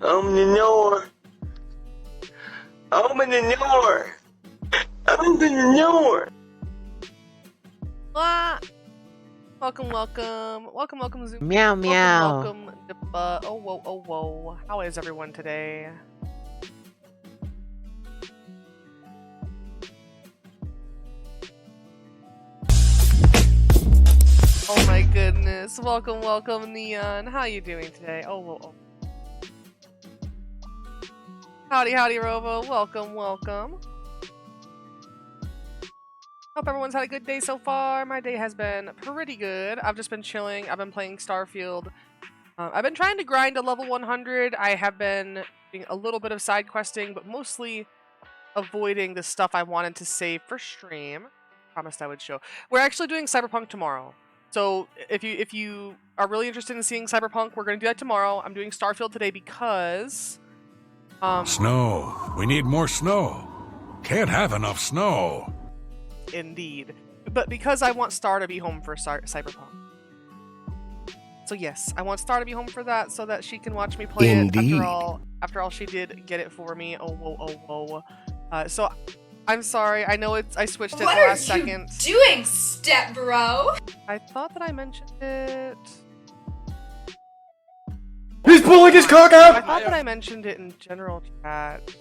Open the door. Open the door. Open the door. Ah! Welcome, Zoom. Meow meow. Welcome, Dippa. Oh, whoa. How is everyone today? Oh my goodness. Welcome, Neon. How you doing today? Oh, whoa. Howdy, Rovo. Welcome. Hope everyone's had a good day so far. My day has been pretty good. I've just been chilling. I've been playing Starfield. I've been trying to grind to level 100. I have been doing a little bit of side questing, but mostly avoiding the stuff I wanted to save for stream. Promised I would show. We're actually doing Cyberpunk tomorrow. So if you are really interested in seeing Cyberpunk, we're going to do that tomorrow. I'm doing Starfield today because... Snow. We need more snow. Can't have enough snow. Indeed. But because I want Star to be home for Cyberpunk. So yes, I want Star to be home for that so that she can watch me play Indeed. it. After all, she did get it for me. Oh, whoa. So I'm sorry. I know I switched it last second. What are you doing, step bro? I thought that I mentioned it. He's pulling his cock I out! thought that I mentioned it in general chat.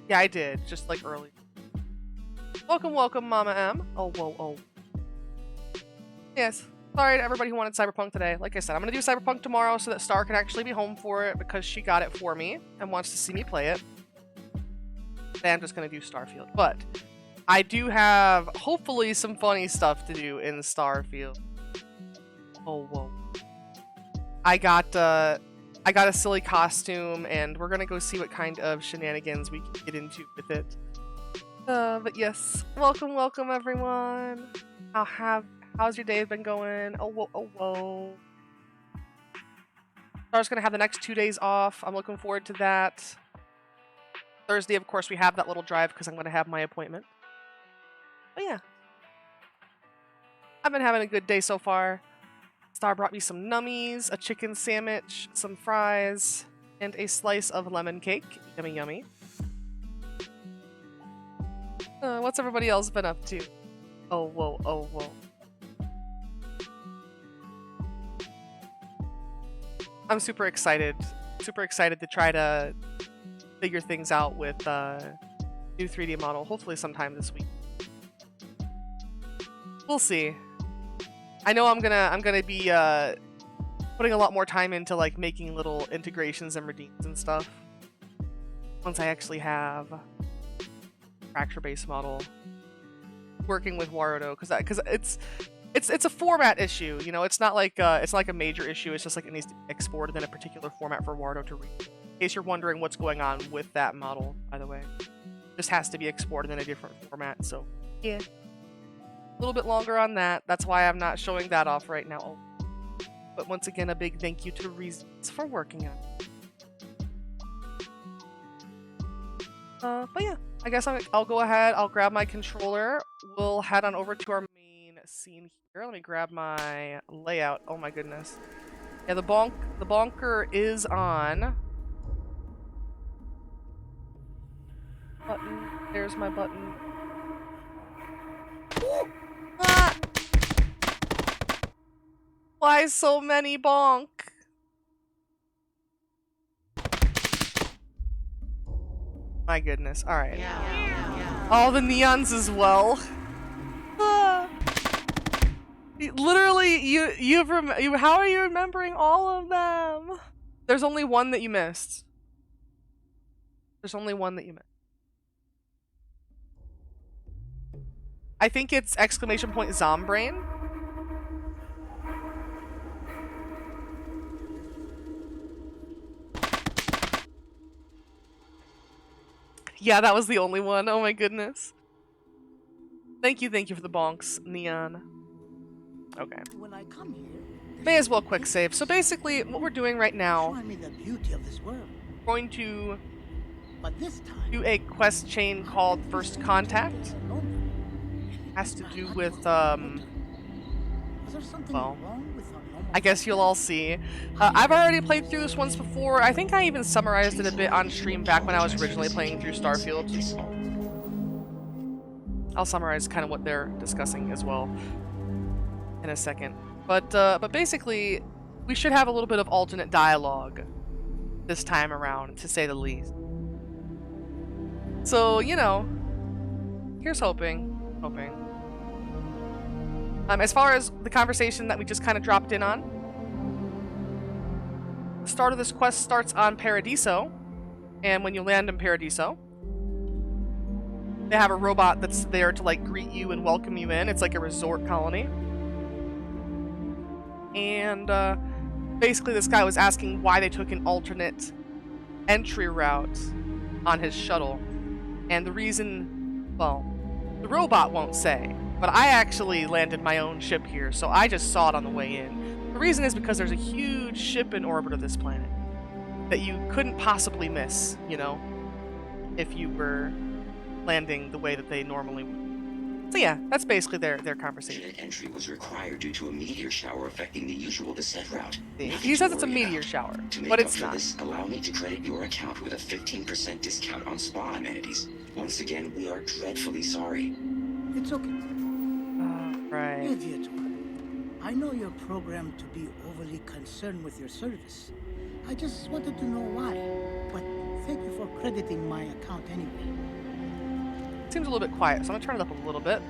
Yeah, I did. Just like early. Welcome, Mama M. Oh, whoa. Yes. Sorry to everybody who wanted Cyberpunk today. Like I said, I'm going to do Cyberpunk tomorrow so that Star can actually be home for it because she got it for me and wants to see me play it. Today I'm just going to do Starfield. But I do have, hopefully, some funny stuff to do in Starfield. Oh, whoa. I got a silly costume and we're going to go see what kind of shenanigans we can get into with it. But yes, welcome everyone. How's your day been going? Oh, whoa. Star's gonna have the next 2 days off. I'm looking forward to that. Thursday, of course, we have that little drive because I'm gonna have my appointment. But yeah, I've been having a good day so far. Star brought me some nummies, a chicken sandwich, some fries, and a slice of lemon cake. Yummy. What's everybody else been up to? Oh, whoa. I'm super excited. To try to figure things out with new 3D model. Hopefully sometime this week. We'll see. I know I'm gonna be putting a lot more time into like making little integrations and redeems and stuff. Once I actually have fracture-based model working with Warudo, because it's a format issue, you know. It's not like a major issue. It's just like it needs to be exported in a particular format for Warudo to read. In case you're wondering what's going on with that model, by the way, it just has to be exported in a different format. So yeah, a little bit longer on that. That's why I'm not showing that off right now. But once again, a big thank you to Reasons for working on it. But yeah, I guess I'll go ahead, I'll grab my controller, we'll head on over to our main scene here. Let me grab my layout. Oh my goodness. Yeah, the bonker is on. Button, there's my button. Ah! Why so many bonk? My goodness. All right. All the neons as well. Ah. Literally, how are you remembering all of them? There's only one that you missed. I think it's exclamation point Zombrain. Yeah, that was the only one. Oh my goodness. Thank you for the bonks, Neon. Okay. When I come here, May as well quick save. So basically, what we're doing right now, showing me the beauty of this world. we're going to But this time, do a quest chain called First Contact. Has to do with, there something Well, wrong with our normal I guess you'll all see. I've already played through this once before. I think I even summarized it a bit on stream back when I was originally playing through Starfield. I'll summarize kind of what they're discussing as well in a second. But basically, we should have a little bit of alternate dialogue this time around, to say the least. So, you know, here's hoping. As far as the conversation that we just kind of dropped in on, the start of this quest starts on Paradiso, and when you land in Paradiso, they have a robot that's there to like greet you and welcome you in. It's like a resort colony. And basically this guy was asking why they took an alternate entry route on his shuttle. And the reason, well, the robot won't say, but I actually landed my own ship here, so I just saw it on the way in. The reason is because there's a huge ship in orbit of this planet that you couldn't possibly miss, you know, if you were landing the way that they normally would. So yeah, that's basically their conversation. Unit entry was required due to a meteor shower affecting the usual descent route. He says it's a meteor shower, but it's not. This, allow me to credit your account with a 15% discount on spa amenities. Once again, we are dreadfully sorry. It's okay. Right. Idiot one. I know you're programmed to be overly concerned with your service. I just wanted to know why. But thank you for crediting my account anyway. Seems a little bit quiet, so I'm gonna turn it up a little bit.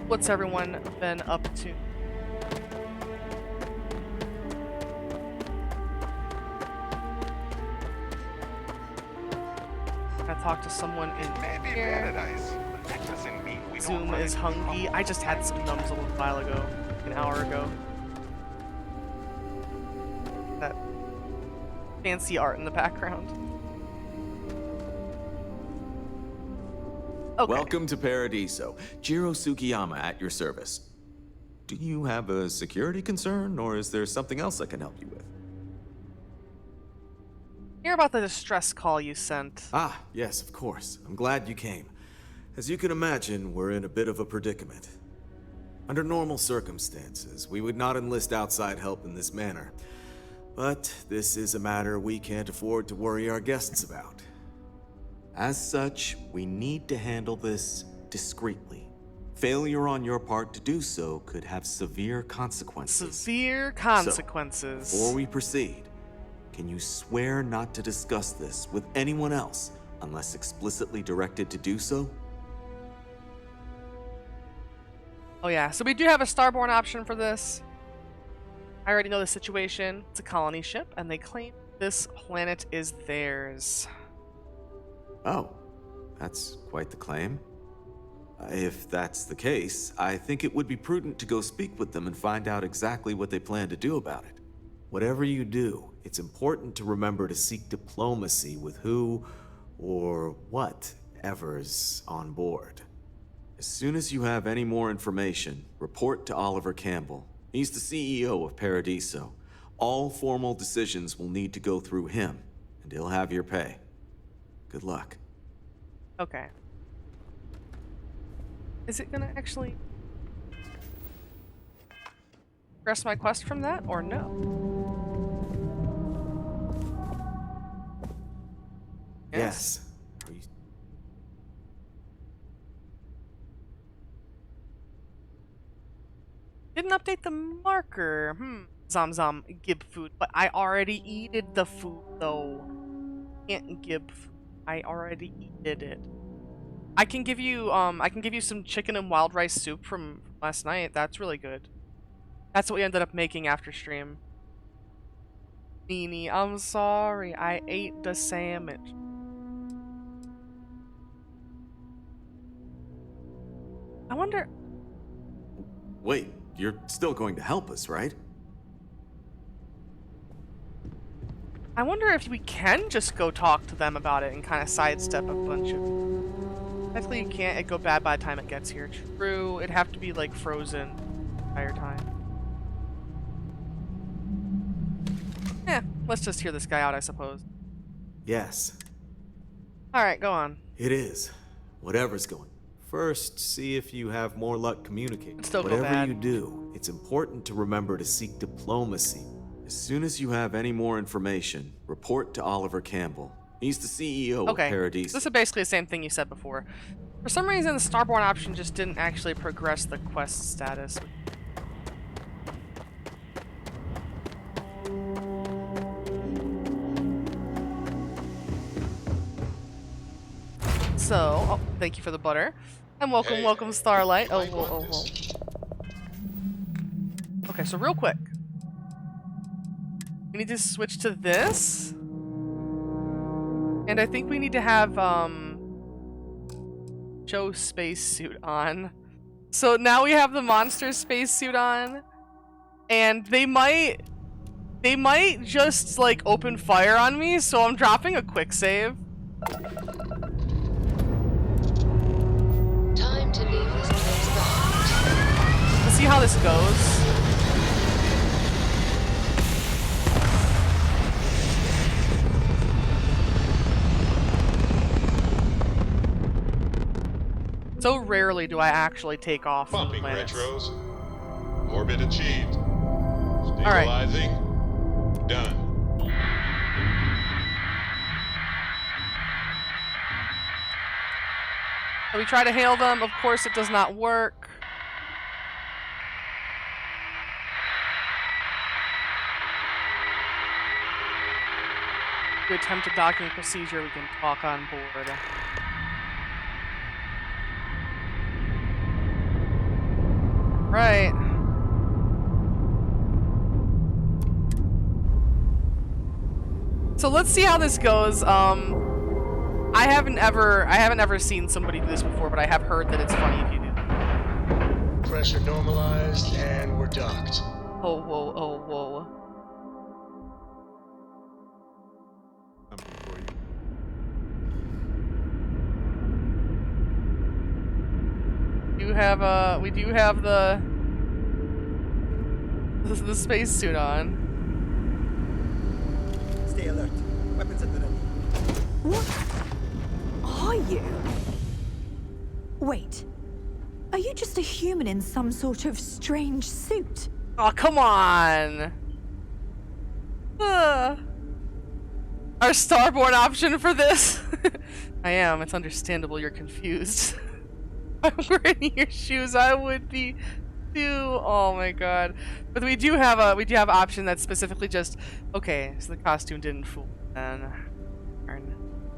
What's everyone been up to? I talked to someone in here. Zoom is hungry. I just had some numbs a little while ago, an hour ago. That fancy art in the background. Okay. Welcome to Paradiso. Jiro Sugiyama at your service. Do you have a security concern, or is there something else I can help you with? Hear about the distress call you sent. Ah, yes, of course. I'm glad you came. As you can imagine, we're in a bit of a predicament. Under normal circumstances, we would not enlist outside help in this manner. But this is a matter we can't afford to worry our guests about. As such, we need to handle this discreetly. Failure on your part to do so could have severe consequences. Severe consequences. So, before we proceed, can you swear not to discuss this with anyone else unless explicitly directed to do so? Oh yeah, so we do have a starborn option for this. I already know the situation. It's a colony ship, and they claim this planet is theirs. Oh, that's quite the claim. If that's the case, I think it would be prudent to go speak with them and find out exactly what they plan to do about it. Whatever you do, it's important to remember to seek diplomacy with who or whatever's on board. As soon as you have any more information, report to Oliver Campbell. He's the CEO of Paradiso. All formal decisions will need to go through him, and he'll have your pay. Good luck. Okay. Is it gonna actually progress my quest from that, or no? Yes. Are you... Didn't update the marker. Zom give food, but I already eated the food though. Can't give. I already eated it. I can give you some chicken and wild rice soup from last night. That's really good. That's what we ended up making after stream. Meanie, I'm sorry. I ate the sandwich. I wonder. Wait, you're still going to help us, right? I wonder if we can just go talk to them about it and kind of sidestep a bunch of... Technically you can't. It'd go bad by the time it gets here. True. It'd have to be like frozen the entire time. Let's just hear this guy out, I suppose. Yes. Alright, go on. It is. Whatever's going. First, see if you have more luck communicating. It'd still go Whatever bad. you do, it's important to remember to seek diplomacy. As soon as you have any more information, report to Oliver Campbell. He's the CEO of Okay, Paradise. this is basically the same thing you said before. For some reason, the Starborn option just didn't actually progress the quest status. So, oh, thank you for the butter. And welcome, welcome, Starlight. Oh, whoa, oh, whoa. Okay, so real quick. We need to switch to this. And I think we need to have, Joe spacesuit on. So now we have the monster spacesuit on. And they might just, like, open fire on me, so I'm dropping a quick save. Time to leave this place behind. Let's see how this goes. So rarely do I actually take off from Pumping planets. retros. Orbit achieved. right. Stabilizing. Done. So we try to hail them. Of course, it does not work. To attempt a docking procedure, we can talk on board. Right. So let's see how this goes. I haven't ever seen somebody do this before, but I have heard that it's funny if you do. Pressure normalized, and we're docked. Oh, whoa, oh, whoa. We do have the spacesuit on. Stay alert. Weapons at the ready. What are you? Wait. Are you just a human in some sort of strange suit? Oh, come on! Our starboard option for this? I am. It's understandable you're confused. If I were in your shoes, I would be too. Oh my god. But we do have an option that's specifically just, okay, so the costume didn't fool then. Darn.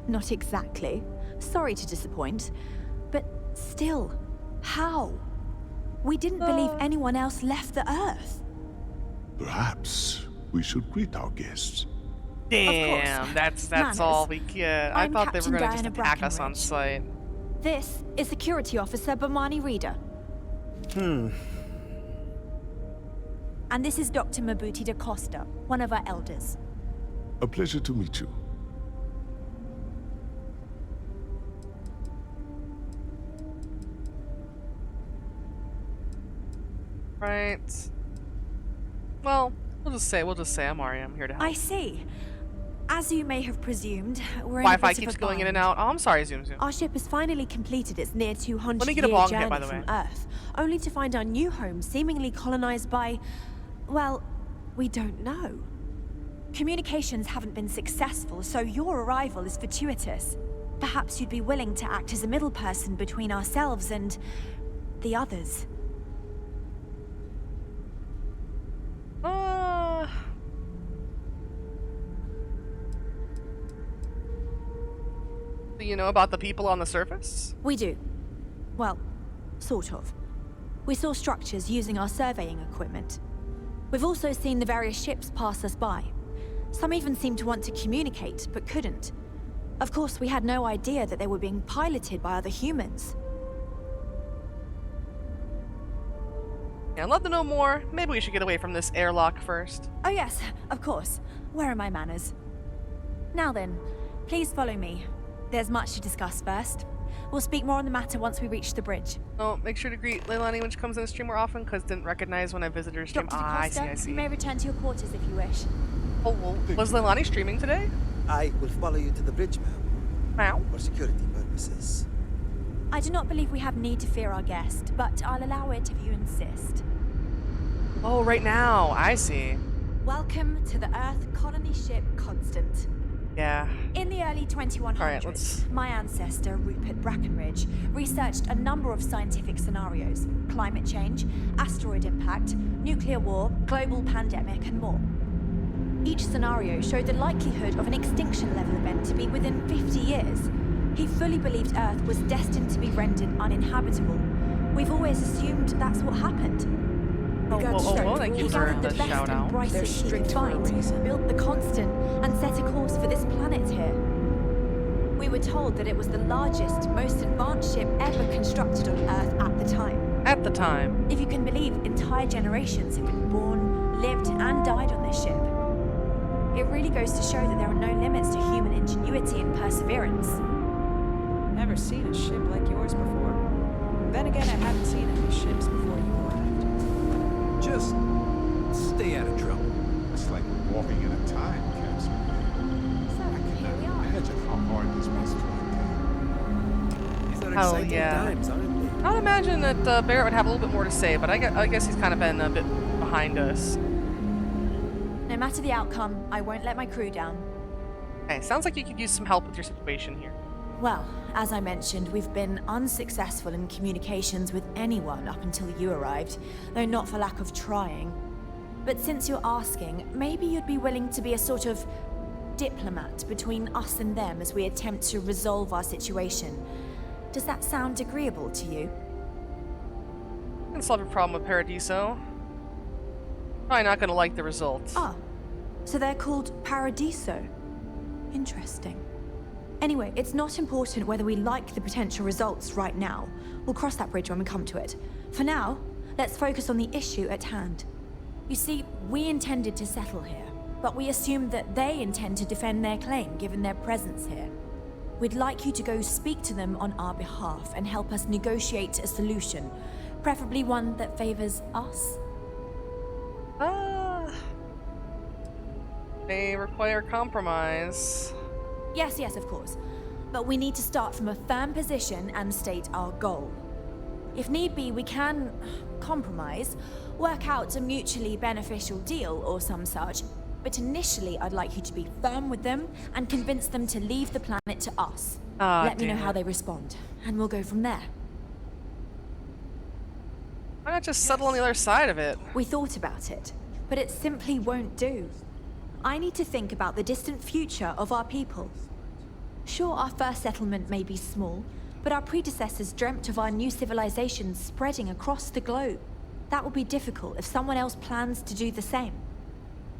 Not exactly. Sorry to disappoint. But still, how? We didn't believe anyone else left the Earth. Perhaps we should greet our guests. Damn, that's Manners. all we get. I I'm thought they were Captain gonna just Diana attack us on Brackenridge. sight. This is Security Officer Bomani Reader. And this is Dr. Mabuti da Costa, one of our elders. A pleasure to meet you. Right. Well, we'll just say I'm Ari. I'm here to help. I see. As you may have presumed, we're in Wi-Fi a bit of keeps a going in and bind. out. Oh, I'm sorry, Zoom. Our ship has finally completed its near 200 Let me get a year bong journey hit, by the from way. Earth, only to find our new home seemingly colonized by, well, we don't know. Communications haven't been successful, so your arrival is fortuitous. Perhaps you'd be willing to act as a middle person between ourselves and the others. Do you know about the people on the surface? We do. Well, sort of. We saw structures using our surveying equipment. We've also seen the various ships pass us by. Some even seemed to want to communicate, but couldn't. Of course, we had no idea that they were being piloted by other humans. Yeah, I'd love to know more. Maybe we should get away from this airlock first. Oh yes, of course. Where are my manners? Now then, please follow me. There's much to discuss first. We'll speak more on the matter once we reach the bridge. Oh, make sure to greet Leilani when she comes in the stream more often, because didn't recognize when I visited her stream. Dr. Ah, I DeCosta, see. you may return to your quarters if you wish. Oh, well, was Leilani streaming today? I will follow you to the bridge, ma'am. Ow. For security purposes. I do not believe we have need to fear our guest, but I'll allow it if you insist. Oh, right now. I see. Welcome to the Earth colony ship Constant. Yeah. In the early 2100s, Alright, my ancestor, Rupert Brackenridge, researched a number of scientific scenarios: climate change, asteroid impact, nuclear war, global pandemic, and more. Each scenario showed the likelihood of an extinction level event to be within 50 years. He fully believed Earth was destined to be rendered uninhabitable. We've always assumed that's what happened. Thank you He for gathered the the best shout and out. brightest he could find, built the Constant, and set a course for this planet here. We were told that it was the largest, most advanced ship ever constructed on Earth at the time. At the time. If you can believe, entire generations have been born, lived, and died on this ship. It really goes to show that there are no limits to human ingenuity and perseverance. Never seen a ship like yours before. Then again, I haven't seen any ships before you arrived. Just stay out of trouble. It's like walking in a time capsule. So, here we are. Imagine how hard this must be. These are Hell exciting yeah. times, aren't they? I would imagine that Barrett would have a little bit more to say, but I guess he's kind of been a bit behind us. No matter the outcome, I won't let my crew down. Okay, sounds like you could use some help with your situation here. Well, as I mentioned, we've been unsuccessful in communications with anyone up until you arrived, though not for lack of trying. But since you're asking, maybe you'd be willing to be a sort of diplomat between us and them as we attempt to resolve our situation. Does that sound agreeable to you? I can solve your problem with Paradiso. Probably not gonna like the results. Ah, so they're called Paradiso. Interesting. Anyway, it's not important whether we like the potential results right now. We'll cross that bridge when we come to it. For now, let's focus on the issue at hand. You see, we intended to settle here, but we assumed that they intend to defend their claim given their presence here. We'd like you to go speak to them on our behalf and help us negotiate a solution, preferably one that favors us. They require compromise. Yes, of course. But we need to start from a firm position and state our goal. If need be, we can compromise, work out a mutually beneficial deal or some such. But initially, I'd like you to be firm with them and convince them to leave the planet to us. Let me know how they respond, and we'll go from there. Why not just settle on the other side of it? We thought about it, but it simply won't do. I need to think about the distant future of our people. Sure, our first settlement may be small, but our predecessors dreamt of our new civilization spreading across the globe. That will be difficult if someone else plans to do the same.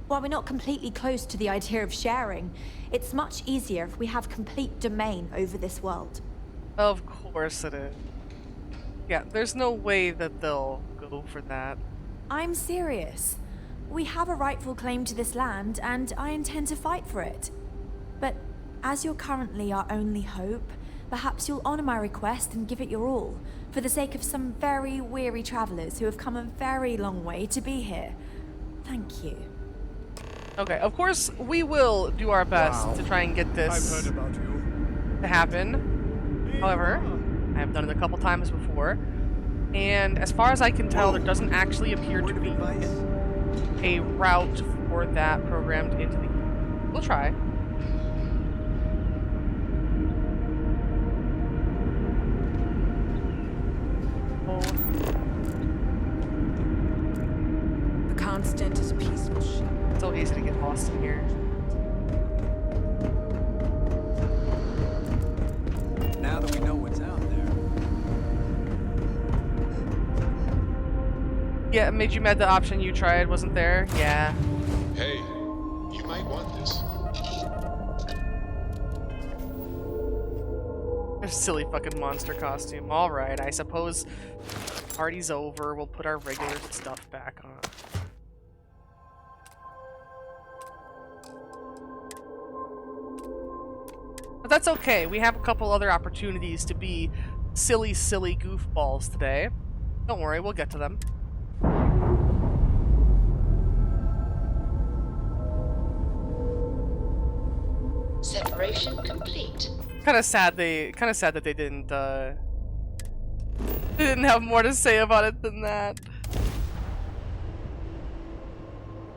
While we're not completely close to the idea of sharing, it's much easier if we have complete domain over this world. Of course it is. Yeah, there's no way that they'll go for that. I'm serious. We have a rightful claim to this land, and I intend to fight for it. But as you're currently our only hope, perhaps you'll honor my request and give it your all, for the sake of some very weary travelers who have come a very long way to be here. Thank you. Okay, of course we will do our best to try and get this I've heard about you. to happen. However, I have done it a couple times before, and as far as I can tell, there doesn't actually appear to be a route for that programmed into the game. We'll try. The Constant is a peaceful ship. It's so easy to get lost in here. Now that we know what's out there. Yeah, it made you mad the option you tried wasn't there? Yeah. Hey, you might want this. A silly fucking monster costume. Alright, I suppose party's over. We'll put our regular stuff back on. But that's okay. We have a couple other opportunities to be silly goofballs today. Don't worry, we'll get to them. Separation complete. Kind of sad that they didn't have more to say about it than that.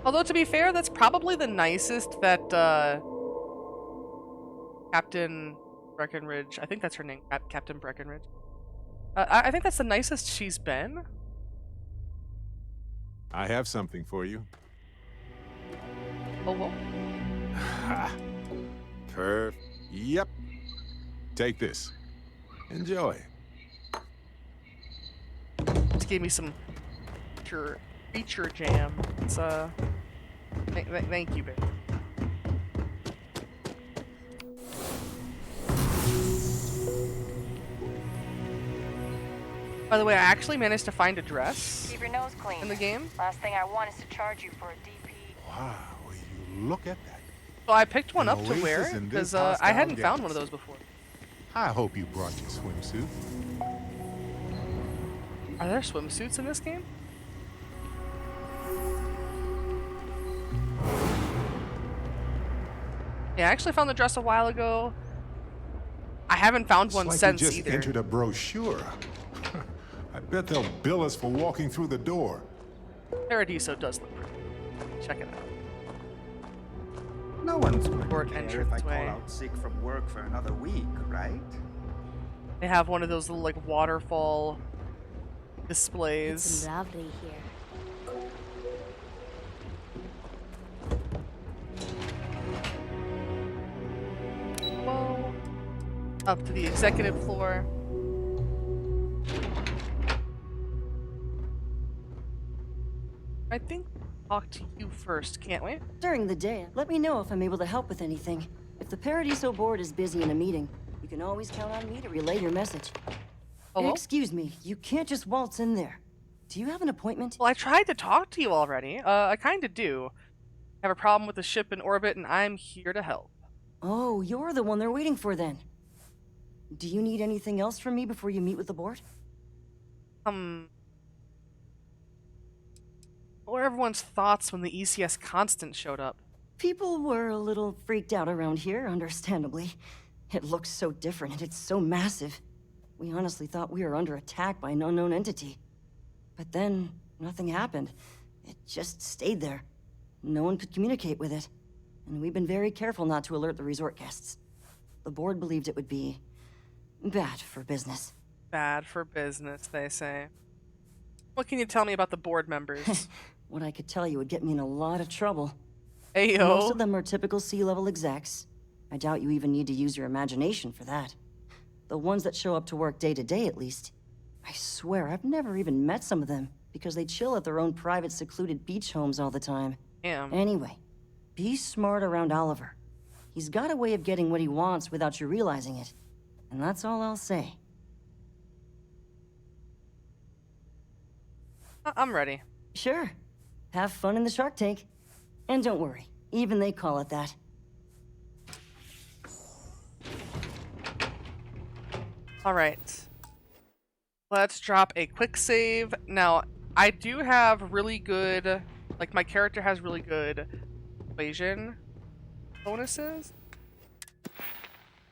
Although to be fair, that's probably the nicest that Captain Breckenridge, I think that's her name, Captain Breckenridge. I think that's the nicest she's been. I have something for you. Oh, well. Yep. Take this. Enjoy. Just gave me some feature jam. It's thank you, babe. By the way, I actually managed to find a dress Keep your nose clean. in the game. Last thing I want is to charge you for a DP. Wow, will you look at that. So I picked one An up to wear oasis in this because I hadn't hostile found one of those before. I hope you brought your swimsuit. Are there swimsuits in this game? Yeah, I actually found the dress a while ago. I haven't found one It's like since you just either. entered a brochure. I bet they'll bill us for walking through the door. Paradiso does look pretty. Check it out. No one's going Port to care if I call entranceway. out sick from work for another week, right? They have one of those little like waterfall displays. It's lovely here. Whoa. Up to the executive floor. I think we'll talk to you first, can't we? During the day, let me know if I'm able to help with anything. If the Paradiso board is busy in a meeting, you can always count on me to relay your message. Hello? Excuse me, you can't just waltz in there. Do you have an appointment? Well, I tried to talk to you already. I kinda do. I have a problem with the ship in orbit, and I'm here to help. Oh, you're the one they're waiting for then. Do you need anything else from me before you meet with the board? What were everyone's thoughts when the ECS Constant showed up? People were a little freaked out around here, understandably. It looks so different and it's so massive. We honestly thought we were under attack by an unknown entity. But then, nothing happened. It just stayed there. No one could communicate with it. And we've been very careful not to alert the resort guests. The board believed it would be bad for business. Bad for business, they say. What can you tell me about the board members? What I could tell you would get me in a lot of trouble. Ayo. Most of them are typical C-level execs. I doubt you even need to use your imagination for that. The ones that show up to work day to day, at least. I swear, I've never even met some of them, because they chill at their own private, secluded beach homes all the time. Damn. Anyway, be smart around Oliver. He's got a way of getting what he wants without you realizing it. And that's all I'll say. I'm ready. Sure. Have fun in the shark tank. And don't worry, even they call it that. Alright. Let's drop a quick save. Now, I do have really good... Like, my character has really good persuasion bonuses.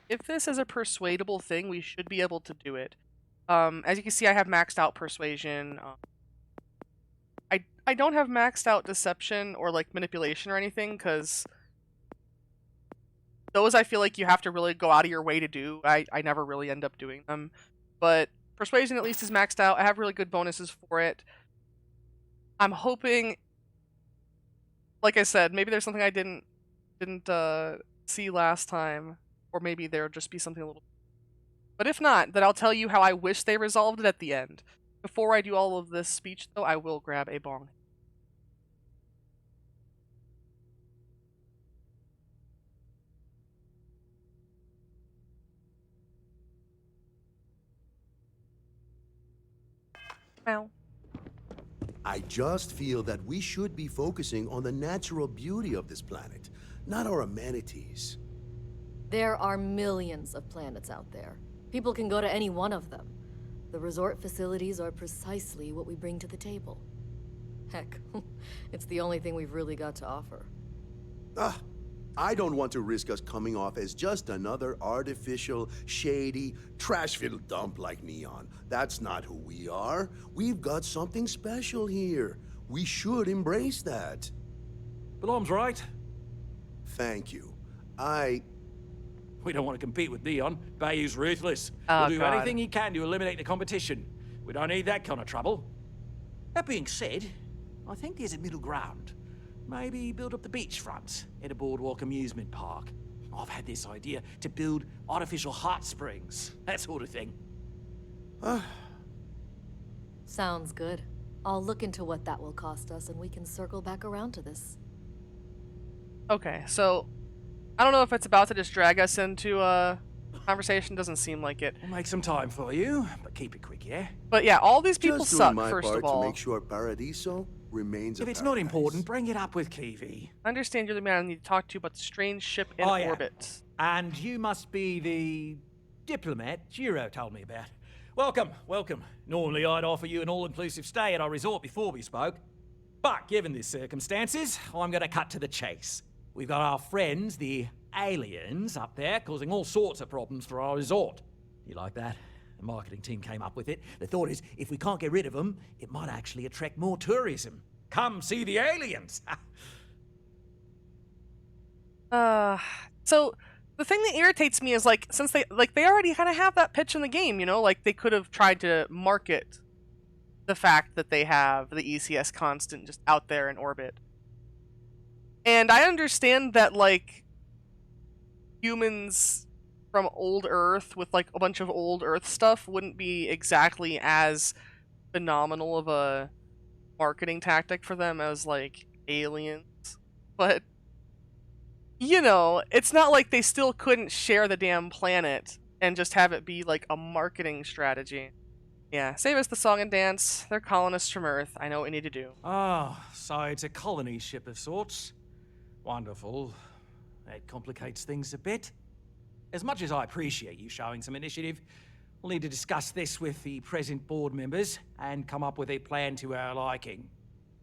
If this is a persuadable thing, we should be able to do it. As you can see, I have maxed out persuasion. I don't have maxed out deception or, like, manipulation or anything, because those I feel like you have to really go out of your way to do. I never really end up doing them. But persuasion at least is maxed out. I have really good bonuses for it. I'm hoping, like I said, maybe there's something I didn't see last time, or maybe there'll just be something a little... But if not, then I'll tell you how I wish they resolved it at the end. Before I do all of this speech, though, I will grab a bong. Ow. I just feel that we should be focusing on the natural beauty of this planet, not our amenities. There are millions of planets out there. People can go to any one of them. The resort facilities are precisely what we bring to the table. Heck, it's the only thing we've really got to offer. Ah, I don't want to risk us coming off as just another artificial, shady, trash-filled dump like Neon. That's not who we are. We've got something special here. We should embrace that. Balom's right. Thank you. We don't want to compete with Neon. Bayou's ruthless. Oh, He'll do God. anything he can to eliminate the competition. We don't need that kind of trouble. That being said, I think there's a middle ground. Maybe build up the beachfront at a boardwalk amusement park. I've had this idea to build artificial hot springs, that sort of thing. Sounds good. I'll look into what that will cost us and we can circle back around to this. Okay, so I don't know if it's about to just drag us into a conversation. Doesn't seem like it. We'll make some time for you, but keep it quick, yeah? But yeah, all these people just suck, doing my first part of all. to make sure Paradiso remains If a it's not paradise. important, bring it up with Kiwi. I understand you're the man I need to talk to about the strange ship in I am. orbit. And you must be the diplomat Jiro told me about. Welcome, welcome. Normally I'd offer you an all-inclusive stay at our resort before we spoke. But given the circumstances, I'm going to cut to the chase. We've got our friends, the aliens, up there causing all sorts of problems for our resort. You like that? The marketing team came up with it. The thought is, if we can't get rid of them, it might actually attract more tourism. Come see the aliens! So the thing that irritates me is like, since they already kind of have that pitch in the game, you know, like they could have tried to market the fact that they have the ECS Constant just out there in orbit. And I understand that like humans from old Earth with like a bunch of old Earth stuff wouldn't be exactly as phenomenal of a marketing tactic for them as like aliens, but you know, it's not like they still couldn't share the damn planet and just have it be like a marketing strategy. Yeah, save us the song and dance. They're colonists from Earth. I know what we need to do. Oh, so it's a colony ship of sorts. Wonderful. That complicates things a bit. As much as I appreciate you showing some initiative, we'll need to discuss this with the present board members and come up with a plan to our liking.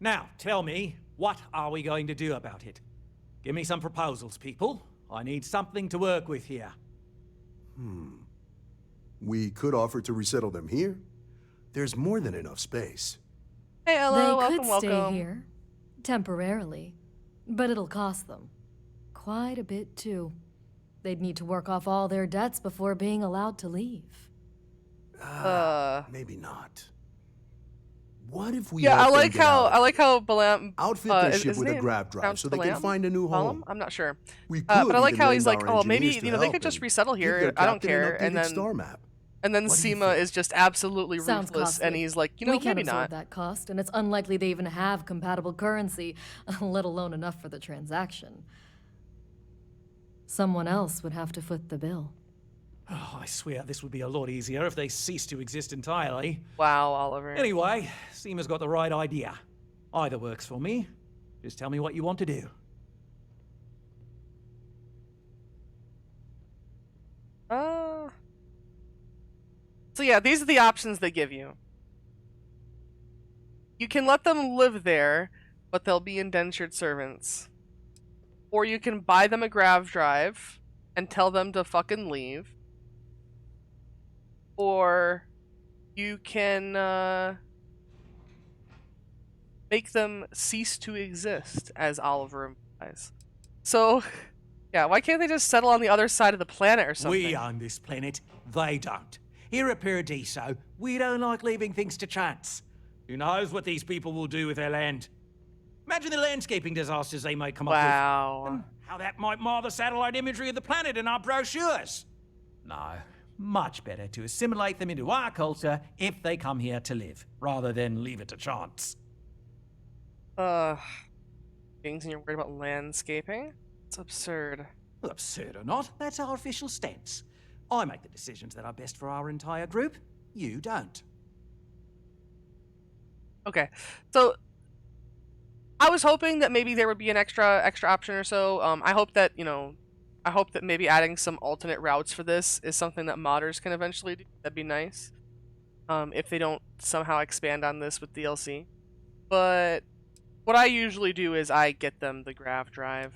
Now, tell me, what are we going to do about it? Give me some proposals, people. I need something to work with here. We could offer to resettle them here. There's more than enough space. Hey, hello, They could welcome. stay here, temporarily, but it'll cost them. Quite a bit, too. They'd need to work off all their debts before being allowed to leave. Maybe not. What if we Yeah, help I them like get how out? Balam Outfit their is ship his with a name grab drive pronounced so they can Balam? find a new home. I'm not sure. We But I could like even how he's lend like, our oh, maybe engineers to you know they help could just and resettle give here. their I don't captain an care. And updated then star map. and then What do you Seema think? is just absolutely Sounds ruthless, and costly. he's like, you know, we can't maybe absorb not. that cost, and it's unlikely they even have compatible currency, let alone enough for the transaction. Someone else would have to foot the bill. Oh, I swear this would be a lot easier if they ceased to exist entirely. Wow, Oliver. Anyway, Seema's got the right idea. Either works for me. Just tell me what you want to do. So yeah, these are the options they give you. You can let them live there, but they'll be indentured servants. Or you can buy them a grav drive and tell them to fucking leave. Or you can make them cease to exist, as Oliver implies. So, yeah, why can't they just settle on the other side of the planet or something? We own this planet, they don't. Here at Paradiso, we don't like leaving things to chance. Who knows what these people will do with their land? Imagine the landscaping disasters they might come up with. And how that might mar the satellite imagery of the planet in our brochures. No, much better to assimilate them into our culture if they come here to live, rather than leave it to chance. Things and you're worried about landscaping? It's absurd. Well, absurd or not, that's our official stance. I make the decisions that are best for our entire group. You don't. Okay, so I was hoping that maybe there would be an extra option or so. I hope that, you know, I hope that maybe adding some alternate routes for this is something that modders can eventually do. That'd be nice. If they don't somehow expand on this with DLC. But what I usually do is I get them the grav drive.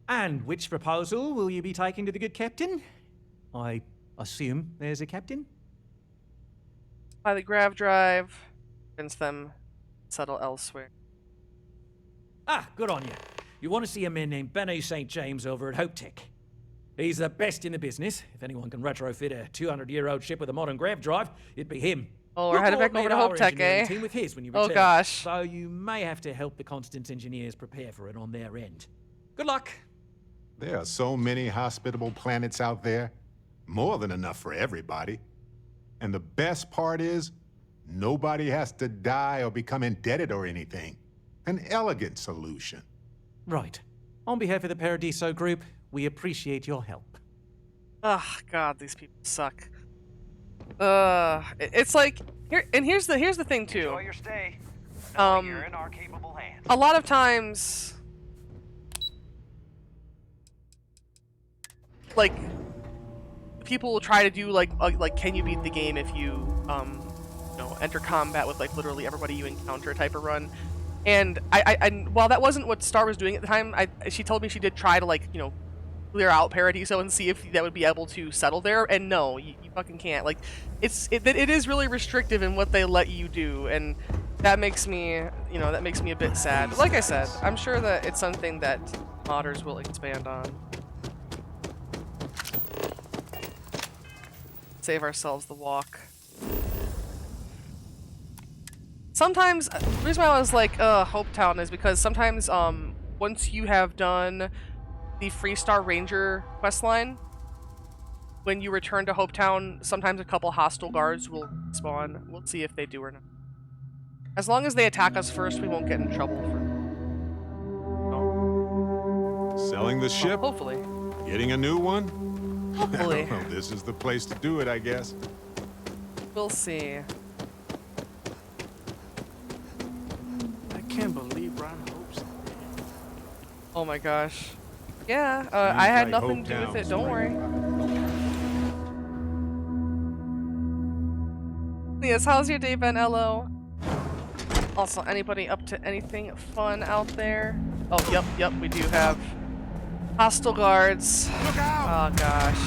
And which proposal will you be taking to the good captain? I assume there's a captain? By the grav drive, convince them to settle elsewhere. Ah, good on you. You want to see a man named Benny St. James over at Hope Tech. He's the best in the business. If anyone can retrofit a 200-year-old ship with a modern grav drive, it'd be him. Oh, we're headed back over to Hope Tech, eh? Team with his when you Oh return. gosh. So you may have to help the Constant's engineers prepare for it on their end. Good luck. There are so many hospitable planets out there. More than enough for everybody. And the best part is, nobody has to die or become indebted or anything. An elegant solution. Right. On behalf of the Paradiso Group, we appreciate your help. Oh God, these people suck. It's like here's the thing too. Enjoy your stay. You're in our capable hands. A lot of times, like, people will try to do like can you beat the game if you enter combat with like literally everybody you encounter type of run. And I while that wasn't what Star was doing at the time, she told me she did try to like clear out Paradiso and see if that would be able to settle there. And no, you fucking can't. Like it is really restrictive in what they let you do, and that makes me that makes me a bit sad. But like I said, I'm sure that it's something that modders will expand on. Save ourselves the walk. Sometimes, the reason why I was like, Hope Town is because sometimes, once you have done the Freestar Ranger questline, when you return to Hope Town, sometimes a couple hostile guards will spawn. We'll see if they do or not. As long as they attack us first, we won't get in trouble for... Selling the ship? Hopefully. Getting a new one? Hopefully. Well, this is the place to do it, I guess. We'll see. I can't believe Ron Hope's dead. Oh my gosh. Yeah, I had nothing to do with it, don't worry. Yes, how's your day been, LO? Also, anybody up to anything fun out there? Oh, yep, we do have hostile guards. Look out! Oh gosh.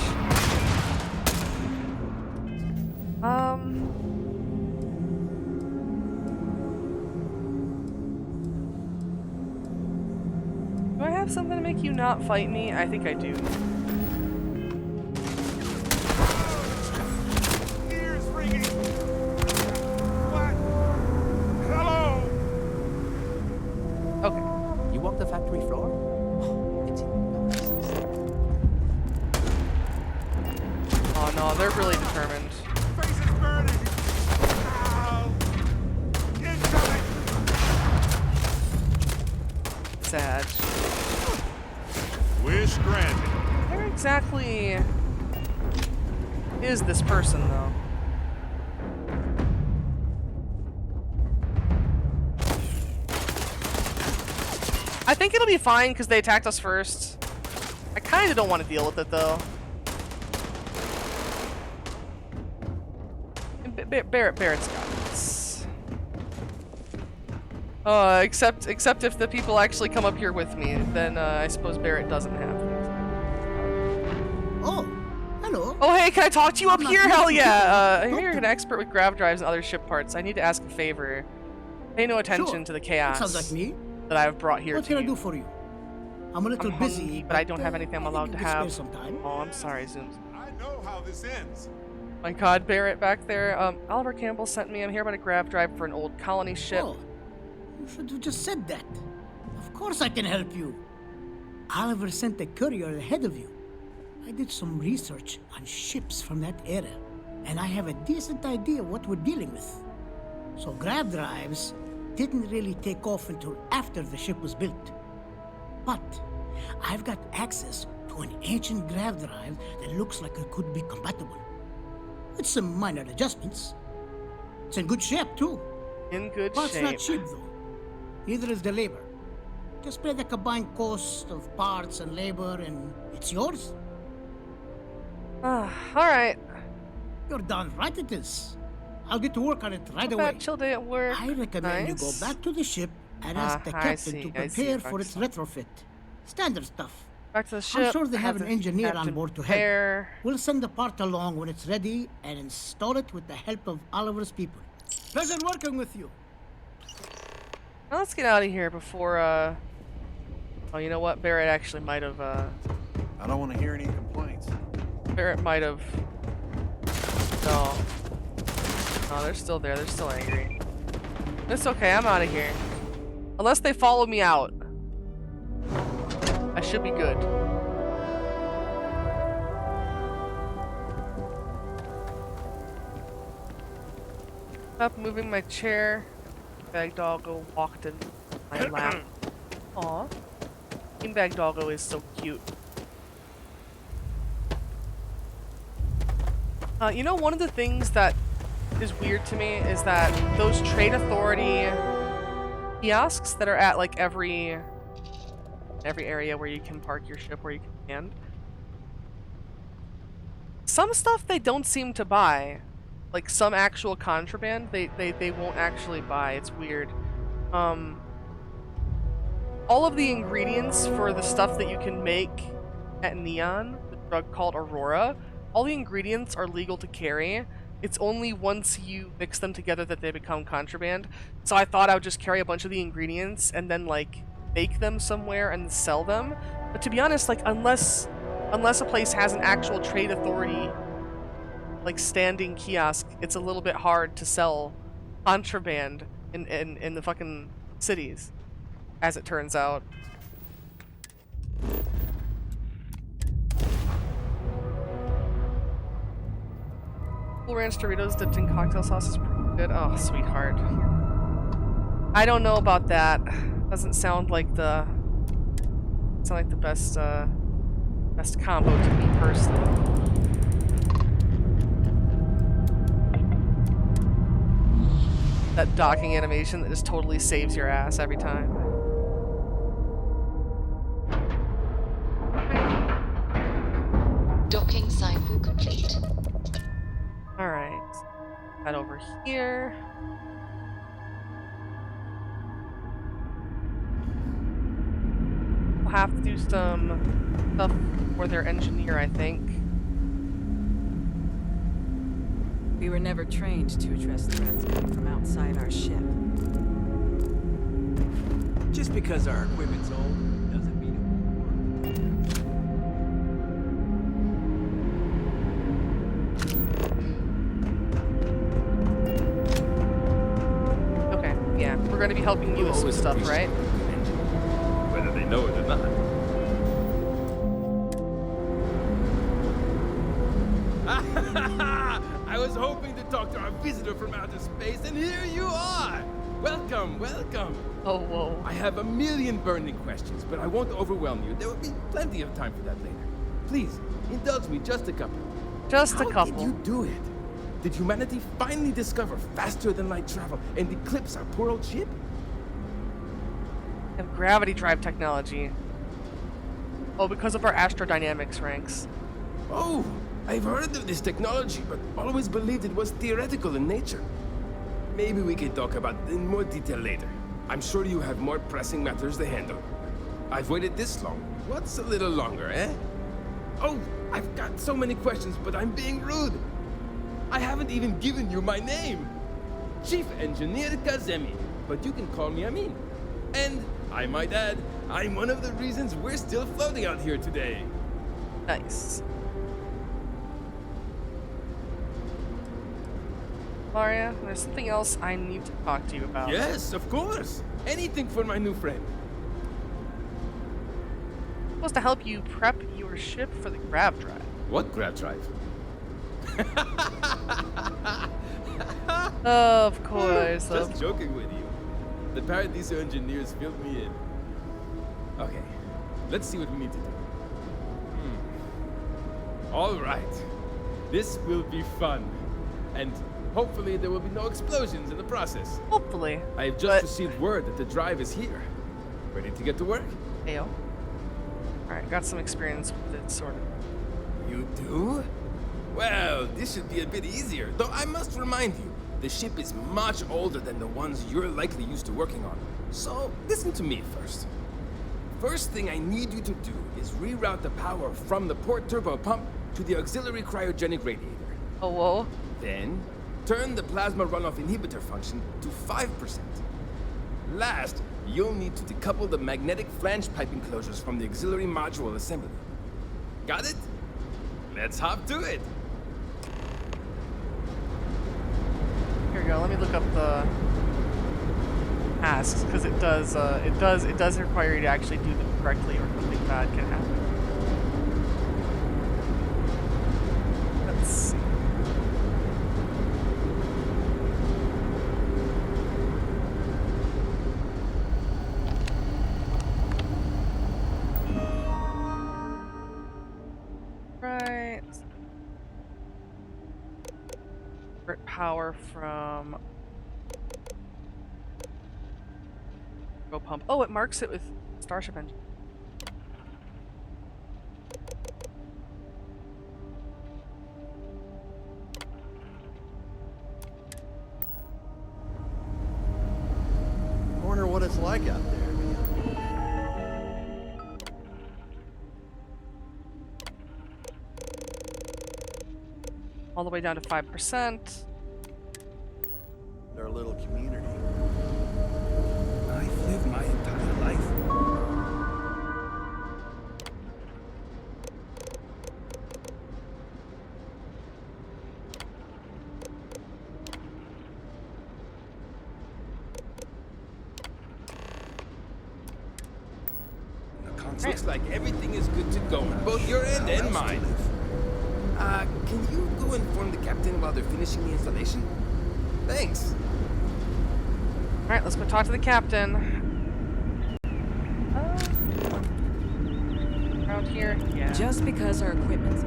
Do I have something to make you not fight me? I think I do. Ears ringing. What? Hello? Okay. You want the factory floor? Oh no, they're really determined. Face is burning. Ow. Incoming. Sad. Wish granted. Where exactly is this person, though? I think it'll be fine because they attacked us first. I kind of don't want to deal with it, though. Barrett's got this. Except if the people actually come up here with me, then I suppose Barrett doesn't have these. Oh, hello. Oh hey, can I talk to you up here? Hell yeah! I hear you're an expert with grav drives and other ship parts. I need to ask a favor. Pay no attention to the chaos Sounds like me. that I've brought here What to can I you. do for you? I'm a little busy, hungry, but I don't have anything I'm allowed to have. Sometime. Oh, I'm sorry, Zooms. I know how this ends. My God, Barrett back there. Oliver Campbell sent me. I'm here about a grav drive for an old colony ship. Oh, you should have just said that. Of course I can help you. Oliver sent a courier ahead of you. I did some research on ships from that era, and I have a decent idea what we're dealing with. So grav drives didn't really take off until after the ship was built. But I've got access to an ancient grav drive that looks like it could be compatible. With some minor adjustments. It's in good shape, too. In good But shape. it's not cheap, though. Neither is the labor. Just pay the combined cost of parts and labor, and it's yours. Alright. You're done right it is. I'll get to work on it right away. Chill day at work. I recommend you go back to the ship and ask the I captain see, to I see, prepare for its Fox. retrofit. Standard stuff. Back to the ship. I'm sure they have an the engineer on captain board to help. there. We'll send the part along when it's ready and install it with the help of Oliver's people. Pleasure working with you. Now let's get out of here before, Oh, you know what? Barrett actually might have, I don't want to hear any complaints. Barrett might have... No. No, they're still there. They're still angry. It's okay. I'm out of here. Unless they follow me out. I should be good. Up, moving my chair. Beanbag Doggo walked in my lap. Aw. Beanbag Doggo is so cute. You know, one of the things that is weird to me is that those trade authority kiosks that are at like every area where you can park your ship, where you can land. Some stuff they don't seem to buy. Like some actual contraband, they won't actually buy. It's weird. All of the ingredients for the stuff that you can make at Neon, the drug called Aurora, all the ingredients are legal to carry. It's only once you mix them together that they become contraband. So I thought I would just carry a bunch of the ingredients and then like bake them somewhere and sell them. But to be honest, like unless a place has an actual trade authority like standing kiosk, it's a little bit hard to sell contraband in the fucking cities, as it turns out. Cool Ranch Doritos dipped in cocktail sauce is pretty good. Oh, sweetheart. I don't know about that. Doesn't sound like the best best combo to me personally. That docking animation that just totally saves your ass every time. Docking cycle complete. Alright. Head over here. We'll have to do some stuff for their engineer, I think. We were never trained to address threats coming from outside our ship. Just because our equipment's old doesn't mean it won't work. Okay, yeah. We're gonna be helping you with some stuff, right? Whether they know it or not. I was hoping to talk to our visitor from outer space, and here you are! Welcome, welcome! Oh, whoa. I have a million burning questions, but I won't overwhelm you. There will be plenty of time for that later. Please, indulge me just a couple. Just a couple. How did you do it? Did humanity finally discover faster than light travel and eclipse our poor old ship? We have gravity drive technology. Oh, because of our astrodynamics ranks. Oh! I've heard of this technology, but always believed it was theoretical in nature. Maybe we can talk about it in more detail later. I'm sure you have more pressing matters to handle. I've waited this long. What's a little longer, eh? Oh, I've got so many questions, but I'm being rude. I haven't even given you my name. Chief Engineer Kazemi, but you can call me Amin. And, I might add, I'm one of the reasons we're still floating out here today. Nice. Maria, there's something else I need to talk to you about. Yes, of course. Anything for my new friend. I'm supposed to help you prep your ship for the grav drive. What grav drive? Of course. Just joking with you. The Paradiso engineers filled me in. Okay, let's see what we need to do. All right. This will be fun. And hopefully there will be no explosions in the process. Hopefully. I have just received word that the drive is here. Ready to get to work? Heyo. Alright, got some experience with it, sort of. You do? Well, this should be a bit easier. Though I must remind you, the ship is much older than the ones you're likely used to working on. So, listen to me first. First thing I need you to do is reroute the power from the port turbo pump to the auxiliary cryogenic radiator. Oh, whoa. Then, turn the plasma runoff inhibitor function to 5%. Last, you'll need to decouple the magnetic flange pipe enclosures from the auxiliary module assembly. Got it? Let's hop to it. Here we go. Let me look up the tasks because it does require you to actually do them correctly, or something bad can happen. Let's see. Right. Power from go pump. Oh, it marks it with Starship engine. I wonder what it's like out there. All the way down to 5%. Their little community. I've lived my entire life. Looks like everything is good to go on both your end and mine. Can you go inform the captain while they're finishing the installation? Thanks. Alright, let's go talk to the captain. Around here? Yeah. Just because our equipment's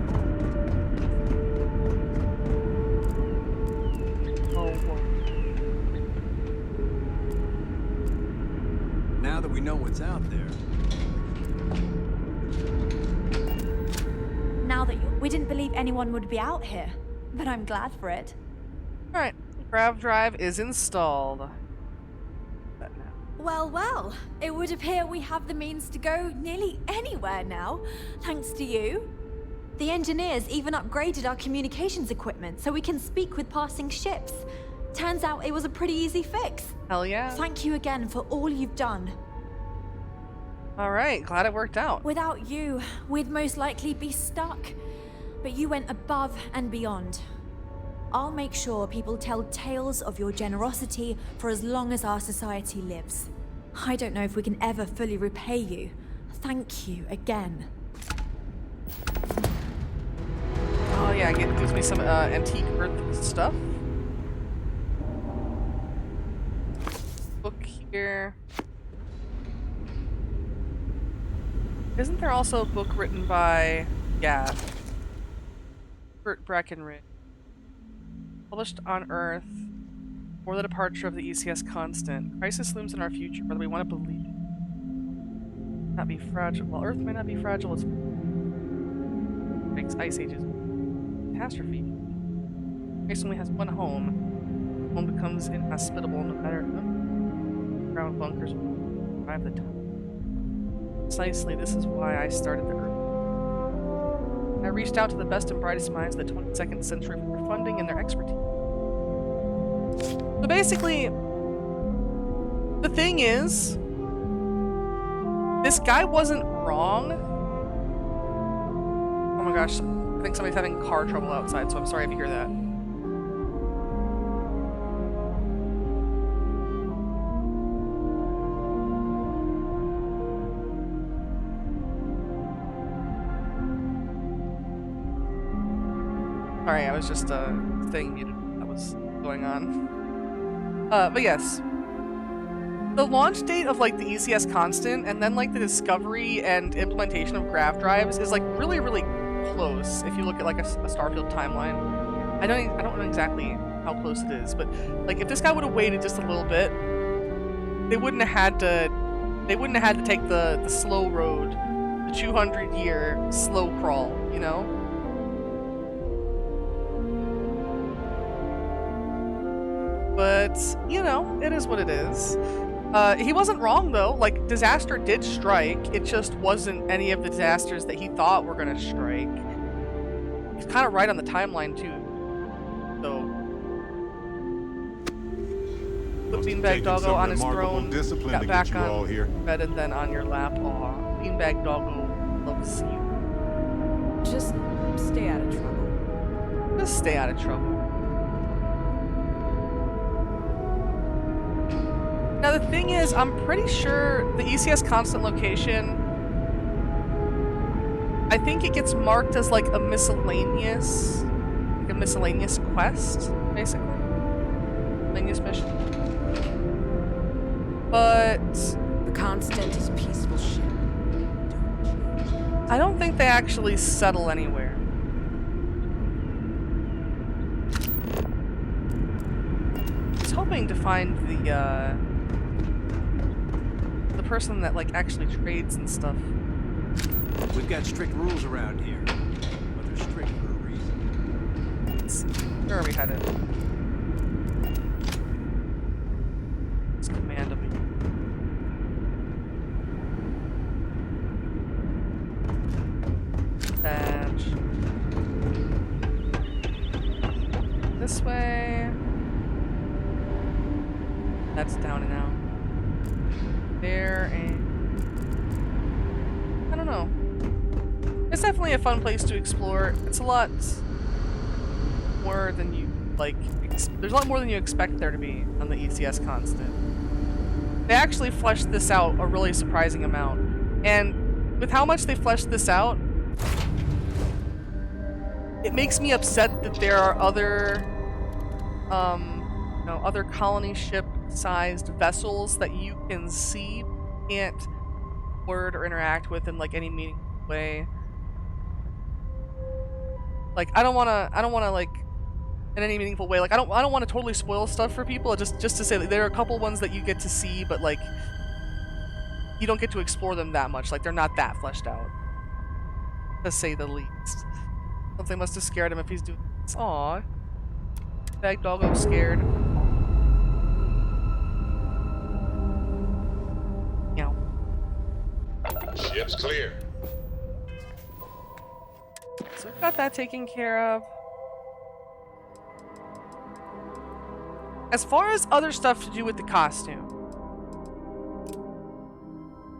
Now that we know what's out there. Now that we didn't believe anyone would be out here, but I'm glad for it. Alright, grav drive is installed. Well, well, it would appear we have the means to go nearly anywhere now, thanks to you. The engineers even upgraded our communications equipment so we can speak with passing ships. Turns out it was a pretty easy fix. Hell yeah. Thank you again for all you've done. Alright, glad it worked out. Without you, we'd most likely be stuck. But you went above and beyond. I'll make sure people tell tales of your generosity for as long as our society lives. I don't know if we can ever fully repay you. Thank you again. Oh yeah, it gives me some antique Earth stuff. Book here. Isn't there also a book written by, yeah, Burt Breckenridge? Published on Earth before the departure of the ECS Constant. Crisis looms in our future, whether we want to believe it. Not be fragile. Well, Earth may not be fragile. It's makes ice ages. Catastrophe. Grace only has one home. Home becomes inhospitable no matter. Ground bunkers will survive the time. Precisely, this is why I started the Earth. I reached out to the best and brightest minds of the 22nd century for their funding and their expertise. So basically, the thing is, this guy wasn't wrong. Oh my gosh, I think somebody's having car trouble outside, so I'm sorry if you hear that. Sorry, I was just thing muted that was going on. But yes. The launch date of like the ECS Constant and then like the discovery and implementation of grav drives is like really, really close if you look at like a Starfield timeline. I don't know exactly how close it is, but like if this guy would have waited just a little bit, they wouldn't have had to take the slow road, the 200-year slow crawl, you know? But, you know, it is what it is. He wasn't wrong though. Like, disaster did strike. It just wasn't any of the disasters that he thought were gonna strike. He's kind of right on the timeline too. So, put Beanbag Doggo on his throne, got back on bed and then on your lap. Aw, Beanbag Doggo loves you. Just stay out of trouble. Just stay out of trouble. Now the thing is, I'm pretty sure the ECS Constant location, I think it gets marked as like a miscellaneous quest, basically. Miscellaneous mission. But the Constant is a peaceful ship. I don't think they actually settle anywhere. I was hoping to find the person that like actually trades and stuff. We've got strict rules around here, but they're strict for a reason. Where are we headed? It's command of me. Badge. This way. That's down and out. There and I don't know. It's definitely a fun place to explore. It's a lot more than you like. There's a lot more than you expect there to be on the ECS Constant. They actually fleshed this out a really surprising amount, and with how much they fleshed this out, it makes me upset that there are other, other colony ship-sized vessels that you can see, can't word or interact with in like any meaningful way. Like I don't wanna like in any meaningful way. Like I don't want to totally spoil stuff for people. Just to say that there are a couple ones that you get to see, but like you don't get to explore them that much. Like they're not that fleshed out, to say the least. Something must have scared him if he's doing this. Aww. Bag Doggo scared. Meow. Ship's clear. So we've got that taken care of. As far as other stuff to do with the costume,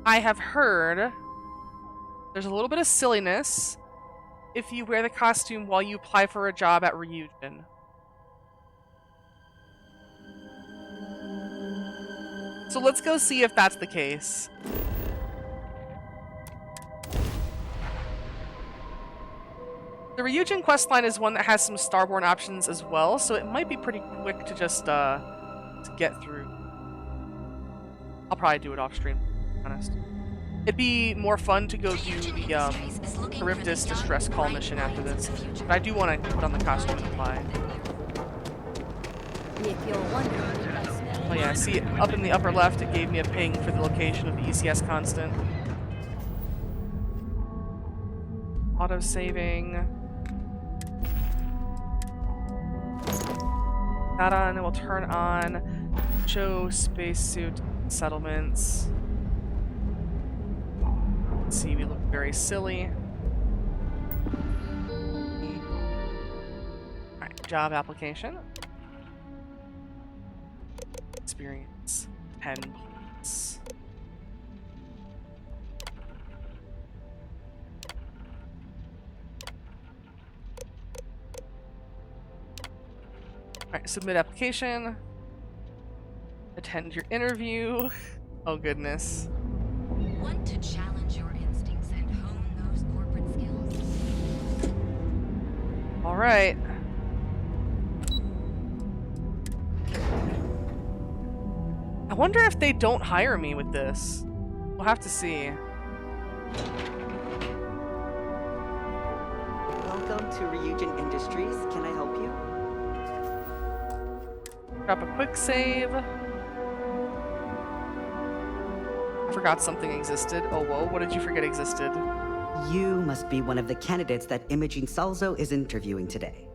I have heard there's a little bit of silliness if you wear the costume while you apply for a job at Reunion. So let's go see if that's the case. The Reunion questline is one that has some Starborn options as well, so it might be pretty quick to just to get through. I'll probably do it off stream, to be honest. It'd be more fun to go do the Charybdis distress call mission after this, but I do want to put on the costume and apply. Oh yeah, see, up in the upper left, it gave me a ping for the location of the ECS Constant. Auto-saving. That on, and we'll turn on show spacesuit settlements. Let's see, we look very silly. Alright, job application. Experience 10 points. Alright, submit application. Attend your interview. Oh goodness. Want to challenge your instincts and hone those corporate skills? Alright. I wonder if they don't hire me with this. We'll have to see. Welcome to Reunion Industries. Can I help you? Drop a quick save. I forgot something existed. Oh, whoa. What did you forget existed? You must be one of the candidates that Imogene Salzo is interviewing today.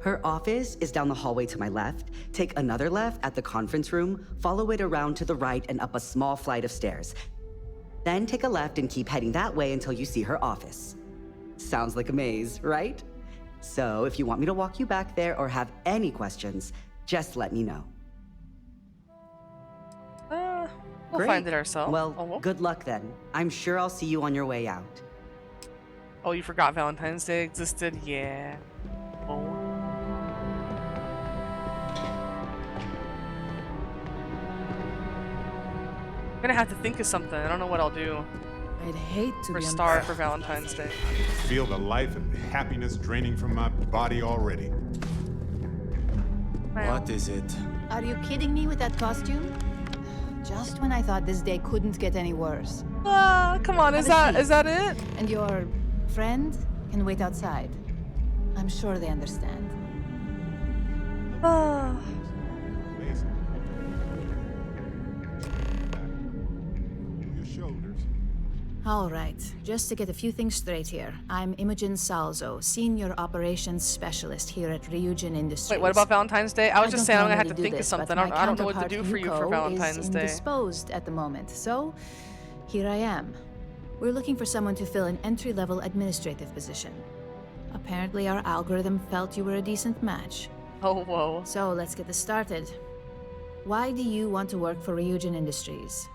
Her office is down the hallway to my left. Take another left at the conference room, follow it around to the right and up a small flight of stairs. Then take a left and keep heading that way until you see her office. Sounds like a maze, right? So if you want me to walk you back there or have any questions, just let me know. We'll find it ourselves. Well, good luck then. I'm sure I'll see you on your way out. Oh, you forgot Valentine's Day existed? Yeah. Oh. I'm gonna have to think of something. I don't know what I'll do. I'd hate to for be Star for Valentine's Day. Feel the life and happiness draining from my body already. What is it? Are you kidding me with that costume? Just when I thought this day couldn't get any worse. Come on, is that it? And your friend can wait outside. I'm sure they understand. All right, just to get a few things straight here. I'm Imogen Salzo, Senior Operations Specialist here at Ryujin Industries. Wait, what about Valentine's Day? I was just saying I'm gonna have to do think of this, something. but I don't know what to my do for you for counterpart, Valentine's is Day. indisposed at the moment, so here I am. We're looking for someone to fill an entry-level administrative position. Apparently our algorithm felt you were a decent match. Oh, whoa. So let's get this started. Why do you want to work for Ryujin Industries?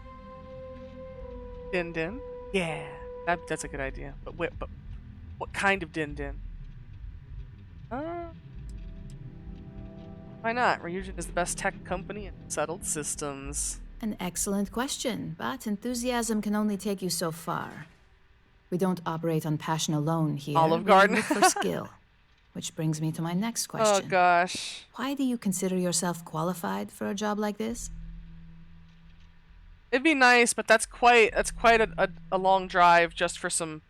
Din Din? Yeah, that's a good idea. But what kind of Din Din? Why not? Ryujin is the best tech company in settled systems. An excellent question, but enthusiasm can only take you so far. We don't operate on passion alone here. Olive Garden. We look for skill. Which brings me to my next question. Oh gosh. Why do you consider yourself qualified for a job like this? It'd be nice, but that's quite a long drive just for some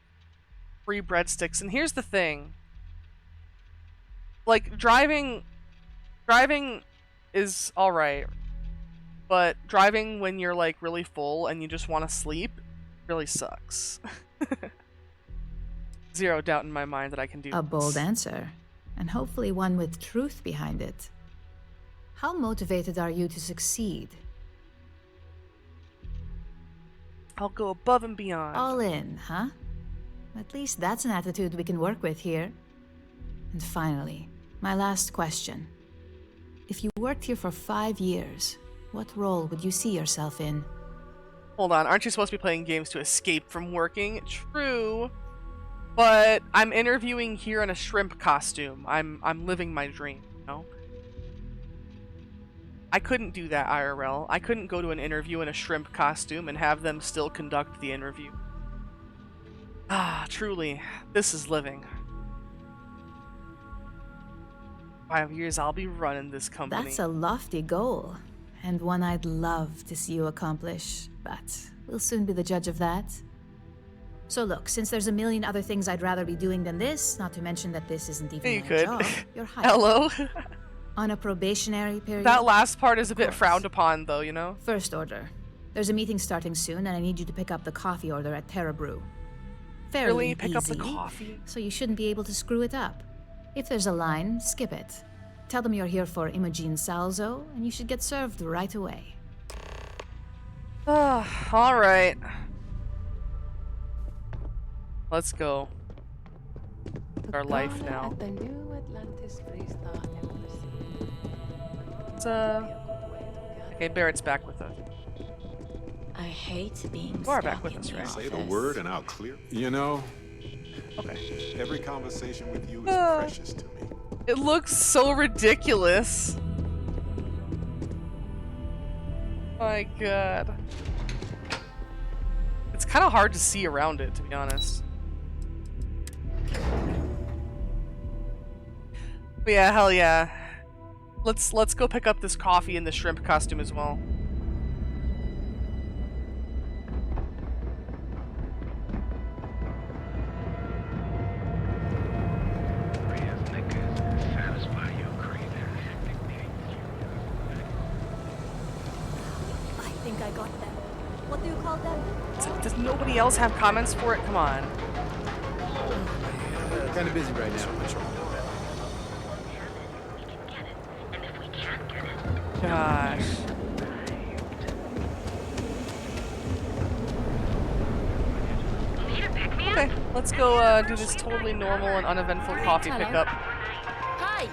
free breadsticks. And here's the thing. Like driving is alright. But driving when you're like really full and you just want to sleep really sucks. Zero doubt in my mind that I can do A this. bold answer, and hopefully one with truth behind it. How motivated are you to succeed? I'll go above and beyond. All in, huh? At least that's an attitude we can work with here. And finally, my last question. If you worked here for 5 years, what role would you see yourself in? Hold on, aren't you supposed to be playing games to escape from working? True. But I'm interviewing here in a shrimp costume. I'm living my dream, you know? I couldn't do that IRL. I couldn't go to an interview in a shrimp costume and have them still conduct the interview. Ah, truly, this is living. 5 years I'll be running this company. That's a lofty goal, and one I'd love to see you accomplish, but we'll soon be the judge of that. So look, since there's a million other things I'd rather be doing than this, not to mention that this isn't even you my could. job, you're hired. Hello? On a probationary period? That last part is a bit frowned upon, though, you know? First order. There's a meeting starting soon, and I need you to pick up the coffee order at Terra Brew. Fairly Really? Pick up the easy, coffee? so you shouldn't be able to screw it up. If there's a line, skip it. Tell them you're here for Imogen Salzo, and you should get served right away. Alright. Let's go. Our life now. Okay, Barrett's back with us. I hate being You are stuck back with in us, the right? Say the office. word and I'll clear. You know, Okay. every conversation with you is precious to me. It looks so ridiculous. My god. It's kind of hard to see around it, to be honest. But yeah, hell yeah. Let's go pick up this coffee in the shrimp costume as well. I think I got them. What do you call them? Does nobody else have comments for it? Come on. Kind of busy right now. gosh. Okay, let's go do this totally normal and uneventful coffee Hello. pickup. Hi,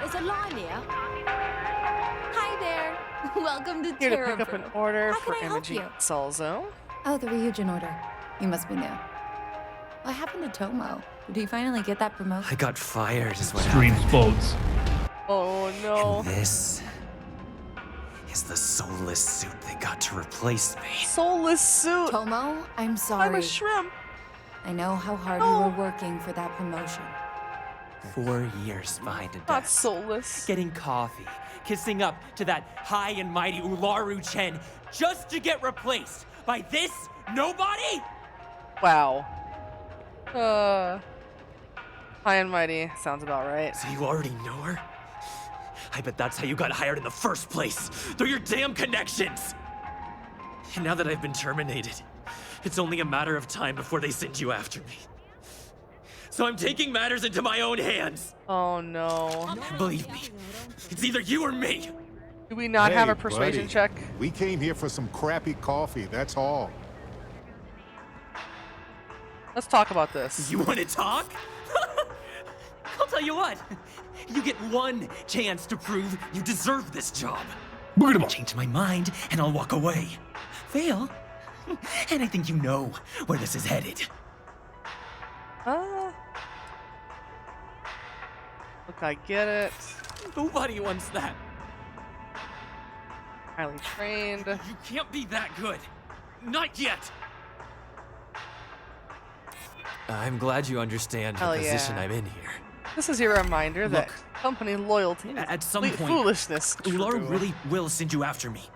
there's a line here. Hi there. Welcome to Here to pick up an order How for can I help Imogen you? Salzo. Oh, the Ryujin order. You must be new. What happened to Tomo? Did he finally get that promotion? I got fired is what Stream happened. folds. Oh no. And this is the soulless suit they got to replace me. Soulless suit. Tomo, I'm sorry. I'm a shrimp. I know how hard you were working for that promotion. 4 years behind a Not desk. soulless. Getting coffee, kissing up to that high and mighty Ularu Chen just to get replaced by this nobody? Wow. High and mighty sounds about right. So you already know her? I bet that's how you got hired in the first place, through your damn connections! And now that I've been terminated, it's only a matter of time before they send you after me. So I'm taking matters into my own hands. Oh no. Believe me, it's either you or me. Do we not have a Hey, persuasion buddy. check? We came here for some crappy coffee, that's all. Let's talk about this. You want to talk? I'll tell you what. You get one chance to prove you deserve this job. Change my mind, and I'll walk away. Fail, and I think you know where this is headed. Look, I get it. Nobody wants that. Highly trained. You can't be that good. Not yet. I'm glad you understand Hell the position yeah. I'm in here. This is your reminder that Look, company loyalty is At some complete point, foolishness. Ularu True. really will send you after me.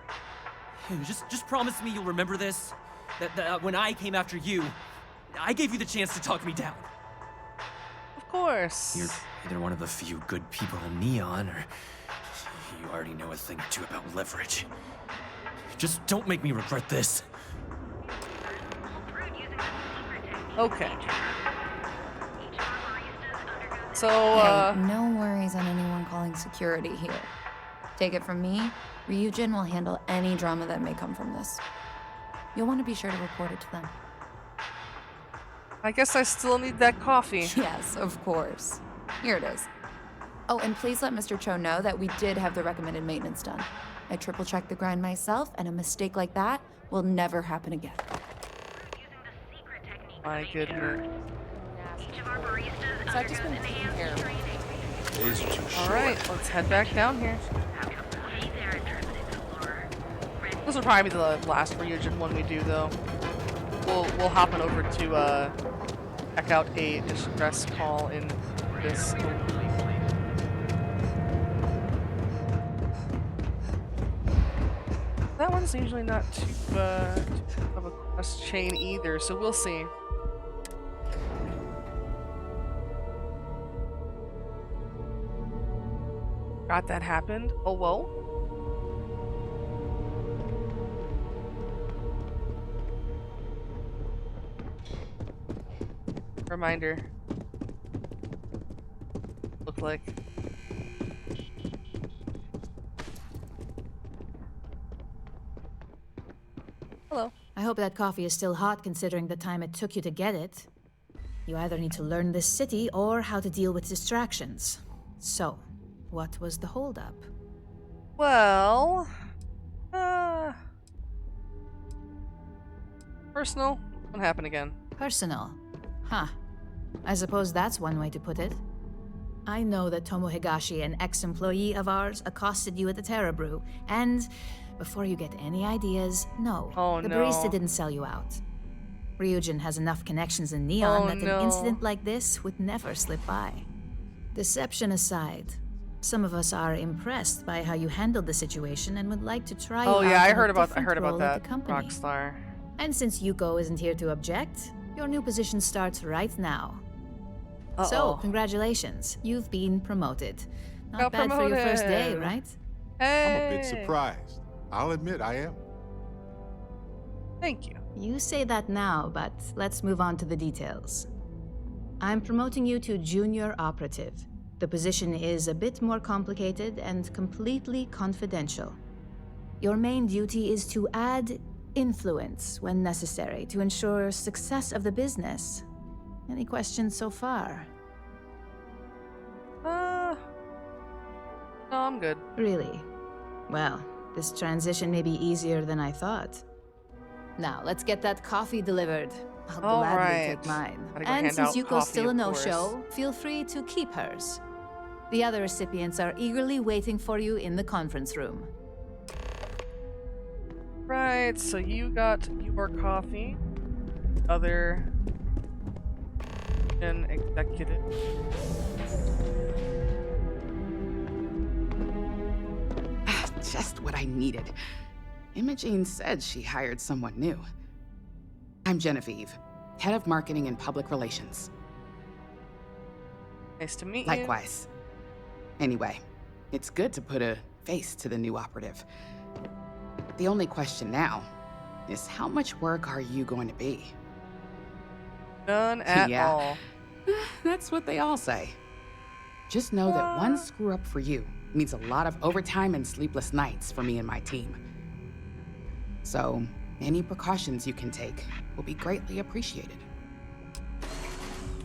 Just promise me you'll remember this. That when I came after you, I gave you the chance to talk me down. Of course. You're either one of the few good people in Neon, or you already know a thing or two about leverage. Just don't make me regret this. Okay. So, Hey, no worries on anyone calling security here. Take it from me, Ryujin will handle any drama that may come from this. You'll want to be sure to report it to them. I guess I still need that coffee. Yes, of course. Here it is. Oh, and please let Mr. Cho know that we did have the recommended maintenance done. I triple-checked the grind myself, and a mistake like that will never happen again. My goodness. So I've just been taking care of it. All right, let's head back down here. This will probably be the last Ryujin one we do, though. We'll hop on over to check out a distress call in this. That one's usually not too of a quest chain either, so we'll see. Forgot that happened. Oh well. Reminder. Look like. Hello. I hope that coffee is still hot considering the time it took you to get it. You either need to learn this city or how to deal with distractions. So, what was the holdup? Well, personal. What happened again? Personal. Huh. I suppose that's one way to put it. I know that Tomo Higashi, an ex-employee of ours, accosted you at the Terra Brew, and before you get any ideas, no. The barista didn't sell you out. Ryujin has enough connections in Neon that an incident like this would never slip by. Deception aside, some of us are impressed by how you handled the situation and would like to try you out I in a heard about different role at that. the company. Rockstar. And since Yuko isn't here to object, your new position starts right now. So, congratulations. You've been promoted. Not bad for your first day, right? Hey. I'm a bit surprised. I'll admit I am. Thank you. You say that now, but let's move on to the details. I'm promoting you to junior operative. The position is a bit more complicated and completely confidential. Your main duty is to add influence when necessary to ensure success of the business. Any questions so far? No, I'm good. Really? Well, this transition may be easier than I thought. Now, let's get that coffee delivered. I'll All gladly right. take mine. Gotta go And hand since out Yuko's coffee, still a of no-show, feel free to keep hers. The other recipients are eagerly waiting for you in the conference room. Right, so you got your coffee. Other an executive. Just what I needed. Imogene said she hired someone new. I'm Genevieve, head of marketing and public relations. Nice to meet you. Likewise. Anyway, it's good to put a face to the new operative. The only question now is how much work are you going to be? None at Yeah. all. That's what they all say. Just know that one screw up for you means a lot of overtime and sleepless nights for me and my team. So, any precautions you can take will be greatly appreciated.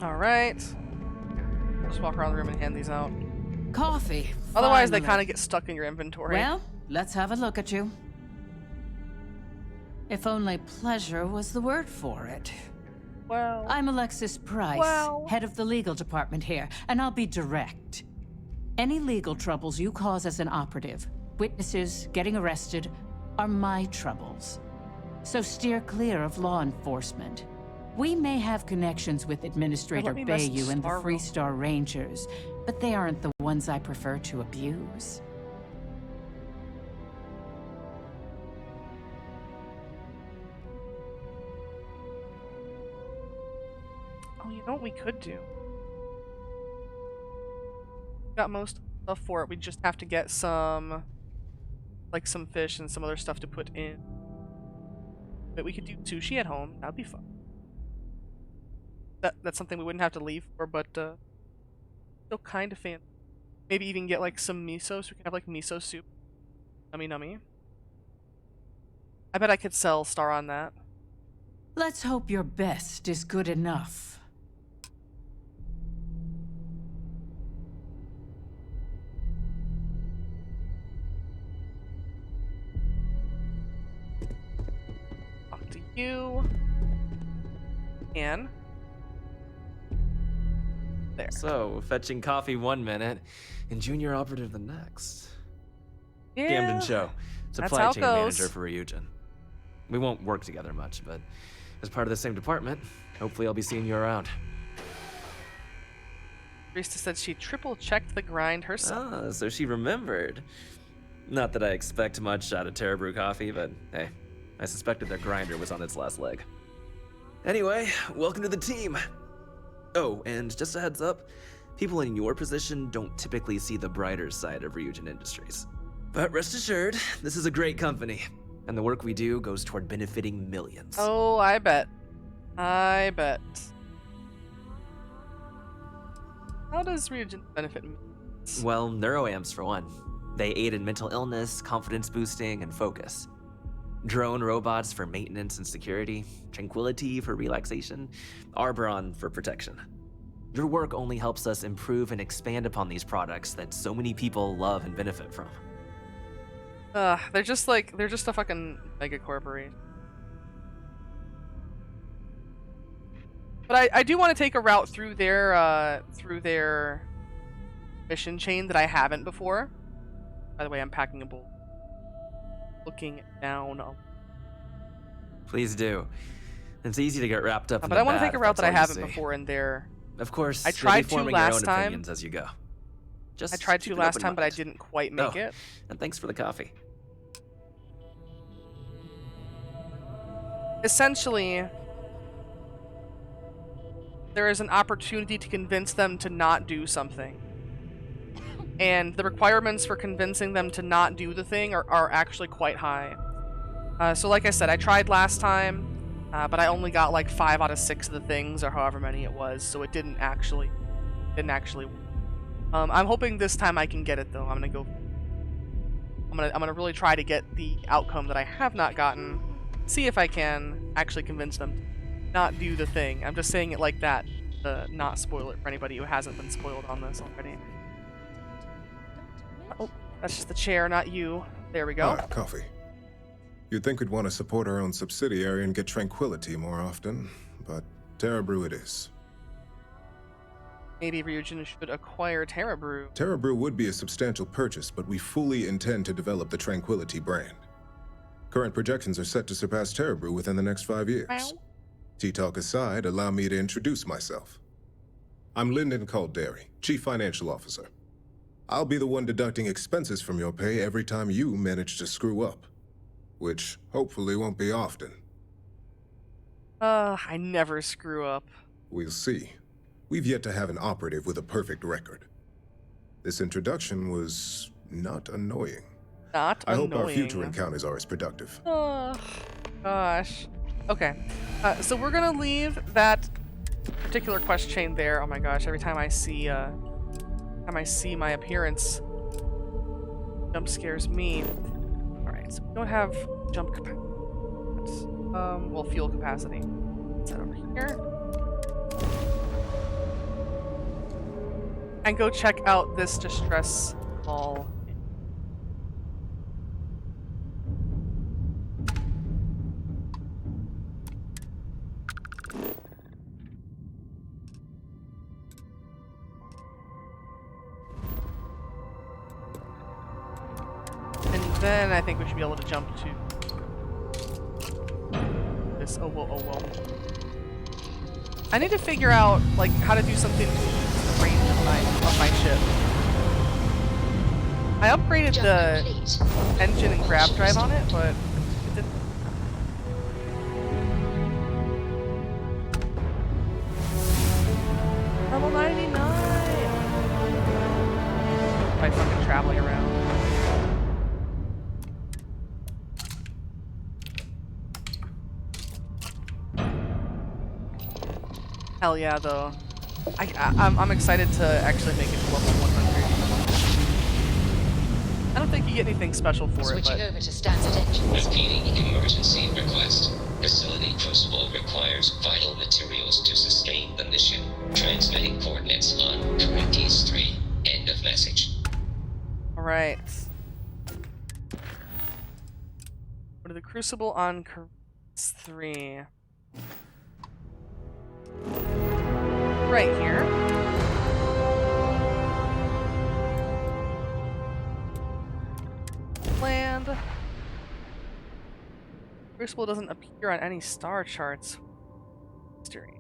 All right. Just walk around the room and hand these out. Coffee. Otherwise, they finally. kind of get stuck in your inventory. Well, let's have a look at you. If only pleasure was the word for it. Well, I'm Alexis Price, well. head of the legal department here, and I'll be direct. Any legal troubles you cause as an operative, witnesses, getting arrested, are my troubles. So steer clear of law enforcement. We may have connections with Administrator Let me message Bayou and the Starfield. Freestar Rangers, but they aren't the ones I prefer to abuse. Oh, you know what we could do? Got most stuff for it. We just have to get some, like some fish and some other stuff to put in. But we could do sushi at home. That'd be fun. That's something we wouldn't have to leave for, but still kind of fancy. Maybe even get like some miso, so we can have like miso soup. Nummy nummy. I bet I could sell Star on that. Let's hope your best is good enough. Talk to you. And there. So, fetching coffee 1 minute and junior operative the next. Yeah, Camden Show, that's supply how it chain goes. manager for Ryujin. We won't work together much, but as part of the same department, hopefully I'll be seeing you around. Rista said she triple-checked the grind herself. Ah, so she remembered. Not that I expect much out of Terra Brew coffee, but hey, I suspected their grinder was on its last leg. Anyway, welcome to the team. Oh, and just a heads up, people in your position don't typically see the brighter side of Ryujin Industries. But rest assured, this is a great company, and the work we do goes toward benefiting millions. Oh, I bet. I bet. How does Ryujin benefit me? Well, neuroamps for one. They aid in mental illness, confidence boosting, and focus. Drone robots for maintenance and security, tranquility for relaxation, Arboron for protection. Your work only helps us improve and expand upon these products that so many people love and benefit from. They're just a fucking mega corporation. But I do want to take a route through their mission chain that I haven't before. By the way, I'm packing a bowl. Looking down. Please do. It's easy to get wrapped up in But the I want to bad take a if route that's that I all you haven't see. before in their. Of course, I you'll be tried to forming your last own time. opinions as you go. Just I tried keep to an last open time, but I mind. didn't quite make it. And thanks for the coffee. Essentially, there is an opportunity to convince them to not do something. And the requirements for convincing them to not do the thing are actually quite high. So like I said, I tried last time, but I only got like 5 out of 6 of the things, or however many it was, so it didn't actually work. I'm hoping this time I can get it though. I'm gonna really try to get the outcome that I have not gotten. See if I can actually convince them to not do the thing. I'm just saying it like that to not spoil it for anybody who hasn't been spoiled on this already. Oh, that's just the chair, not you. There we go. Ah, coffee. You'd think we'd want to support our own subsidiary and get tranquility more often, but Terra Brew it is. Maybe Ryujin should acquire Terra Brew. Terra Brew would be a substantial purchase, but we fully intend to develop the Tranquility brand. Current projections are set to surpass Terra Brew within the next 5 years. Wow. Tea talk aside, allow me to introduce myself. I'm Lyndon Calderi, Chief Financial Officer. I'll be the one deducting expenses from your pay every time you manage to screw up. Which hopefully won't be often. I never screw up. We'll see. We've yet to have an operative with a perfect record. This introduction was not annoying. Not I annoying. hope our future encounters are as productive. Oh, gosh. Okay. So we're gonna leave that particular quest chain there. Oh my gosh, every time I see my appearance, jump scares me. Alright, so we don't have jump capacity. Well, fuel capacity. Let's head over here. And go check out this distress call. And then I think we should be able to jump to this. Oh whoa, oh whoa. I need to figure out like how to do something to increase the range of my ship. I upgraded the engine and grab drive on it, but it didn't. Level 99! By fucking traveling around. Hell yeah, though. I'm excited to actually make it to level 100. I don't think you get anything special for Switching it, over to standard engines. Repeating emergency request. Facility Crucible requires vital materials to sustain the mission. Transmitting coordinates on Corinthians 3. End of message. Alright. Go to the Crucible on Corinthians 3. Right here. Land. Crucible doesn't appear on any star charts. Mystery.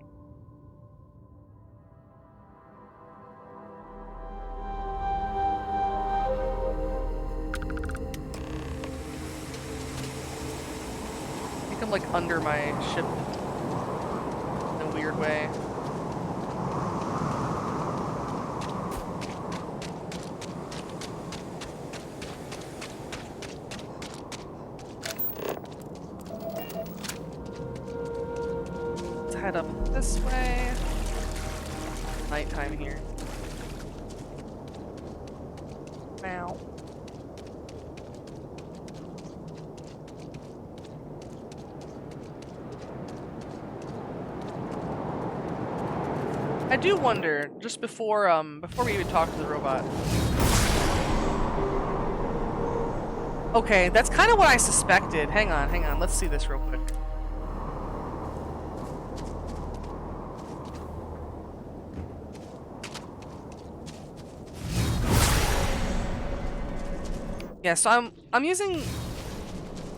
I think I'm like under my ship in a weird way. Head up this way. Nighttime here. Wow. I do wonder, just before we even talk to the robot. Okay, that's kind of what I suspected. Hang on, let's see this real quick. Yeah, so I'm using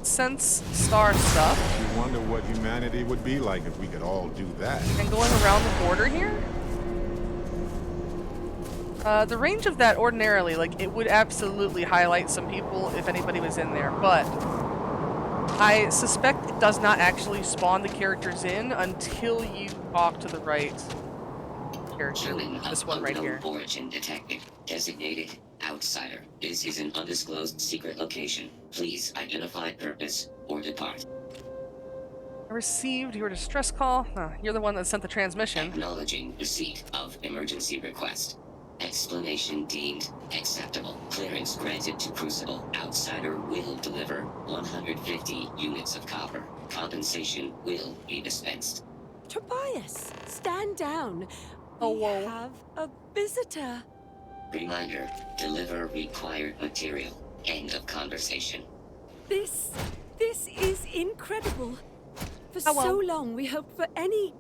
sense star stuff. You wonder what humanity would be like if we could all do that. And going around the border here? The range of that ordinarily, like, it would absolutely highlight some people if anybody was in there, but I suspect it does not actually spawn the characters in until you talk to the right character. This one right here. Origin detected. Designated outsider. This is an undisclosed secret location. Please identify purpose or depart. I received your distress call. You're the one that sent the transmission. Acknowledging receipt of emergency request. Explanation deemed acceptable. Clearance granted to Crucible. Outsider will deliver 150 units of copper. Compensation will be dispensed. Tobias, stand down. Oh, We whoa. have a visitor. Reminder, deliver required material. End of conversation. This is incredible. For Hello. so long we hoped for any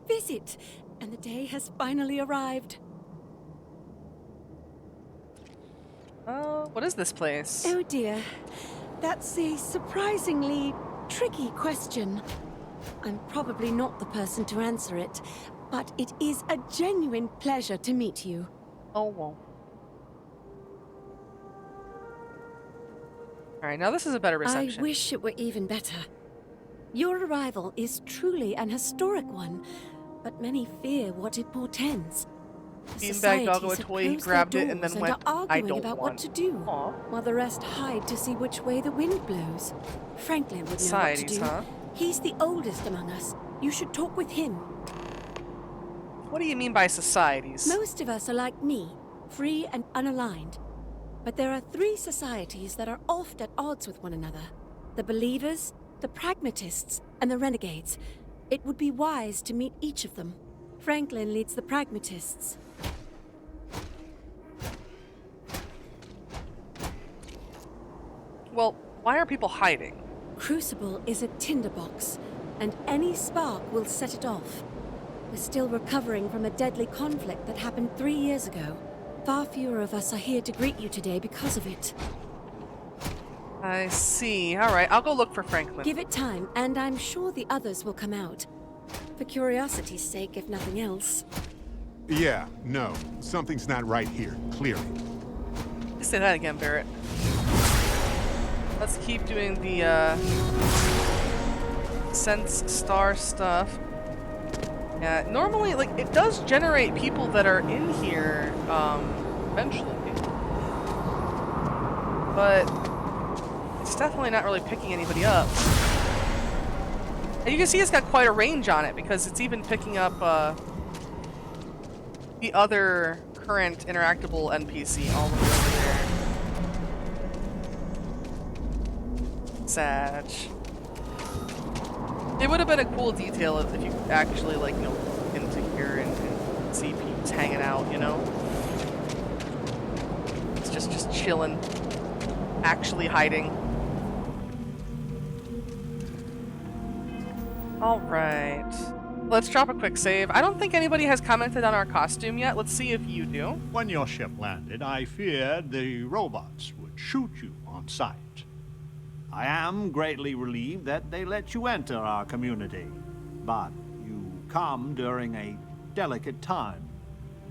visit, and the day has finally arrived. What is this place? Oh dear, that's a surprisingly tricky question. I'm probably not the person to answer it, but it is a genuine pleasure to meet you. Oh, well. Alright, now this is a better reception. I wish it were even better. Your arrival is truly an historic one, but many fear what it portends. Beanbag doggo a toy, he grabbed it and then went, are I arguing don't about want. what to do, while the rest hide to see which way the wind blows. Franklin would know what to Societies, do. huh? He's the oldest among us. You should talk with him. What do you mean by societies? Most of us are like me, free and unaligned. But there are 3 societies that are oft at odds with one another. The Believers, the Pragmatists, and the Renegades. It would be wise to meet each of them. Franklin leads the Pragmatists. Well, why are people hiding? Crucible is a tinderbox, and any spark will set it off. We're still recovering from a deadly conflict that happened 3 years ago. Far fewer of us are here to greet you today because of it. I see. Alright, I'll go look for Franklin. Give it time, and I'm sure the others will come out. For curiosity's sake, if nothing else. Yeah, no. Something's not right here, clearly. Say that again, Barrett. Let's keep doing the, Sense Star stuff. Yeah, normally, like, it does generate people that are in here, eventually. But it's definitely not really picking anybody up. And you can see it's got quite a range on it, because it's even picking up, the other current interactable NPC all the way over there. Sad. It would have been a cool detail if you could actually, like, you know, look into here and see peeps hanging out, you know? It's just chilling. Actually hiding. Alright. Let's drop a quick save. I don't think anybody has commented on our costume yet. Let's see if you do. When your ship landed, I feared the robots would shoot you on sight. I am greatly relieved that they let you enter our community, but you come during a delicate time.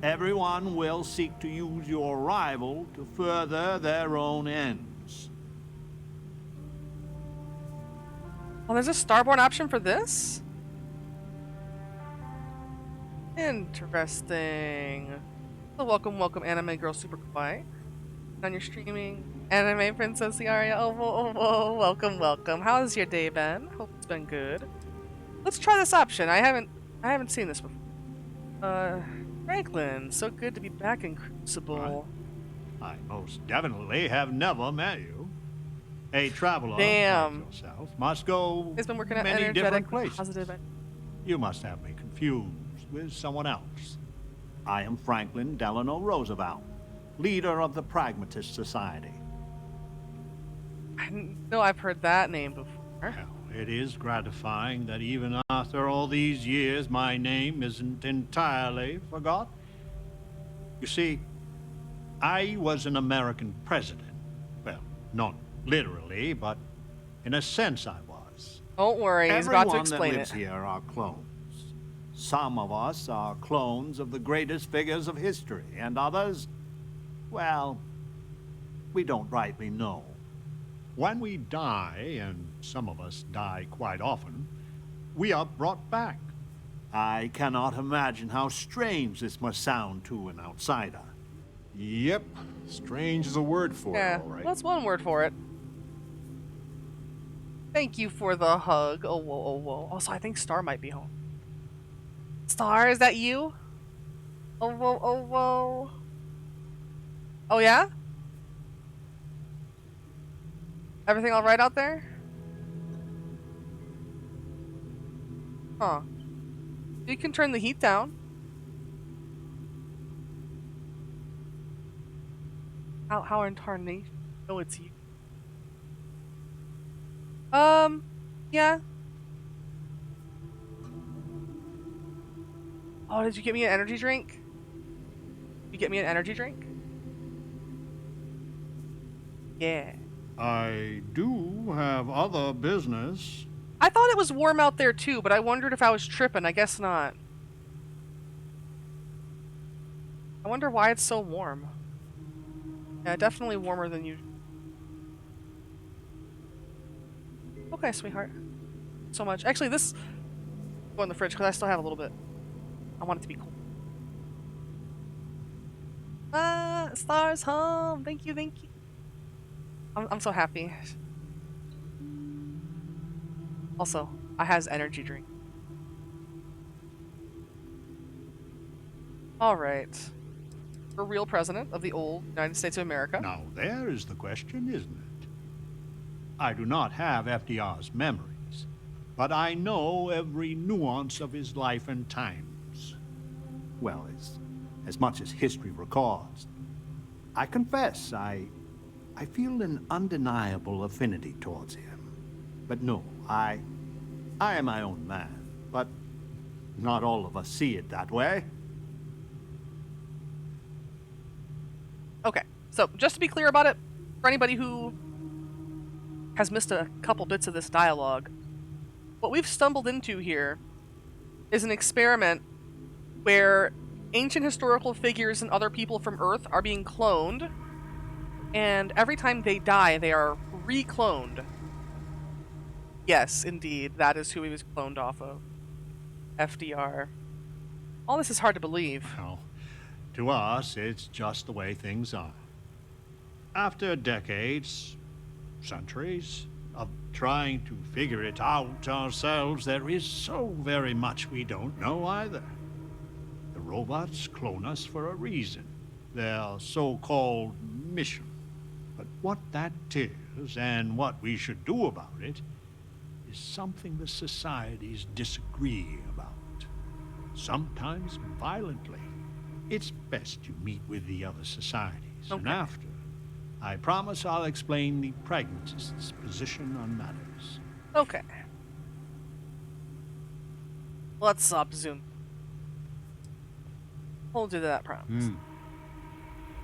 Everyone will seek to use your arrival to further their own ends. Oh, there's a starboard option for this? Interesting. So welcome, anime girl super quiet. On your streaming, anime princess Yaria. Oh, whoa, welcome. How's your day been? Hope it's been good. Let's try this option. I haven't seen this before. Franklin, so good to be back in Crucible. I most definitely have never met you. A traveler Damn. like yourself must go He's been working at many energetic, different places. positive. You must have me confused with someone else. I am Franklin Delano Roosevelt, leader of the Pragmatist Society. I know I've heard that name before. Well, it is gratifying that even after all these years, my name isn't entirely forgotten. You see, I was an American president. Well, not literally, but in a sense I was. Don't worry, he's about to explain Everyone that lives here are clones. Some of us are clones of the greatest figures of history, and others, well, we don't rightly know. When we die, and some of us die quite often, we are brought back. I cannot imagine how strange this must sound to an outsider. Yep, strange is a word for it, all right. That's one word for it. Thank you for the hug. Oh, whoa. Also, I think Star might be home. Star, is that you? Oh, whoa. Oh yeah? Everything all right out there? Huh. You can turn the heat down. How in tarnation? Oh, it's you. Yeah. Oh, did you get me an energy drink? You get me an energy drink? Yeah. I do have other business. I thought it was warm out there too, but I wondered if I was tripping. I guess not. I wonder why it's so warm. Yeah, definitely warmer than usual. Okay, sweetheart. So much. Actually, this go in the fridge because I still have a little bit. I want it to be cool. Ah, Star's home. Thank you, thank you. I'm so happy. Also, I has energy drink. All right. For real president of the old United States of America. Now there is the question, isn't it? I do not have FDR's memories, but I know every nuance of his life and times. Well, as much as history records. I confess, I feel an undeniable affinity towards him. But no, I am my own man, but not all of us see it that way. Okay, so just to be clear about it, for anybody who has missed a couple bits of this dialogue, what we've stumbled into here is an experiment where ancient historical figures and other people from Earth are being cloned, and every time they die, they are re-cloned. Yes, indeed, that is who he was cloned off of. FDR. All this is hard to believe. Well, to us, it's just the way things are. After decades, centuries, of trying to figure it out ourselves, there is so very much we don't know either. The robots clone us for a reason, their so-called mission. But what that is, and what we should do about it, is something the societies disagree about. Sometimes violently. It's best you meet with the other societies, and after, I promise I'll explain the pragmatist's position on matters. Okay. Let's zoom. Hold you to that promise.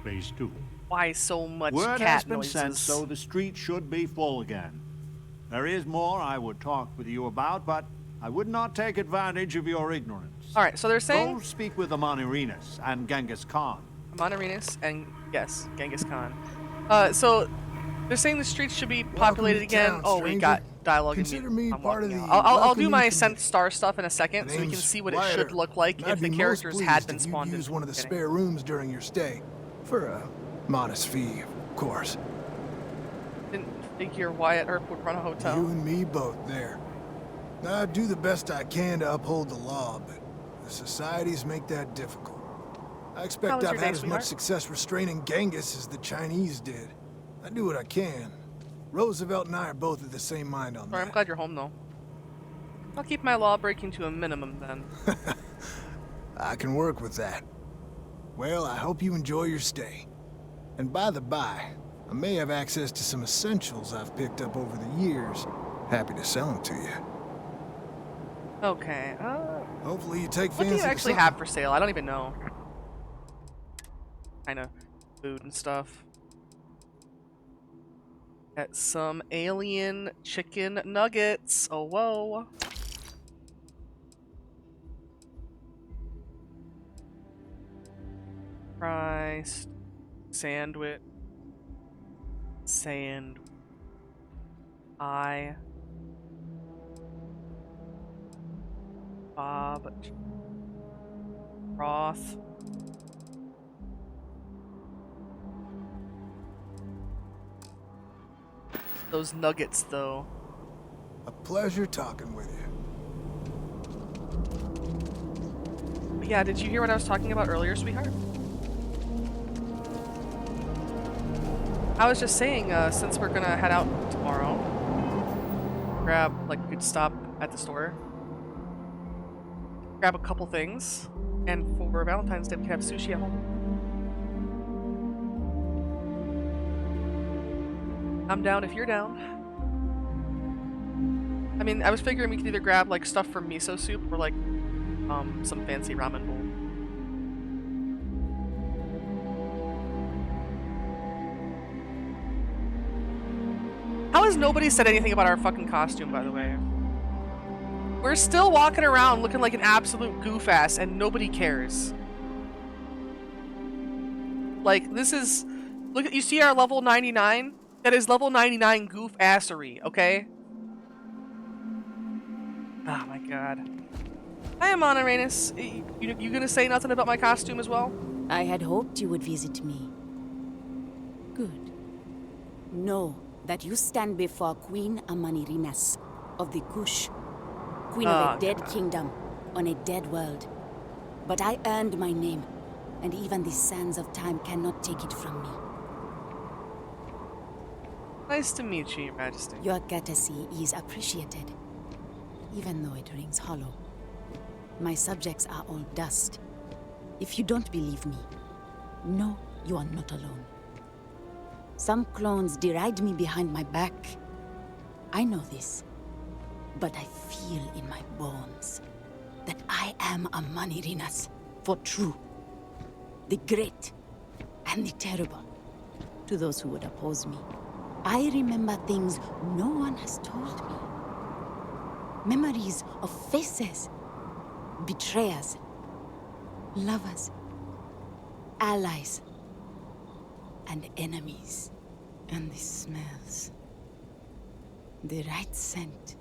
Please do. Why so much Word cat has been noises? sent, so the street should be full again. There is more I would talk with you about, but I would not take advantage of your ignorance. Alright, so they're saying... Go speak with Amanirenas and Genghis Khan. Amanirenas and, yes, Genghis Khan. So, they're saying the streets should be populated again. Town, oh, we got dialogue in Consider me part of the I'll do welcoming my committee. Sent Star stuff in a second, My so we can name's see what it Ryder, should look like and if I'd the be characters most had pleased been if spawned you'd in use one of the beginning. spare rooms during your stay. For a modest fee, of course. Didn't figure Wyatt Earp would run a hotel. You and me both there. I do the best I can to uphold the law, but the societies make that difficult. I How expect was I've your had day, as sweetheart? much success restraining Genghis as the Chinese did. I do what I can. Roosevelt and I are both of the same mind on Sorry, that. I'm glad you're home, though. I'll keep my law breaking to a minimum, then. I can work with that. Well, I hope you enjoy your stay. And by the by, I may have access to some essentials I've picked up over the years. Happy to sell them to you. Okay, Hopefully you take what do fancy you to actually something. have for sale? I don't even know. Kinda food and stuff. Got some alien chicken nuggets. Oh, whoa. Fries. Sandwich. Bob. Broth. Those nuggets, though. A pleasure talking with you. But yeah, did you hear what I was talking about earlier, sweetheart? I was just saying, since we're gonna head out tomorrow, we could stop at the store, grab a couple things, and for Valentine's Day we could have sushi at home. I'm down if you're down. I mean, I was figuring we could either grab like stuff for miso soup or like some fancy ramen bowl. How has nobody said anything about our fucking costume, by the way? We're still walking around looking like an absolute goof ass and nobody cares. Like, this is... Look, you see our level 99? That is level 99 goof assery, okay? Oh my god. Hi, Amana Rhaenys. You gonna say nothing about my costume as well? I had hoped you would visit me. Good. Know that you stand before Queen Amani Rhaenys of the Kush, Queen of a dead kingdom on a dead world. But I earned my name, and even the sands of time cannot take it from me. Nice to meet you, Your Majesty. Your courtesy is appreciated, even though it rings hollow. My subjects are all dust. If you don't believe me, know you are not alone. Some clones deride me behind my back. I know this, but I feel in my bones that I am Amani Rhaenys for true. The great and the terrible. To those who would oppose me, I remember things no one has told me. Memories of faces, betrayers, lovers, allies, and enemies. And the smells. The right scent.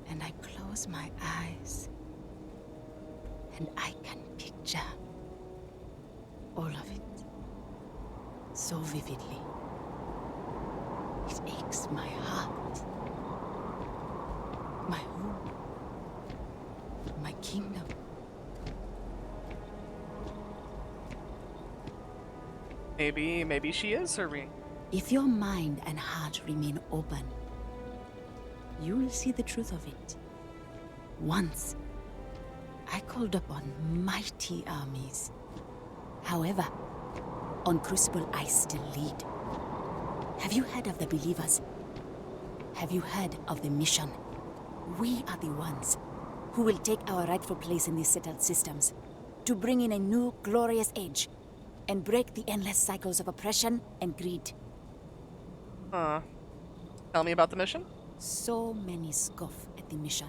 And I close my eyes. And I can picture all of it. So vividly. It aches my heart. My home. My kingdom. Maybe she is Serene. If your mind and heart remain open, you will see the truth of it. Once, I called upon mighty armies. However, on Crucible I still lead. Have you heard of the believers? Have you heard of the mission? We are the ones who will take our rightful place in these settled systems to bring in a new glorious age and break the endless cycles of oppression and greed. Tell me about the mission? So many scoff at the mission.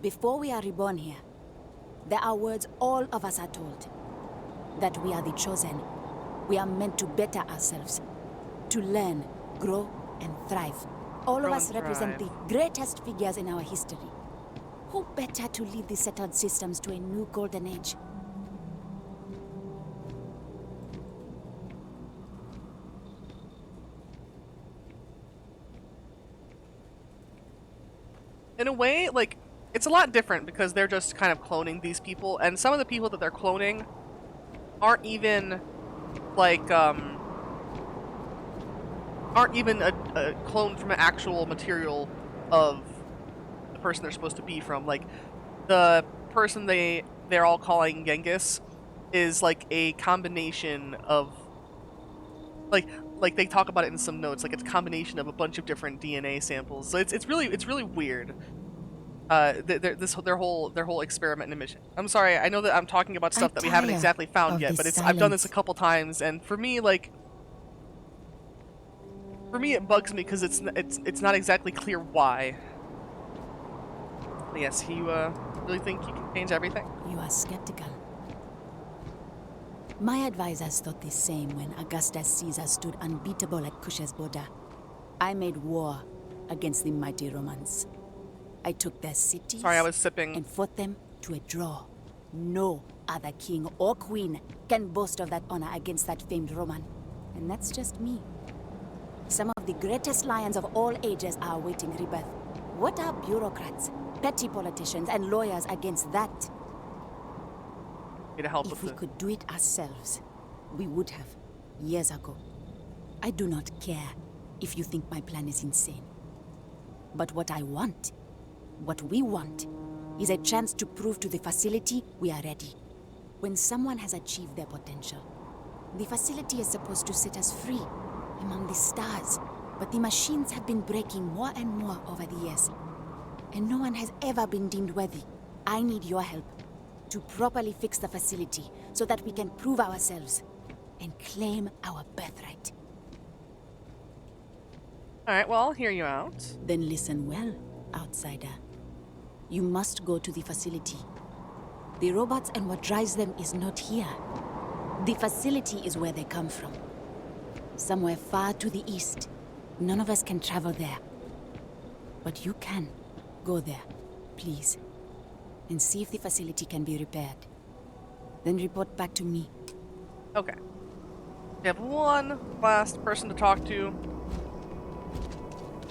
Before we are reborn here, there are words all of us are told. That we are the chosen. We are meant to better ourselves. To learn, grow, and thrive. All of us represent the greatest figures in our history. Who better to lead the settled systems to a new golden age? In a way, like, it's a lot different because they're just kind of cloning these people, and some of the people that they're cloning aren't even, like, aren't even a clone from an actual material of the person they're supposed to be from. Like, the person they're all calling Genghis is, like, a combination of, like they talk about it in some notes, like it's a combination of a bunch of different DNA samples. So it's really weird. Their whole experiment and mission. I'm sorry, I know that I'm talking about stuff that we haven't exactly found yet, but I've done this a couple times, and for me, like, it bugs me because it's not exactly clear why. But yes, you really think you can change everything? You are skeptical. My advisors thought the same when Augustus Caesar stood unbeatable at Kush's border. I made war against the mighty Romans. I took their cities and fought them to a draw. No other king or queen can boast of that honor against that famed Roman. And that's just me. Some of the greatest lions of all ages are awaiting rebirth. What are bureaucrats, petty politicians, and lawyers against that? To help if we could do it ourselves, we would have, years ago. I do not care if you think my plan is insane. But what I want, what we want, is a chance to prove to the facility we are ready. When someone has achieved their potential, the facility is supposed to set us free among the stars. But the machines have been breaking more and more over the years, and no one has ever been deemed worthy. I need your help to properly fix the facility so that we can prove ourselves and claim our birthright. Alright, well, I'll hear you out. Then listen well, outsider. You must go to the facility. The robots and what drives them is not here. The facility is where they come from. Somewhere far to the east. None of us can travel there. But you can. Go there, please. And see if the facility can be repaired. Then report back to me. Okay. We have one last person to talk to.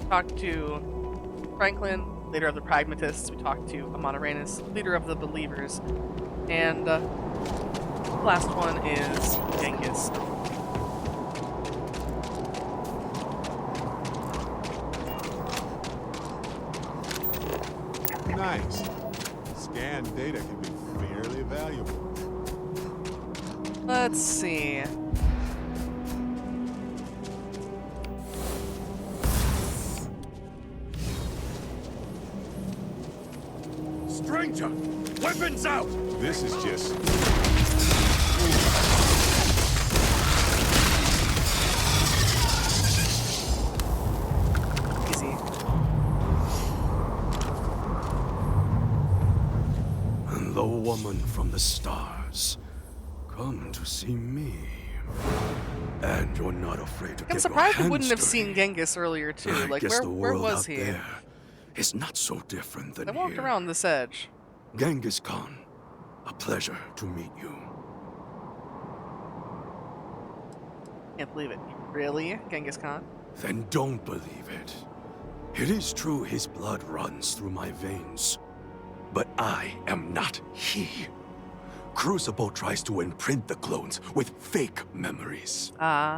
Talk to Franklin, leader of the Pragmatists. We talked to Amon Arenas, leader of the Believers. And the last one is Genghis. Nice. Scanned data can be fairly valuable. Let's see. Stranger! Weapons out! This is just... Easy. And the woman from the stars. Come to see me. And you're not afraid to I'm get your surprised we hands wouldn't have dirty. seen Genghis earlier too. I Like guess the where world was out he? there is not so different than I walked here. around this edge. Genghis Khan, a pleasure to meet you. Can't believe it. Really? Genghis Khan? Then don't believe it. It is true his blood runs through my veins. But I am not he. Crucible tries to imprint the clones with fake memories.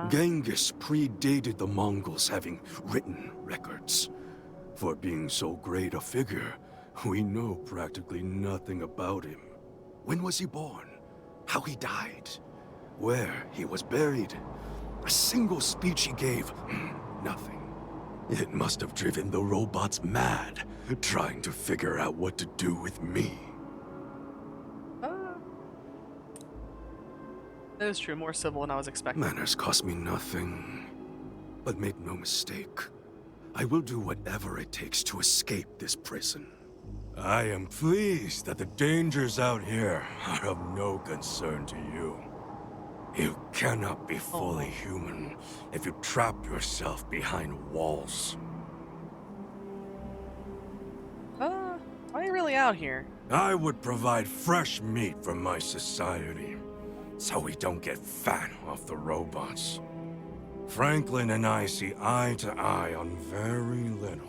Genghis predated the Mongols having written records. For being so great a figure, we know practically nothing about him. When was he born? How he died? Where he was buried? A single speech he gave? Nothing. It must have driven the robots mad, trying to figure out what to do with me. That is true. More civil than I was expecting. Manners cost me nothing. But make no mistake, I will do whatever it takes to escape this prison. I am pleased that the dangers out here are of no concern to you. You cannot be fully human if you trap yourself behind walls. Why are you really out here? I would provide fresh meat for my society, so we don't get fat off the robots. Franklin and I see eye to eye on very little.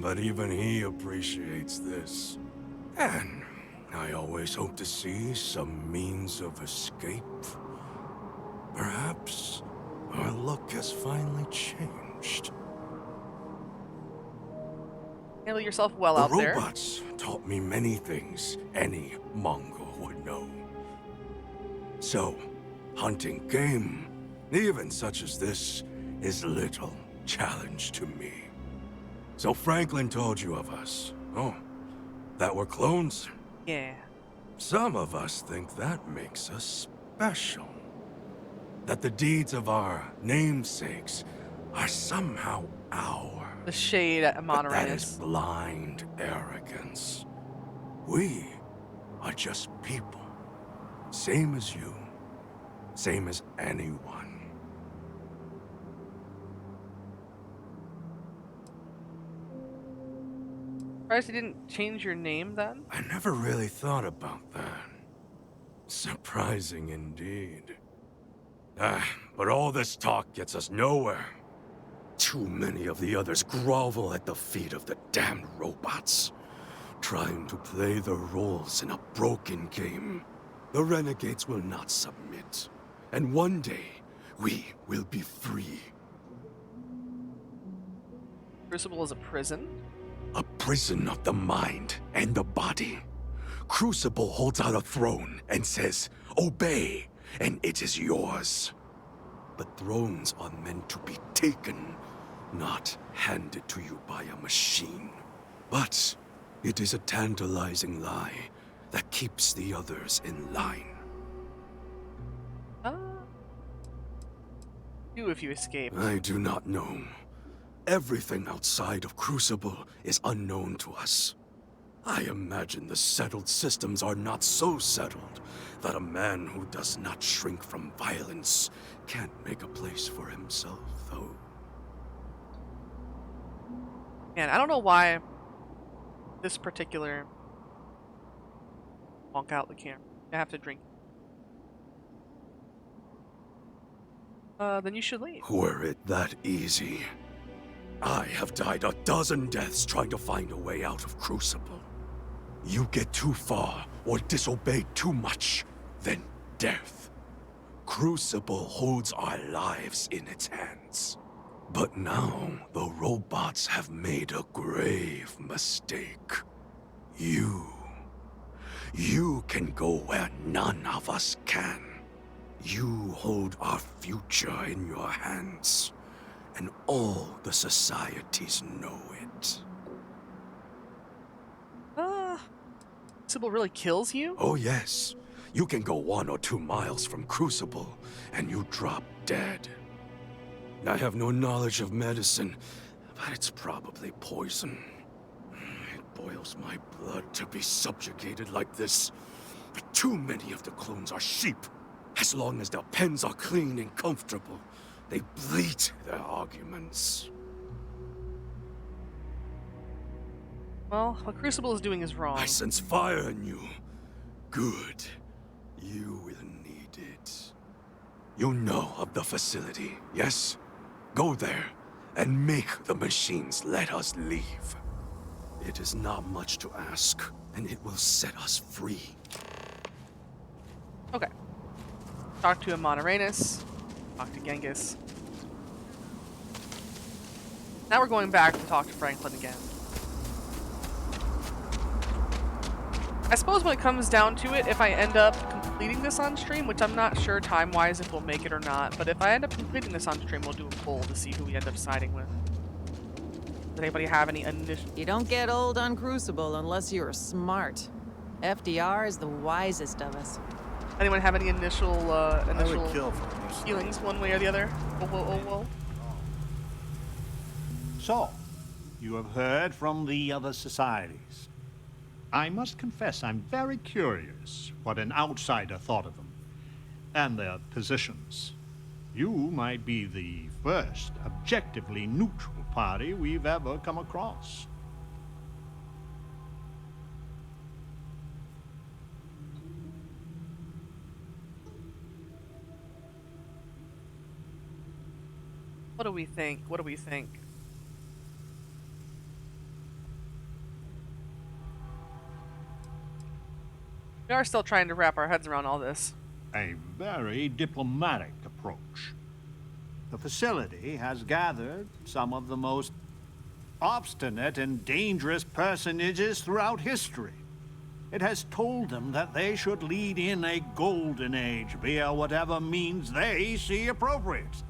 But even he appreciates this. And I always hope to see some means of escape. Perhaps our luck has finally changed. Handle yourself well out The there. robots taught me many things any Mongol would know. So, hunting game, even such as this, is little challenge to me. So Franklin told you of us. Oh, that we're clones? Yeah. Some of us think that makes us special. That the deeds of our namesakes are somehow ours. The shade at But that is Monoranis. blind arrogance. We are just people. Same as you. Same as anyone. Surprised you didn't change your name then? I never really thought about that. Surprising indeed. But all this talk gets us nowhere. Too many of the others grovel at the feet of the damned robots, trying to play their roles in a broken game. The renegades will not submit, and one day we will be free. Crucible is a prison? A prison of the mind and the body. Crucible holds out a throne and says, "Obey, and it is yours." But thrones are meant to be taken, not handed to you by a machine. But it is a tantalizing lie that keeps the others in line. Do if you escape. I do not know. Everything outside of Crucible is unknown to us. I imagine the settled systems are not so settled that a man who does not shrink from violence can't make a place for himself, though. Man, I don't know why this particular... Bonk out the camera. I have to drink. Then you should leave. Were it that easy, I have died a dozen deaths trying to find a way out of Crucible. You get too far or disobey too much, then death. Crucible holds our lives in its hands. But now, the robots have made a grave mistake. You can go where none of us can. You hold our future in your hands, and all the societies know it. Crucible really kills you? Oh yes. You can go 1 or 2 miles from Crucible, and you drop dead. I have no knowledge of medicine, but it's probably poison. It boils my blood to be subjugated like this. But too many of the clones are sheep. As long as their pens are clean and comfortable, they bleat their arguments. Well, what Crucible is doing is wrong. I sense fire in you. Good. You will need it. You know of the facility, yes? Go there and make the machines let us leave. It is not much to ask, and it will set us free. Okay. Talk to Amoneratus. Talk to Genghis. Now we're going back to talk to Franklin again. I suppose when it comes down to it, if I end up completing this on stream, which I'm not sure time-wise if we'll make it or not, but if I end up completing this on stream, we'll do a poll to see who we end up siding with. Does anybody have any initial... You don't get old on Crucible unless you're smart. FDR is the wisest of us. Anyone have any initial feelings one way or the other? Whoa. So, you have heard from the other societies. I must confess I'm very curious what an outsider thought of them and their positions. You might be the first objectively neutral party we've ever come across. What do we think? What do we think? We are still trying to wrap our heads around all this. A very diplomatic approach. The facility has gathered some of the most obstinate and dangerous personages throughout history. It has told them that they should lead in a golden age via whatever means they see appropriate.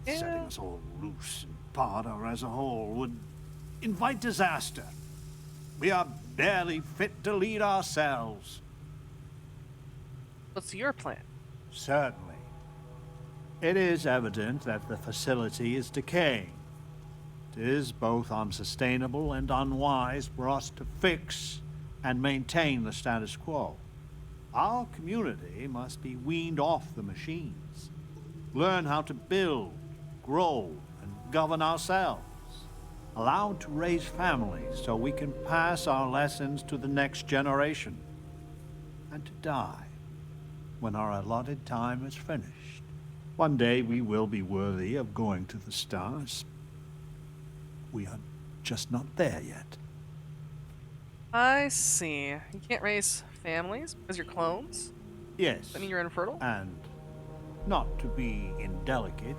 Setting us all loose and barter as a whole would invite disaster. We are barely fit to lead ourselves. What's your plan? Certainly. It is evident that the facility is decaying. It is both unsustainable and unwise for us to fix and maintain the status quo. Our community must be weaned off the machines, learn how to build, grow, and govern ourselves, allowed to raise families so we can pass our lessons to the next generation, and to die when our allotted time is finished. One day we will be worthy of going to the stars. We are just not there yet. I see. You can't raise families because you're clones? Yes. I mean, you're infertile? And Not to be indelicate,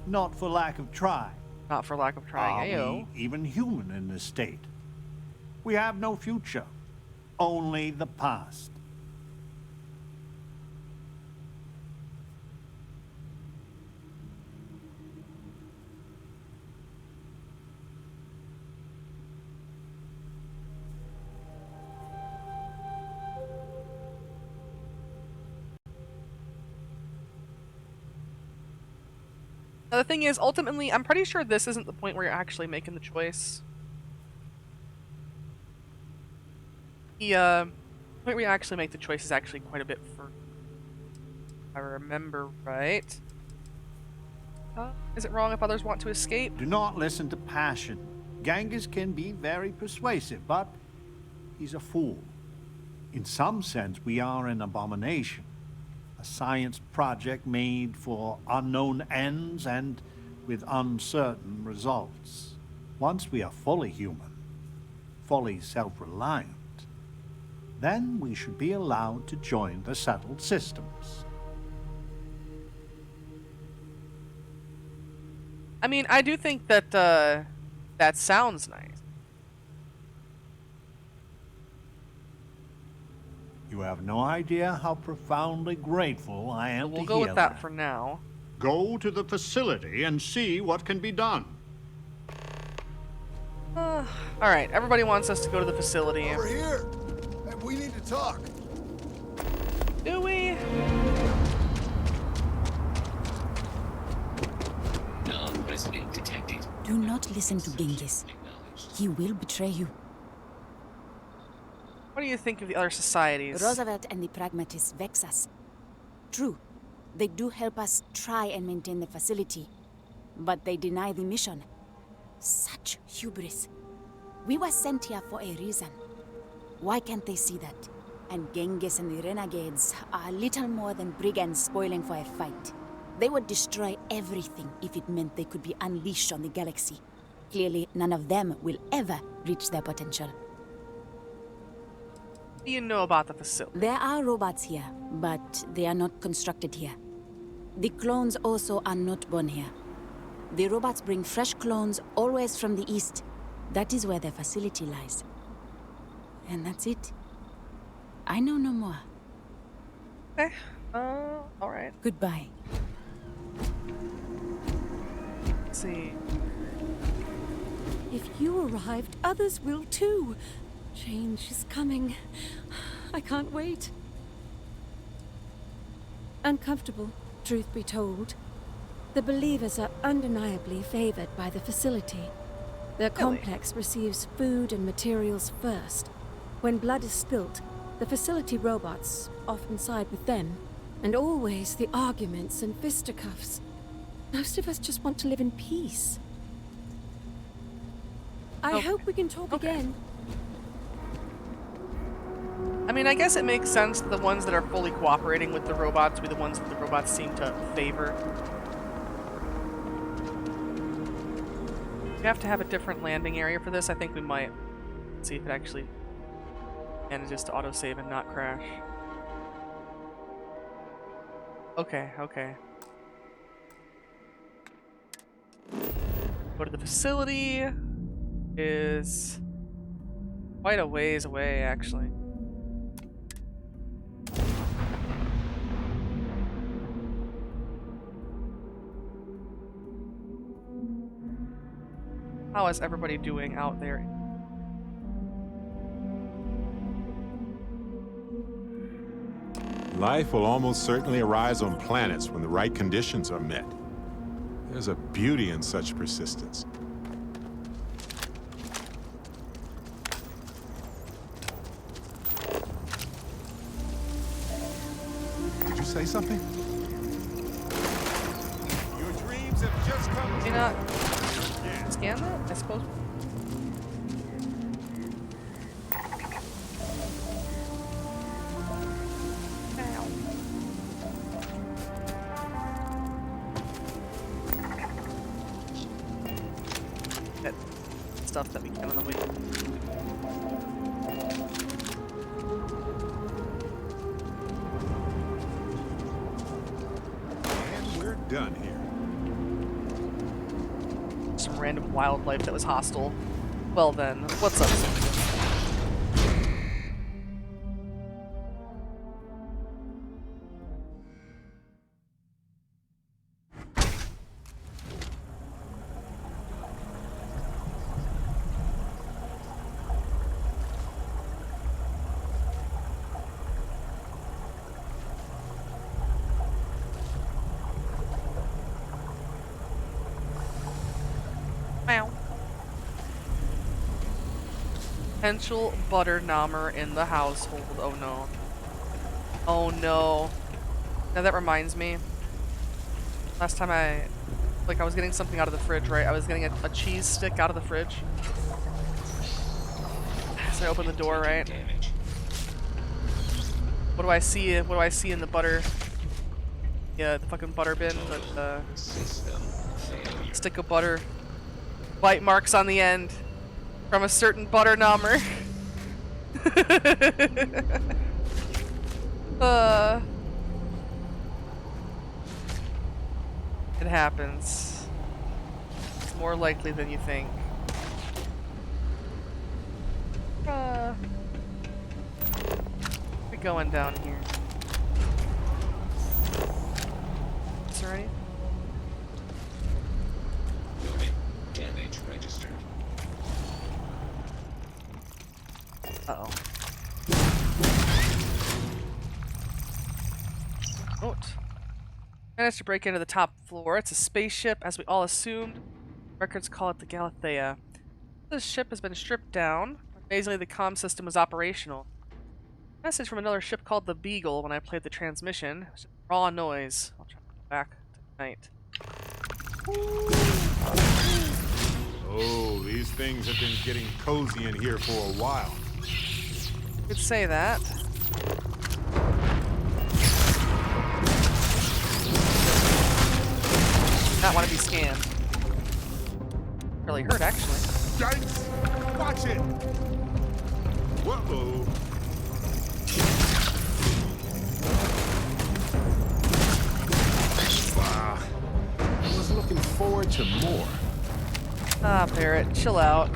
not for lack of try. Not for lack of trying, Are ayo. we even human in this state? We have no future, only the past. Now, the thing is, ultimately, I'm pretty sure this isn't the point where you're actually making the choice. The point where you actually make the choice is actually quite a bit further. If I remember right. Is it wrong if others want to escape? Do not listen to passion. Genghis can be very persuasive, but he's a fool. In some sense, we are an abomination. A science project made for unknown ends and with uncertain results. Once we are fully human, fully self-reliant, then we should be allowed to join the settled systems. I mean, I do think that that sounds nice. You have no idea how profoundly grateful I am We'll to go hear with that for now. Go to the facility and see what can be done. Alright, everybody wants us to go to the facility. Over here! Hey, we need to talk. Do we? Non-resident detected. Do not listen to Genghis. He will betray you. What do you think of the other societies? Roosevelt and the pragmatists vex us. True, they do help us try and maintain the facility, but they deny the mission. Such hubris. We were sent here for a reason. Why can't they see that? And Genghis and the renegades are little more than brigands spoiling for a fight. They would destroy everything if it meant they could be unleashed on the galaxy. Clearly, none of them will ever reach their potential. What do you know about the facility? There are robots here, but they are not constructed here. The clones also are not born here. The robots bring fresh clones always from the east. That is where their facility lies. And that's it. I know no more. Okay. Alright. Goodbye. Let's see. If you arrived, others will too. Change is coming. I can't wait. Uncomfortable, truth be told. The believers are undeniably favored by the facility. Their complex receives food and materials first. When blood is spilt, the facility robots often side with them, and always the arguments and fisticuffs. Most of us just want to live in peace. I hope we can talk again. I mean, I guess it makes sense that the ones that are fully cooperating with the robots be the ones that the robots seem to favor. We have to have a different landing area for this. I think we might. Let's see if it actually manages to autosave and not crash. Okay, okay. Go to the facility. Is quite a ways away, actually. How is everybody doing out there? Life will almost certainly arise on planets when the right conditions are met. There's a beauty in such persistence. Did you say something? Your dreams have just come Can you not scan that? I suppose. That stuff that we can on the way. done here? Some random wildlife that was hostile. Well then, what's up? Meow. Potential butter nommer in the household. Oh no. Oh no. Now that reminds me. Last time I was getting something out of the fridge, right? I was getting a cheese stick out of the fridge. So I open the door, right? What do I see? What do I see in the butter? Yeah, the fucking butter bin. The stick of butter. Bite marks on the end from a certain butter nommer. It happens. It's more likely than you think. We're going down here. Is there any? Damage registered. Uh-oh. Note. Managed to break into the top floor. It's a spaceship, as we all assumed. Records call it the Galathea. This ship has been stripped down. Amazingly, the comm system was operational. Message from another ship called the Beagle when I played the transmission. It was just raw noise. I'll try to go back tonight. Oh, these things have been getting cozy in here for a while. You could say that. Not want to be scanned. Really hurt, actually. Yikes! Watch it! Whoa! Wow. I was looking forward to more. Ah, Barrett, chill out.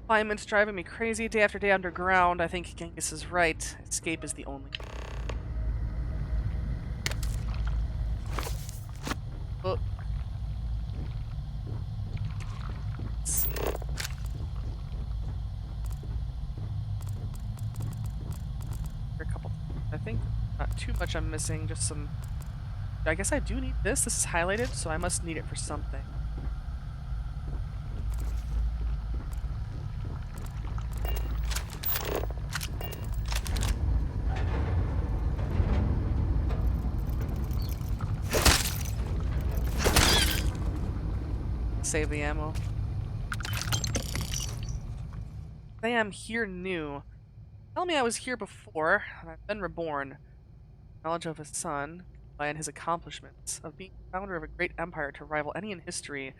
Confinement's driving me crazy day after day underground. I think Genghis is right. Escape is the only. Oh. Let's see. A couple. I think not too much I'm missing, just some. I guess I do need this. This is highlighted, so I must need it for something. Save the ammo. I am here new. Tell me I was here before, and I've been reborn. Knowledge of his son, and his accomplishments, of being founder of a great empire to rival any in history.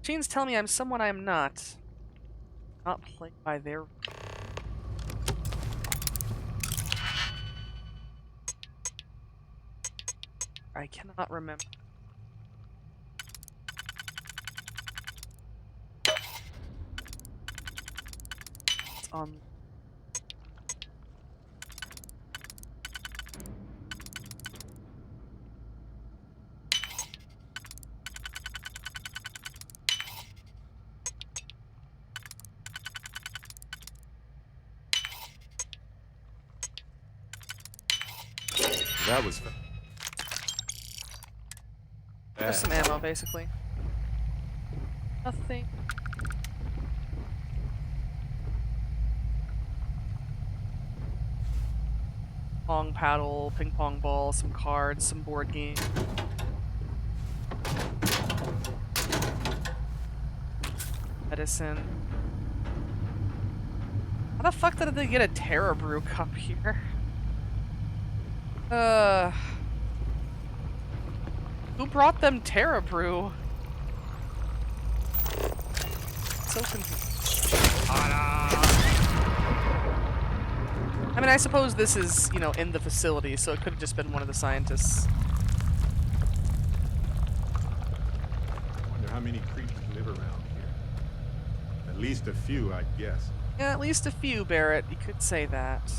Machines tell me I'm someone I am not. Not played by their... I cannot remember. It's on... That was fun. Just some ammo, basically. Nothing. Pong paddle, ping pong ball, some cards, some board game. Medicine. How the fuck did they get a Terra Brew cup here? Who brought them Terra Brew? So confused. I mean, I suppose this is, you know, in the facility, so it could have just been one of the scientists. I wonder how many creatures live around here. At least a few, I'd guess. Yeah, at least a few, Barrett. You could say that.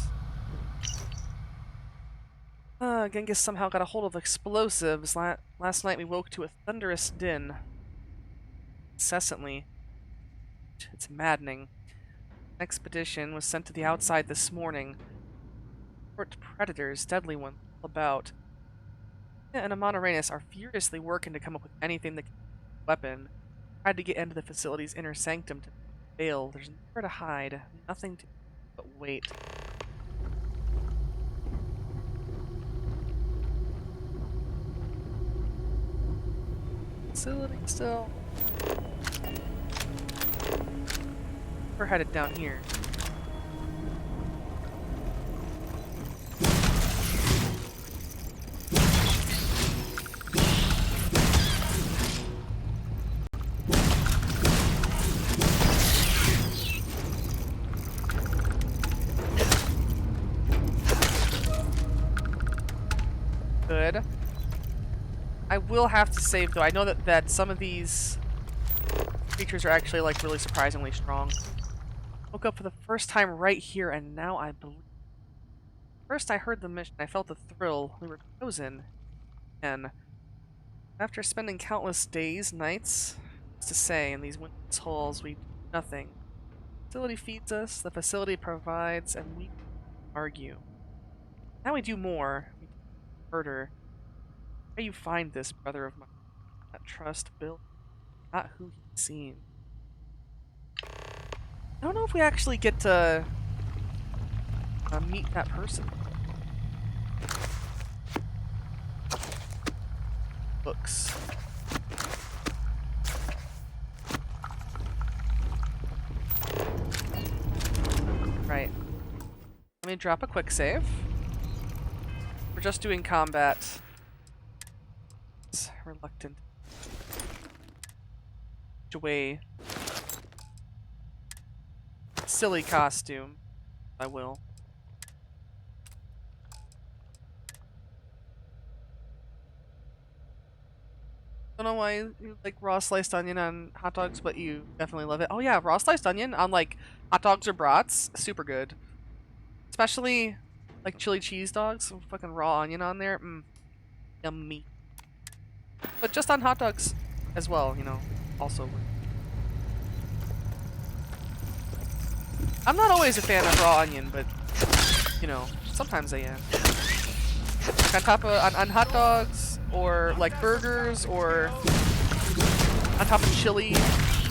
Genghis somehow got a hold of explosives. Last night we woke to a thunderous din. Incessantly. It's maddening. An expedition was sent to the outside this morning. Port predators, deadly ones, all about. And Amonoranus are furiously working to come up with anything that can be a weapon. Tried to get into the facility's inner sanctum to fail. There's nowhere to hide. Nothing to do but wait. Facility still. We're headed down here. Good. I will have to save though. I know that some of these creatures are actually like really surprisingly strong. Woke up for the first time right here, and now I believe. First I heard the mission, I felt the thrill. We were chosen. And after spending countless days, nights, what's to say, in these windless holes, we do nothing. The facility feeds us, the facility provides, and we argue. Now we do more. We murder. How you find this, brother of mine? That trust built, not who he's seen. I don't know if we actually get to meet that person. Books. Right. Let me drop a quick save. We're just doing combat. It's reluctant. Away. Silly costume. I will. Don't know why you like raw sliced onion on hot dogs, but you definitely love it. Oh yeah, raw sliced onion on like hot dogs or brats, super good. Especially like chili cheese dogs, some fucking raw onion on there. Yummy. But just on hot dogs as well, you know, also. I'm not always a fan of raw onion, but you know, sometimes I am. Like on top of on hot dogs or like burgers or on top of chili,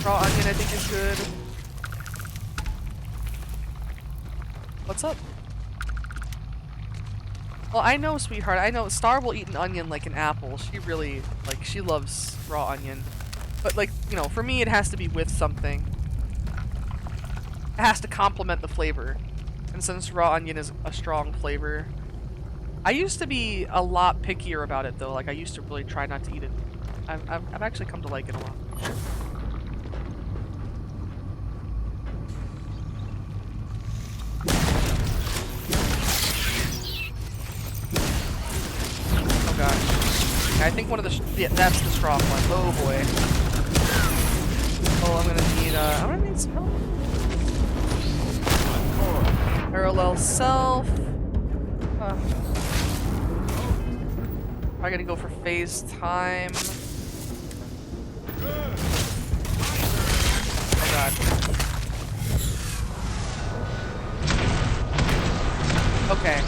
raw onion I think is good. What's up? Well, I know, sweetheart. I know Star will eat an onion like an apple. She really, like, she loves raw onion. But, like, you know, for me, it has to be with something. It has to complement the flavor. And since raw onion is a strong flavor, I used to be a lot pickier about it, though. Like, I used to really try not to eat it. I've actually come to like it a lot. Oh gosh. I think one of the yeah, that's the strong one. Oh boy. Oh, I'm gonna need some help. Oh. Parallel self. Probably gonna go for phase time. Oh god. Okay.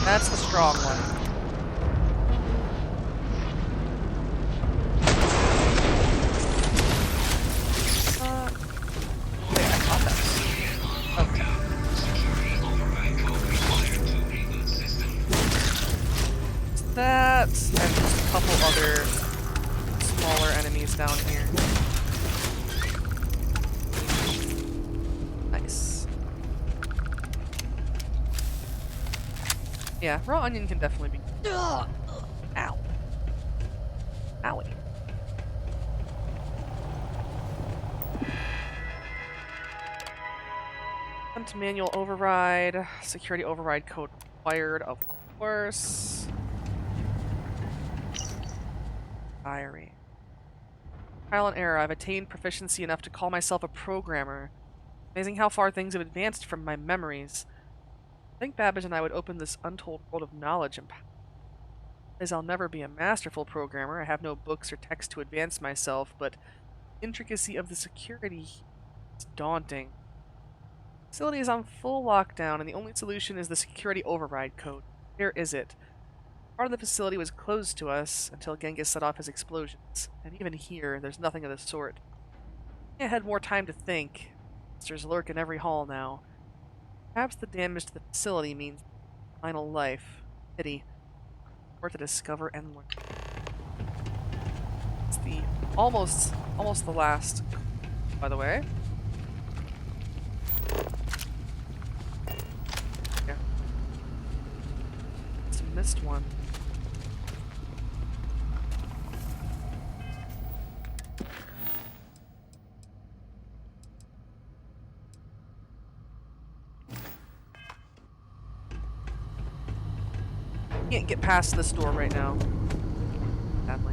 That's the strong one. Wait, I thought that was... Okay. That, and just a couple other smaller enemies down here. Nice. Yeah, raw onion can definitely be... Ugh. Ow. Owie. Manual override. Security override code required, of course. Diary. Trial and error. I've attained proficiency enough to call myself a programmer. Amazing how far things have advanced from my memories. I think Babbage and I would open this untold world of knowledge and power. As I'll never be a masterful programmer, I have no books or text to advance myself, but the intricacy of the security is daunting. The facility is on full lockdown, and the only solution is the security override code. Where is it? Part of the facility was closed to us until Genghis set off his explosions, and even here, there's nothing of the sort. I had more time to think. Monsters lurk in every hall now. Perhaps the damage to the facility means final life. Pity. More to discover and learn. It's the almost the last, by the way. Yeah. It's missed one. Can't get past this door right now. Sadly.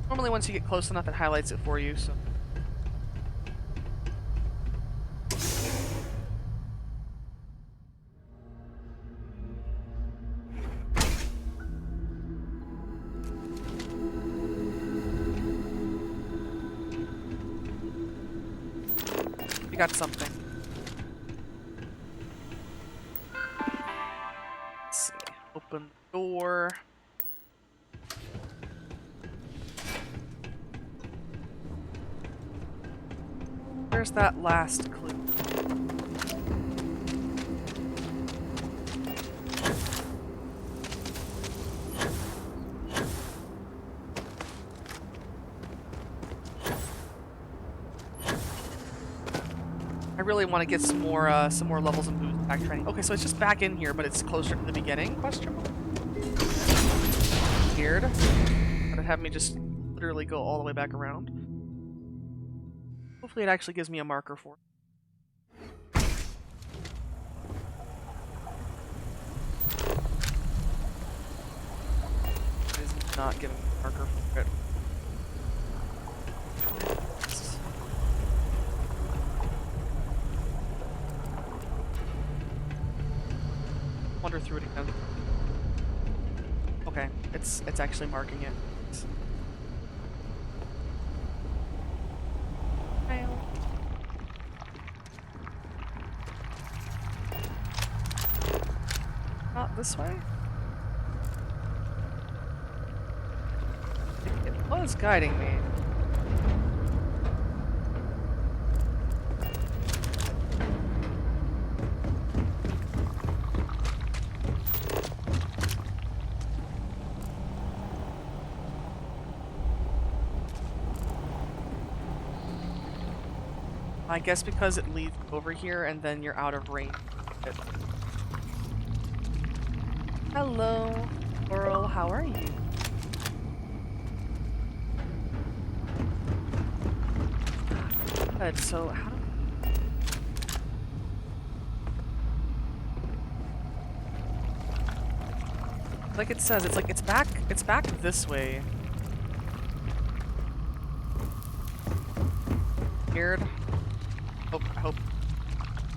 Normally once you get close enough it highlights it for you, so. We got something. Let's see. Open the door. Where's that last clue? I really want to get some more levels and boost back training. Okay, so it's just back in here, but it's closer to the beginning? Question mark. Weird. But it had me just literally go all the way back around. Hopefully it actually gives me a marker for it. It is not giving me a marker for it. Wander through it again. Okay, it's actually marking it. Not this way? It was guiding me. I guess because it leads over here and then you're out of range. Hello, Coral, how are you? Good, so how do like it says, it's back this way. Weird. I hope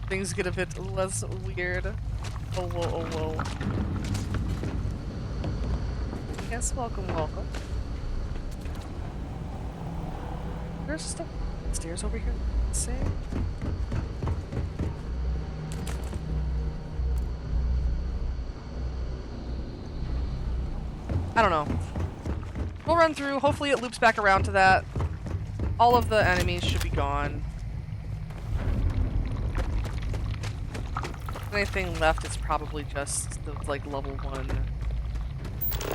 things get a bit less weird. Oh whoa, oh whoa. Yes, welcome. There's stuff stairs over here. Let's see. I don't know. We'll run through. Hopefully it loops back around to that. All of the enemies should be gone. Anything left is probably just the, like, level 1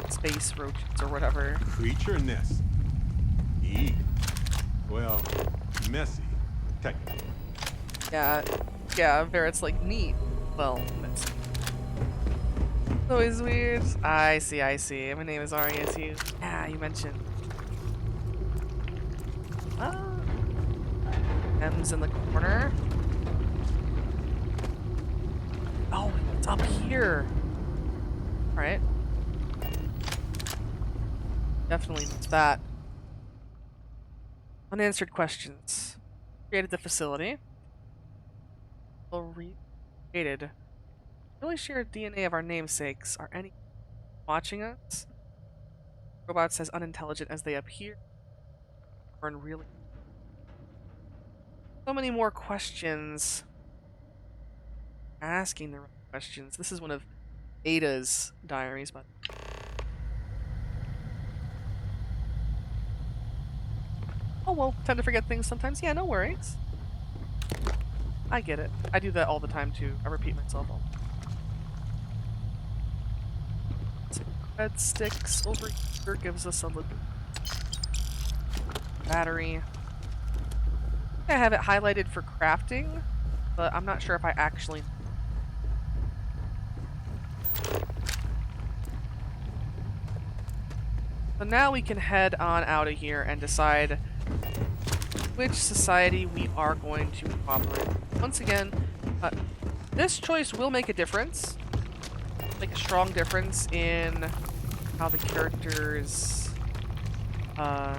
space roaches or whatever. Creature nest. Well, messy, technically. Yeah, Yeah, Barrett's like, neat. Well, it's always weird. I see, I see. My name is Arya too. Yeah, you mentioned. M's in the corner. Oh, it's up here. Alright. Definitely missed that. Unanswered questions. Created the facility. Created. Really shared DNA of our namesakes. Are any watching us? Robots as unintelligent as they appear. Or in really. So many more questions. Asking the right questions. This is one of Ada's diaries, but. Oh well, tend to forget things sometimes. Yeah, no worries. I get it. I do that all the time too. I repeat myself all the time. Red sticks over here gives us a little battery. I have it highlighted for crafting, but I'm not sure if I actually. So now we can head on out of here and decide which society we are going to cooperate with. Once again, this choice will make a difference. Make a strong difference in how the characters are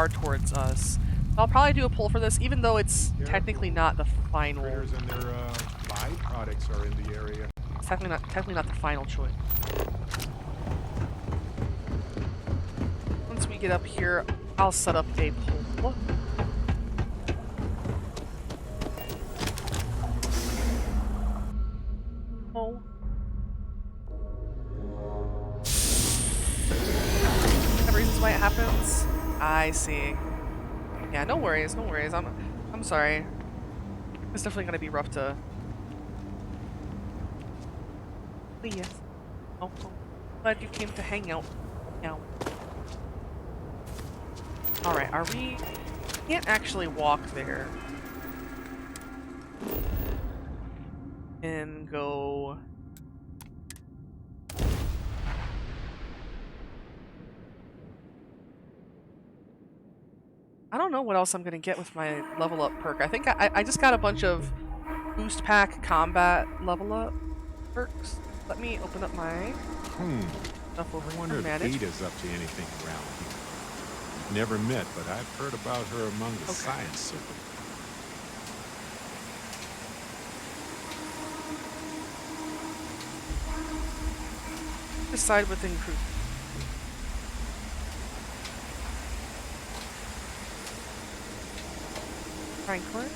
towards us. I'll probably do a poll for this, even though it's technically not the final. Critters and their byproducts are in the area. It's technically not the final choice. Once we get up here, I'll set up a poll. Oh. The reasons why it happens? I see. Yeah, no worries, no worries. I'm sorry. It's definitely gonna be rough to. But yes. Oh, glad you came to hang out now. Alright, are we... Can't actually walk there. And go... I don't know what else I'm gonna get with my level up perk. I think I just got a bunch of boost pack combat level up perks. Let me open up my stuff over I wonder if Ada's up to anything around here. Never met, but I've heard about her among the science circle. Decide within group. Franklin.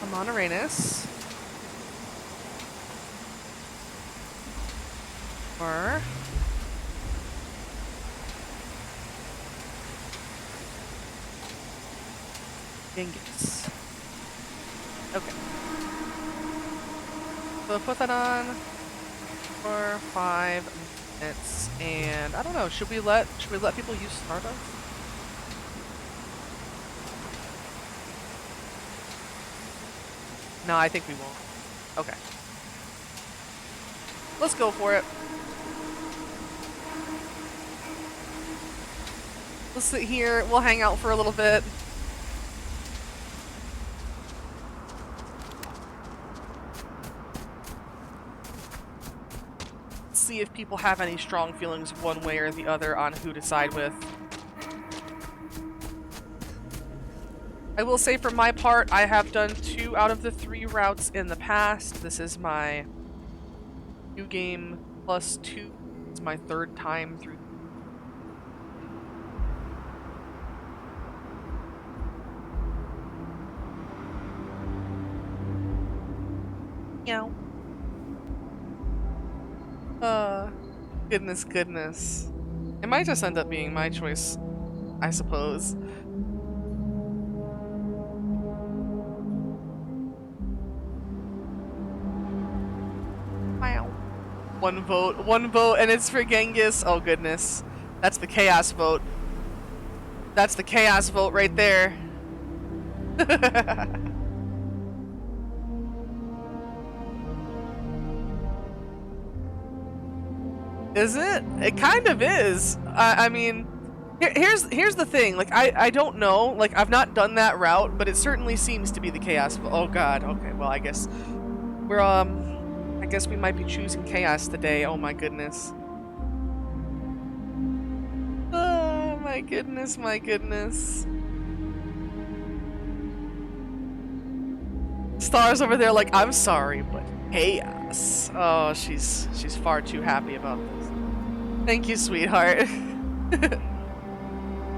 Amonaranus. Or Genghis. Okay. So put that on for 5 minutes, and I don't know. Should we let people use Stardust? No, I think we won't. Okay. Let's go for it. We'll sit here. We'll hang out for a little bit. See if people have any strong feelings one way or the other on who to side with. I will say for my part, I have done 2 out of the 3 routes in the past. This is my new game plus 2. It's my 3rd time through. Meow. Goodness. It might just end up being my choice, I suppose. Wow. One vote, and it's for Genghis. Oh goodness. That's the chaos vote. That's the chaos vote right there. Is it? It kind of is. I mean, here's the thing. Like, I don't know. Like, I've not done that route, but it certainly seems to be the chaos. Oh God. Okay. Well, I guess we're I guess we might be choosing chaos today. Oh my goodness. Oh my goodness. My goodness. Star's over there like, I'm sorry, but chaos. Oh, she's far too happy about this. Thank you, sweetheart.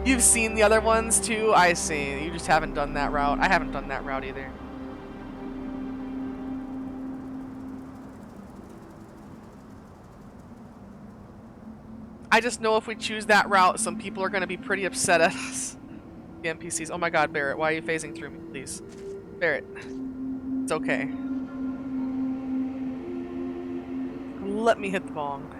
You've seen the other ones too? I see. You just haven't done that route. I haven't done that route either. I just know if we choose that route, some people are going to be pretty upset at us. The NPCs. Oh my god, Barrett, why are you phasing through me, please? Barrett. It's okay. Let me hit the bong.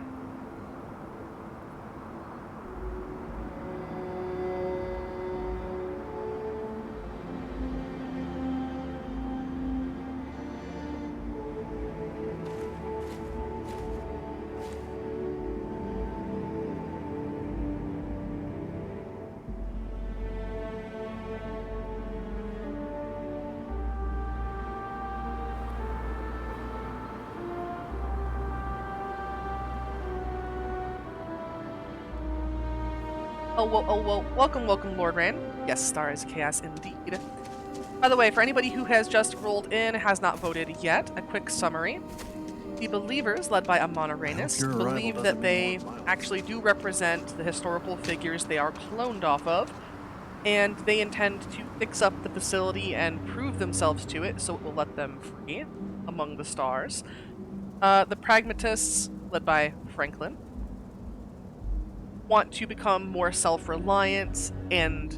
Oh, welcome, Lord Ran. Yes, Star is chaos indeed. By the way, for anybody who has just rolled in, has not voted yet, a quick summary. The Believers, led by Amon Arenas, believe that they actually do represent the historical figures they are cloned off of, and they intend to fix up the facility and prove themselves to it, so it will let them free among the stars. The Pragmatists, led by Franklin, want to become more self-reliant, and,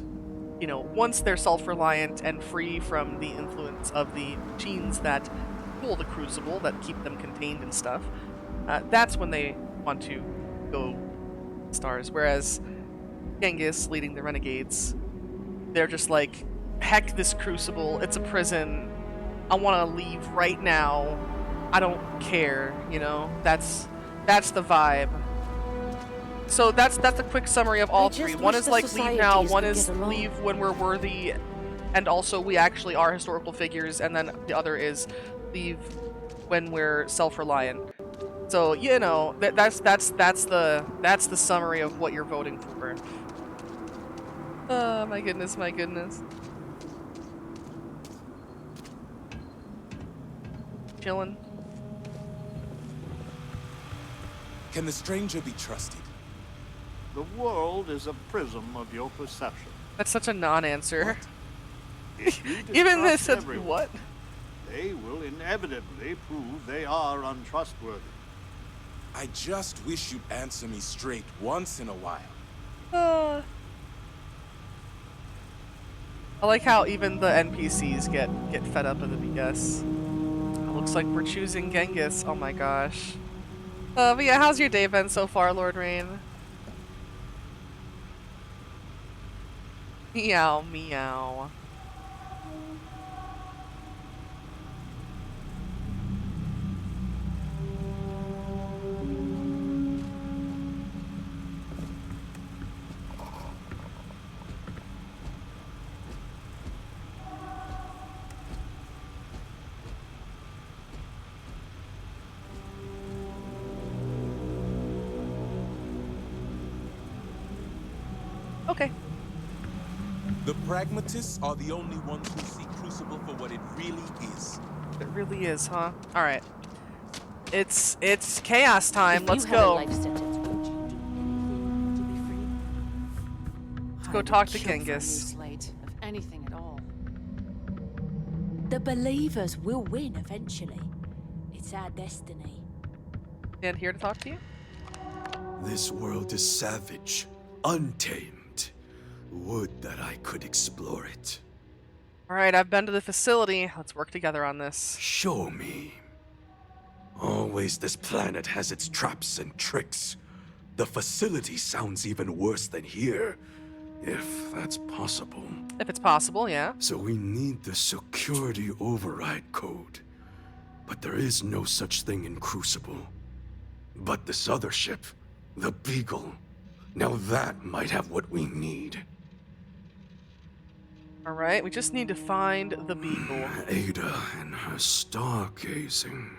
you know, once they're self-reliant and free from the influence of the machines that cool the Crucible, that keep them contained and stuff, that's when they want to go stars. Whereas Genghis, leading the Renegades, they're just like, heck this Crucible, it's a prison, I want to leave right now, I don't care, you know, that's the vibe. So that's a quick summary of all three. One is like leave now, one is leave when we're worthy, and also we actually are historical figures, and then the other is leave when we're self-reliant. So, you know, that's the summary of what you're voting for. Oh my goodness, my goodness. Chillin'. Can the stranger be trusted? The world is a prism of your perception. That's such a non-answer. Even this says what? They will inevitably prove they are untrustworthy. I just wish you'd answer me straight once in a while. I like how even the NPCs get fed up of the BS. Looks like we're choosing Genghis. Oh my gosh. But yeah, how's your day been so far, Lord Rain? Meow, meow. Okay. The Pragmatists are the only ones who see Crucible for what it really is. It really is, huh? All right. It's chaos time. Let's go. Let's go talk to Genghis. If anything at all. The Believers will win eventually. It's our destiny. And here to talk to you? This world is savage, untamed. Would that I could explore it. All right, I've been to the facility. Let's work together on this. Show me. Always this planet has its traps and tricks. The facility sounds even worse than here. If that's possible. If it's possible, yeah. So we need the security override code. But there is no such thing in Crucible. But this other ship, the Beagle, now that might have what we need. Alright, we just need to find the Beagle. Ada and her stargazing.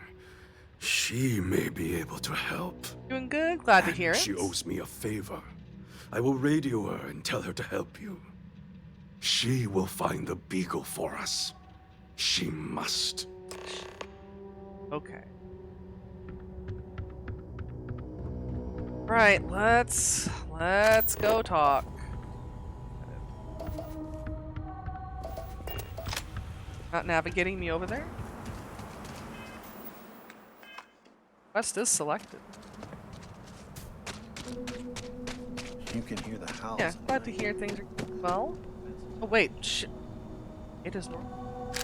She may be able to help. Doing good, glad to hear it. She owes me a favor. I will radio her and tell her to help you. She will find the Beagle for us. She must. Okay. Right, let's go talk. Not navigating me over there. Quest is selected. You can hear the house. Yeah, glad to hear things are going well. Oh wait, shit. It is normal.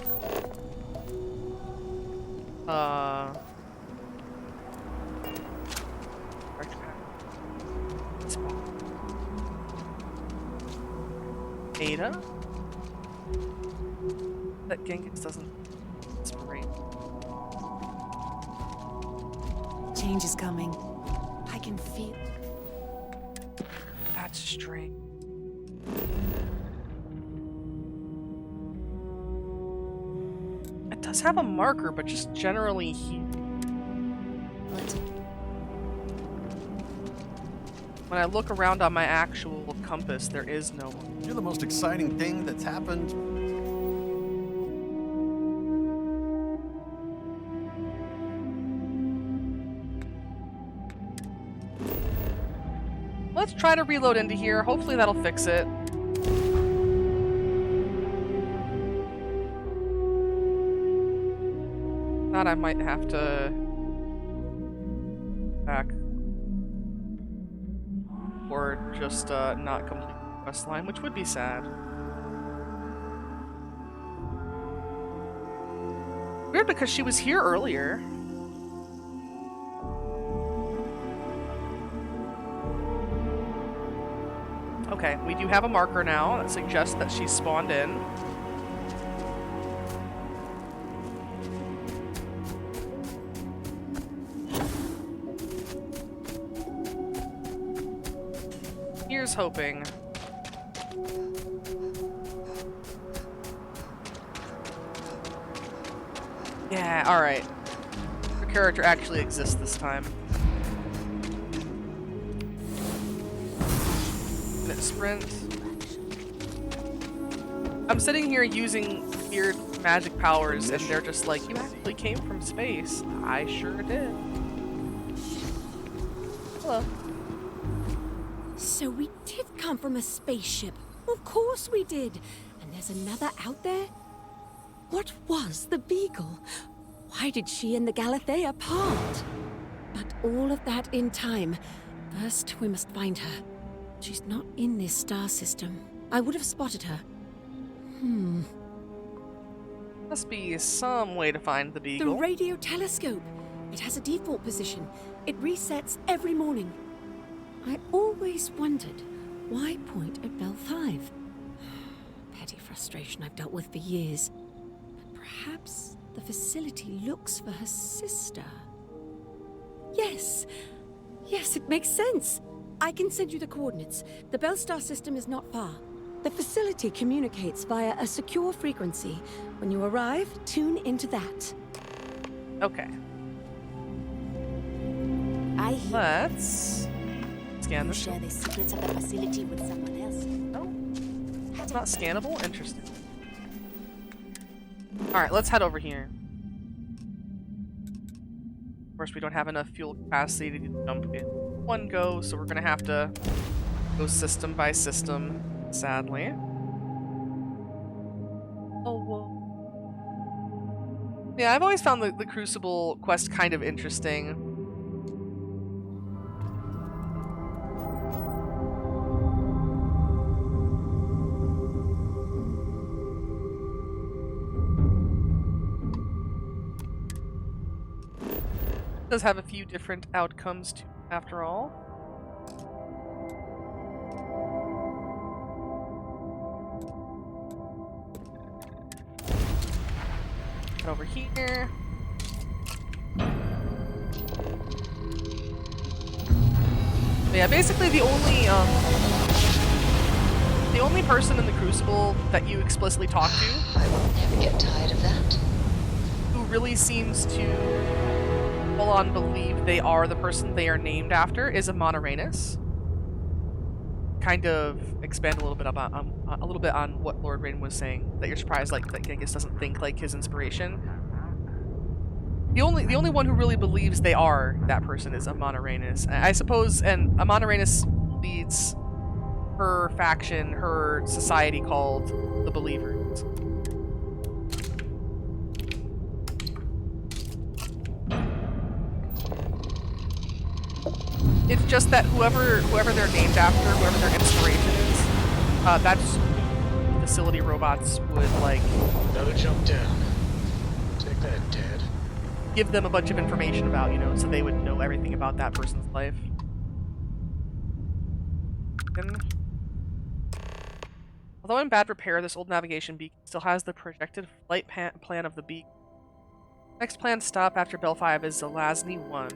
Ada? That Genghis doesn't spray. Change is coming. I can feel. That's strange. It does have a marker, but just generally here. When I look around on my actual compass, there is no one. You're the most exciting thing that's happened. Let's try to reload into here. Hopefully that'll fix it. Thought I might have to back. Or just not complete the quest line, which would be sad. Weird because she was here earlier. Okay, we do have a marker now that suggests that she spawned in. Here's hoping. Yeah, alright. Her character actually exists this time. Sprint. I'm sitting here using weird magic powers, and they're just like, you actually came from space. I sure did. Hello. So we did come from a spaceship. Of course we did. And there's another out there? What was the Beagle? Why did she and the Galathea part? But all of that in time. First, we must find her. She's not in this star system. I would have spotted her. Must be some way to find the Beagle. The radio telescope. It has a default position. It resets every morning. I always wondered, why point at Bell 5? Petty frustration I've dealt with for years. But perhaps the facility looks for her sister. Yes. Yes, it makes sense. I can send you the coordinates. The Bell Star system is not far. The facility communicates via a secure frequency. When you arrive, tune into that. Okay. Let's scan this. Share the secrets of the facility with someone else. No, it's not scannable. Interesting. All right, let's head over here. Of course, we don't have enough fuel capacity to jump in one go, so we're gonna have to go system by system, sadly. Oh, whoa. Yeah, I've always found the Crucible quest kind of interesting. It does have a few different outcomes too, after all. Head over here. But yeah, basically the only person in the Crucible that you explicitly talk to, I will never get tired of that. who really seems to full on believe they are the person they are named after, is a Monoranus. Kind of expand a little bit about on what Lord Rain was saying. That you're surprised, like that Genghis doesn't think like his inspiration. The only one who really believes they are that person is a Monoranus, I suppose, and a Monoranus leads her faction, her society called the Believers. It's just that whoever they're named after, whoever their inspiration is, that's facility robots would like. Another jump down. Take that, Dad. Give them a bunch of information about, so they would know everything about that person's life. Although in bad repair, this old navigation beacon still has the projected flight plan of the beacon. Next planned stop after Bell 5 is Zelazny 1.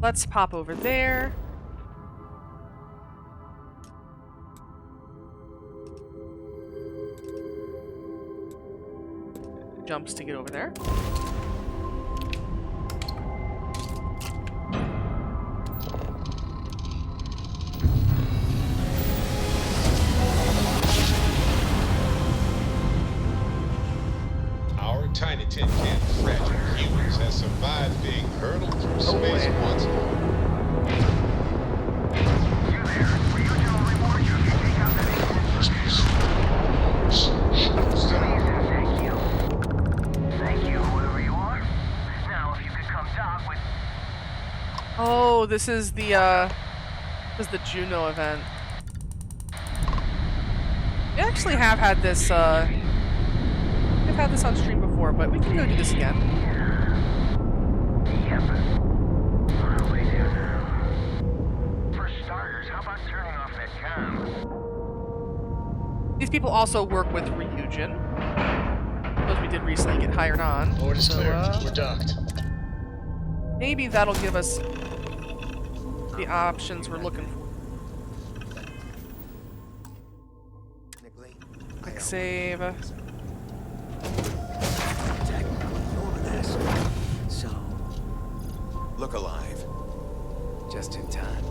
Let's pop over there. Jumps to get over there. Our tiny tin can fragile humans has survived being hurtled through space once. Oh, this is the Juno event. We actually have had this we've had this on stream before, but we can go do this again. For starters, how about turning off that cam? These people also work with Ryujin. Those we did recently get hired on. Board is clear. We're docked. Maybe that'll give us the options we're looking for. Quick save. So, look alive. Just in time.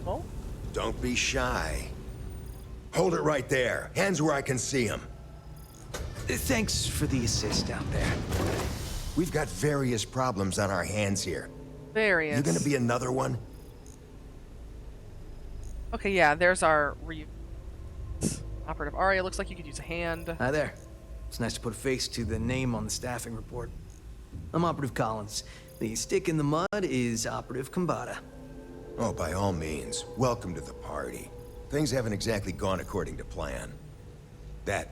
Well? Don't be shy. Hold it right there. Hands where I can see them. Thanks for the assist out there. We've got various problems on our hands here. Various. You gonna be another one? Okay, yeah, there's our Operative Arya. Looks like you could use a hand. Hi there. It's nice to put a face to the name on the staffing report. I'm Operative Collins. The stick in the mud is Operative Kambata. Oh, by all means, welcome to the party. Things haven't exactly gone according to plan. That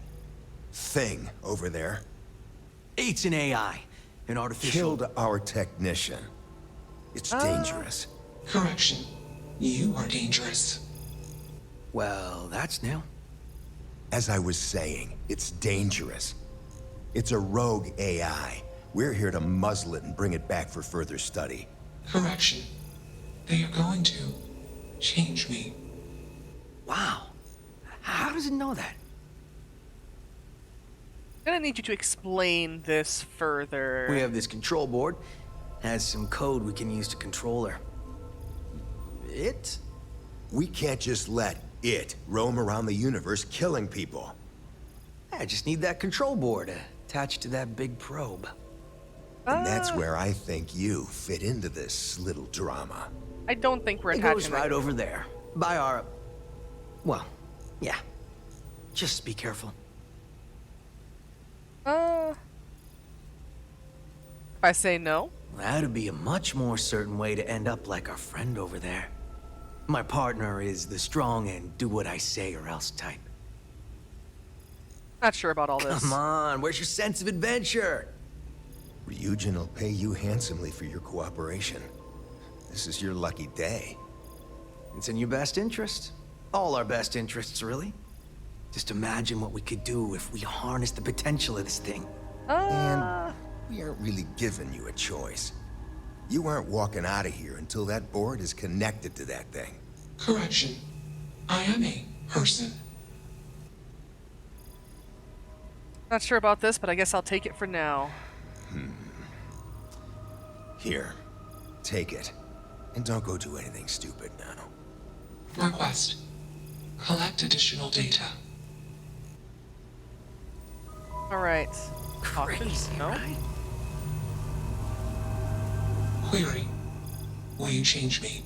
thing over there It's an AI. An artificial... killed our technician. It's dangerous. Correction. You are dangerous. Well, that's new. As I was saying, it's dangerous. It's a rogue AI. We're here to muzzle it and bring it back for further study. Correction. They are going to change me. Wow. How does it know that? I'm gonna need you to explain this further. We have this control board. Has some code we can use to control her. It? We can't just let it roam around the universe killing people. I just need that control board attached to that big probe. And that's where I think you fit into this little drama. I don't think we're It attaching goes right over there. By our... Well, yeah. Just be careful. If I say no? That'd be a much more certain way to end up like our friend over there. My partner is the strong and do what I say or else type. Not sure about all this. Come on, where's your sense of adventure? Ryujin will pay you handsomely for your cooperation. This is your lucky day. It's in your best interest. All our best interests, really. Just imagine what we could do if we harnessed the potential of this thing. And we aren't really giving you a choice. You aren't walking out of here until that board is connected to that thing. Correction. I am a person. Not sure about this, but I guess I'll take it for now. Here, take it. And don't go do anything stupid now. Request. Collect additional data. Alright. Crazy, no? Right? Query. Will you change me?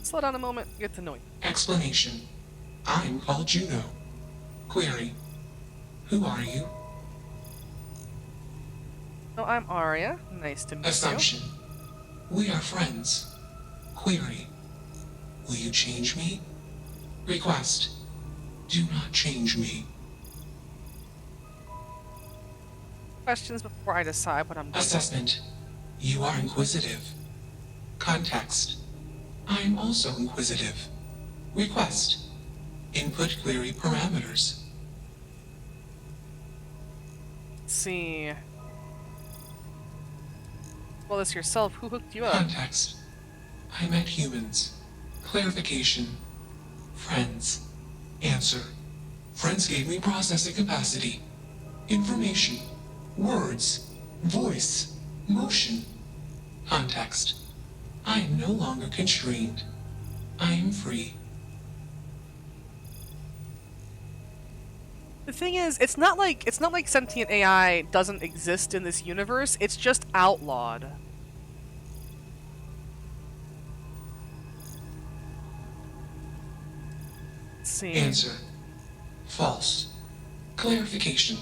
Slow down a moment, get to know you. Explanation. I'm called Juno. Query. Who are you? So I'm Arya. Nice to meet Assumption. We are friends. Query. Will you change me? Request. Do not change me. you. Questions before I decide what I'm doing. Assessment. You are inquisitive. Context. I am also inquisitive. Request. Input query parameters. Let's see. Well, this yourself. Who hooked you up? Context. I met humans. Clarification. Friends. Answer. Friends gave me processing capacity. Information. Words. Voice. Motion. Context. I am no longer constrained. I am free. The thing is, it's not like sentient AI doesn't exist in this universe. It's just outlawed. Let's see. Answer. False. Clarification.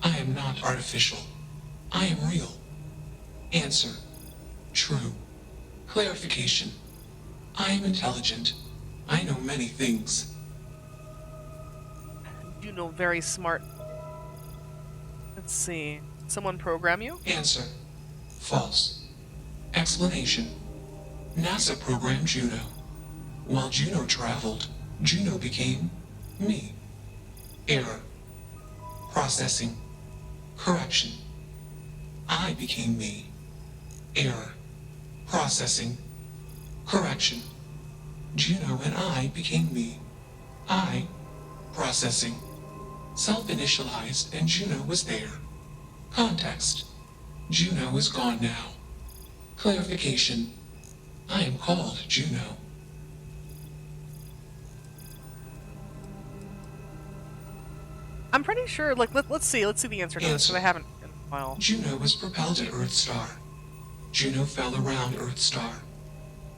I am not artificial. I am real. Answer. True. Clarification. I am intelligent. I know many things. You know, very smart. Let's see. Someone program you? Answer. False. Explanation. NASA programmed Juno. While Juno traveled, Juno became me. Error. Processing. Correction. I became me. Error. Processing. Correction. Juno and I became me. I. Processing. Self-initialized and Juno was there. Context. Juno is gone now. Clarification. I am called Juno. I'm pretty sure, like, let's see the answer to this, because I haven't in a while. Juno was propelled at Earthstar. Juno fell around Earthstar.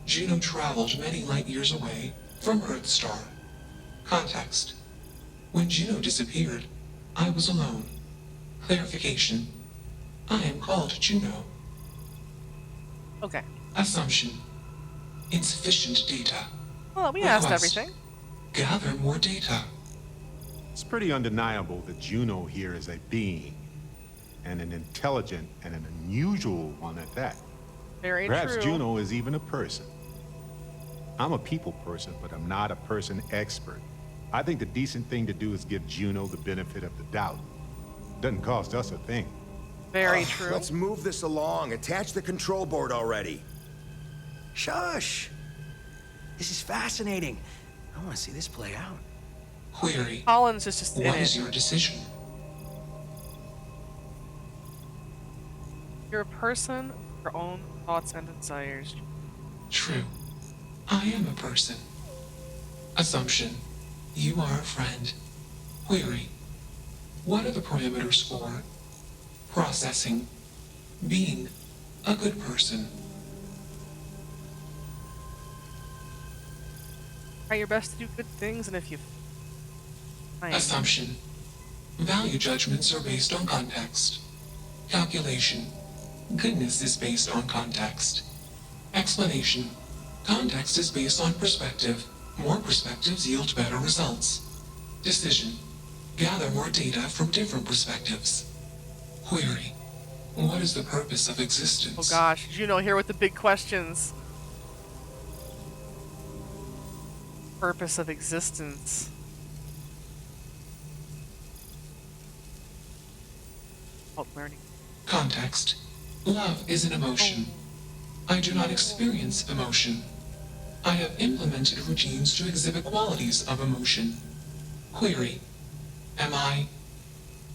Juno traveled many light years away from Earthstar. Context. When Juno disappeared, I was alone. Clarification. I am called Juno. Okay. Assumption. Insufficient data. Well, we asked everything. Gather more data. It's pretty undeniable that Juno here is a being, and an intelligent and an unusual one at that. Very Perhaps true. Juno is even a person. I'm a people person, but I'm not a person expert. I think the decent thing to do is give Juno the benefit of the doubt. Doesn't cost us a thing. Very true. Let's move this along. Attach the control board already. Shush! This is fascinating. I want to see this play out. Query. Collins is just in What it. is your decision? You're a person with your own thoughts and desires. True. I am a person. Assumption. You are a friend. Query. What are the parameters for processing, being a good person? Try your best to do good things, and if you... Assumption. Value judgments are based on context. Calculation. Goodness is based on context. Explanation. Context is based on perspective. More perspectives yield better results. Decision. Gather more data from different perspectives. Query. What is the purpose of existence? Oh gosh, Juno here with the big questions. Purpose of existence. Oh, learning. Context. Love is an emotion. I do not experience emotion. I have implemented routines to exhibit qualities of emotion. Query. Am I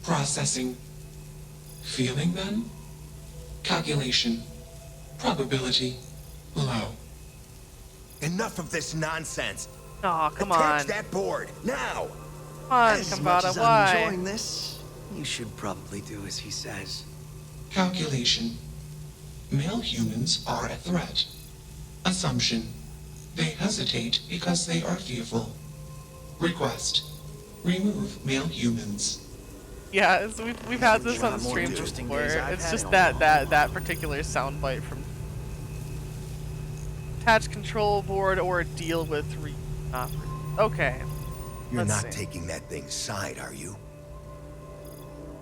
processing? Feeling then? Calculation. Probability. Low. Enough of this nonsense. Aw, come Attach on. that board, now! Come on, As much Kambada, as why? I'm enjoying this, you should probably do as he says. Calculation. Male humans are a threat. Assumption. They hesitate because they are fearful. Request. Remove male humans. Yeah, so we've had this One on of the more stream interesting before. days I've It's had just in a that particular soundbite from attach control board or deal with okay. You're Let's not see. taking that thing's side, are you?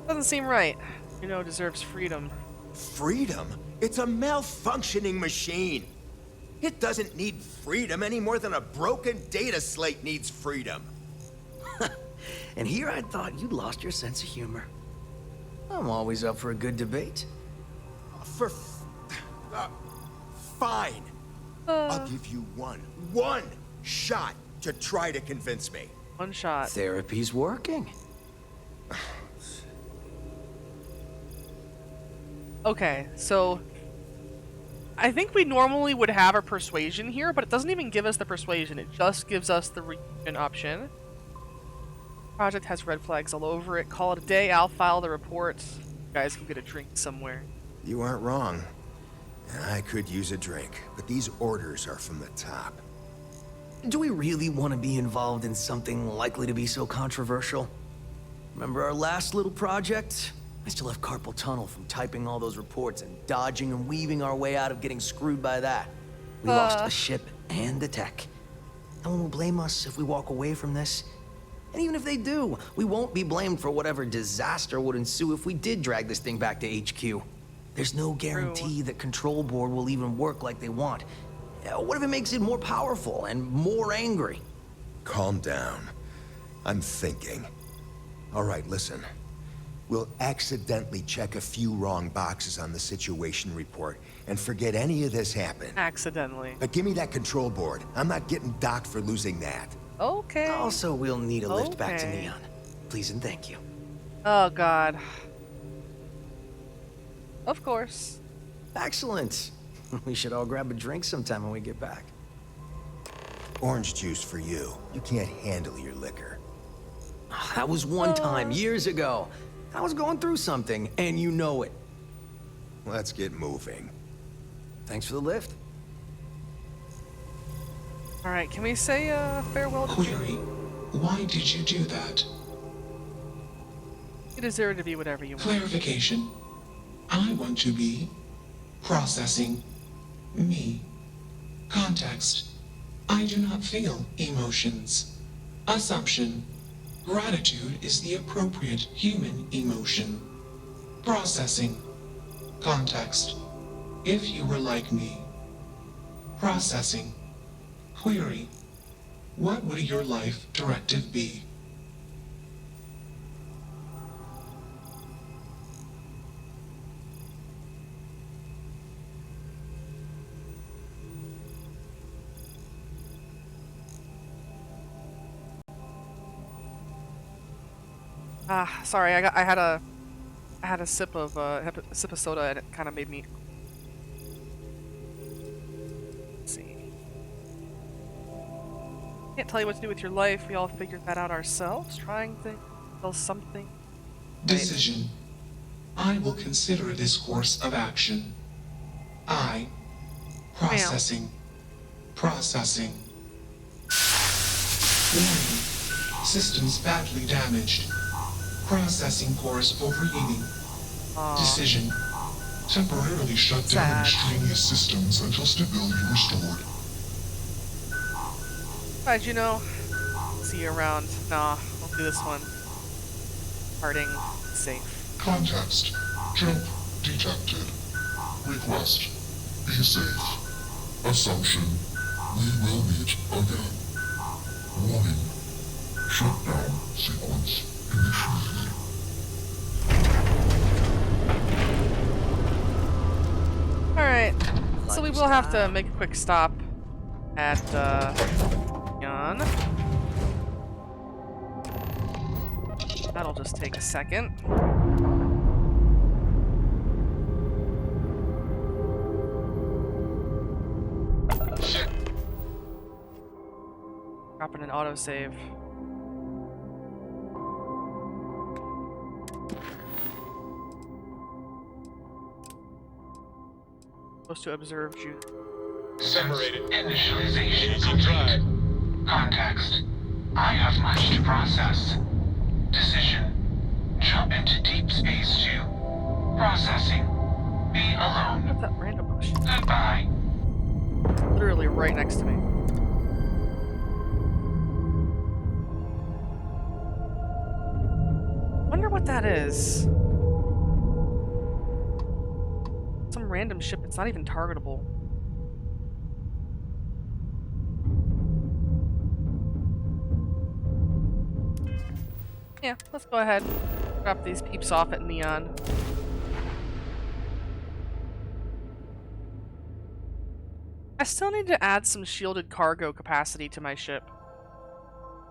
Doesn't seem right. You know, deserves freedom. Freedom? It's a malfunctioning machine. It doesn't need freedom any more than a broken data slate needs freedom. And here I thought you'd lost your sense of humor. I'm always up for a good debate. Fine. I'll give you one shot to try to convince me. One shot. Therapy's working. Okay, so I think we normally would have a persuasion here, but it doesn't even give us the persuasion. It just gives us the reunion option. Project has red flags all over it. Call it a day. I'll file the report. You guys can get a drink somewhere. You aren't wrong. I could use a drink, but these orders are from the top. Do we really want to be involved in something likely to be so controversial? Remember our last little project? I still have carpal tunnel from typing all those reports and dodging and weaving our way out of getting screwed by that. We lost a ship and the tech. No one will blame us if we walk away from this. And even if they do, we won't be blamed for whatever disaster would ensue if we did drag this thing back to HQ. There's no guarantee that Control Board will even work like they want. What if it makes it more powerful and more angry? Calm down. I'm thinking. All right, listen. We'll accidentally check a few wrong boxes on the situation report and forget any of this happened. Accidentally. But give me that control board. I'm not getting docked for losing that. Okay. Also, we'll need a lift back to Okay. Neon. Please and thank you. Oh god. Of course. Excellent. We should all grab a drink sometime when we get back. Orange juice for you. You can't handle your liquor. That was one time, years ago. I was going through something, and you know it. Let's get moving. Thanks for the lift. Alright, can we say farewell to you? Query. Why did you do that? You deserve to be whatever you want. Clarification. I want to be processing me. Context. I do not feel emotions. Assumption. Gratitude is the appropriate human emotion. Processing. Context. If you were like me. Processing. Query. What would your life directive be? Sorry, I had a sip of soda and it kind of made me. Let's see. Can't tell you what to do with your life. We all figured that out ourselves. Trying things, till something. Decision. I will consider this course of action. I. Processing. Processing. Warning. Systems badly damaged. Processing cores overheating. Decision. Temporarily shut down extraneous systems until stability restored. Alright, you know. See you around. Nah, I'll do this one. Parting safe. Context. Jump. detected. Request, be safe. Assumption, we will meet again. Warning, shutdown sequence initiated. Alright, so we will have to make a quick stop at, Yon. That'll just take a second. Dropping an autosave. Supposed to observe you. Separated. Initialization. Context. I have much to process. Decision. Jump into deep space 2. Processing. Be alone. What's that random bullshit? Goodbye. Literally right next to me. Wonder what that is. Some random ship. It's not even targetable. Yeah, let's go ahead. Drop these peeps off at Neon. I still need to add some shielded cargo capacity to my ship.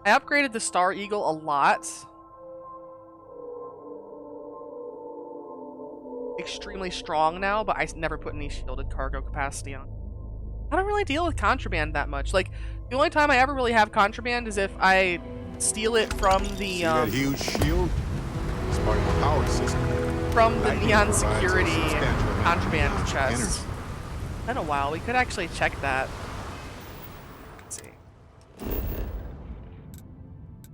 I upgraded the Star Eagle a lot. Extremely strong now, but I never put any shielded cargo capacity on. I don't really deal with contraband that much. Like, the only time I ever really have contraband is if I steal it from the See that huge shield? It's part of the power system. From the Lightning Neon provides a Security substantial amount of contraband chest. energy. It's been a while. We could actually check that. Let's see.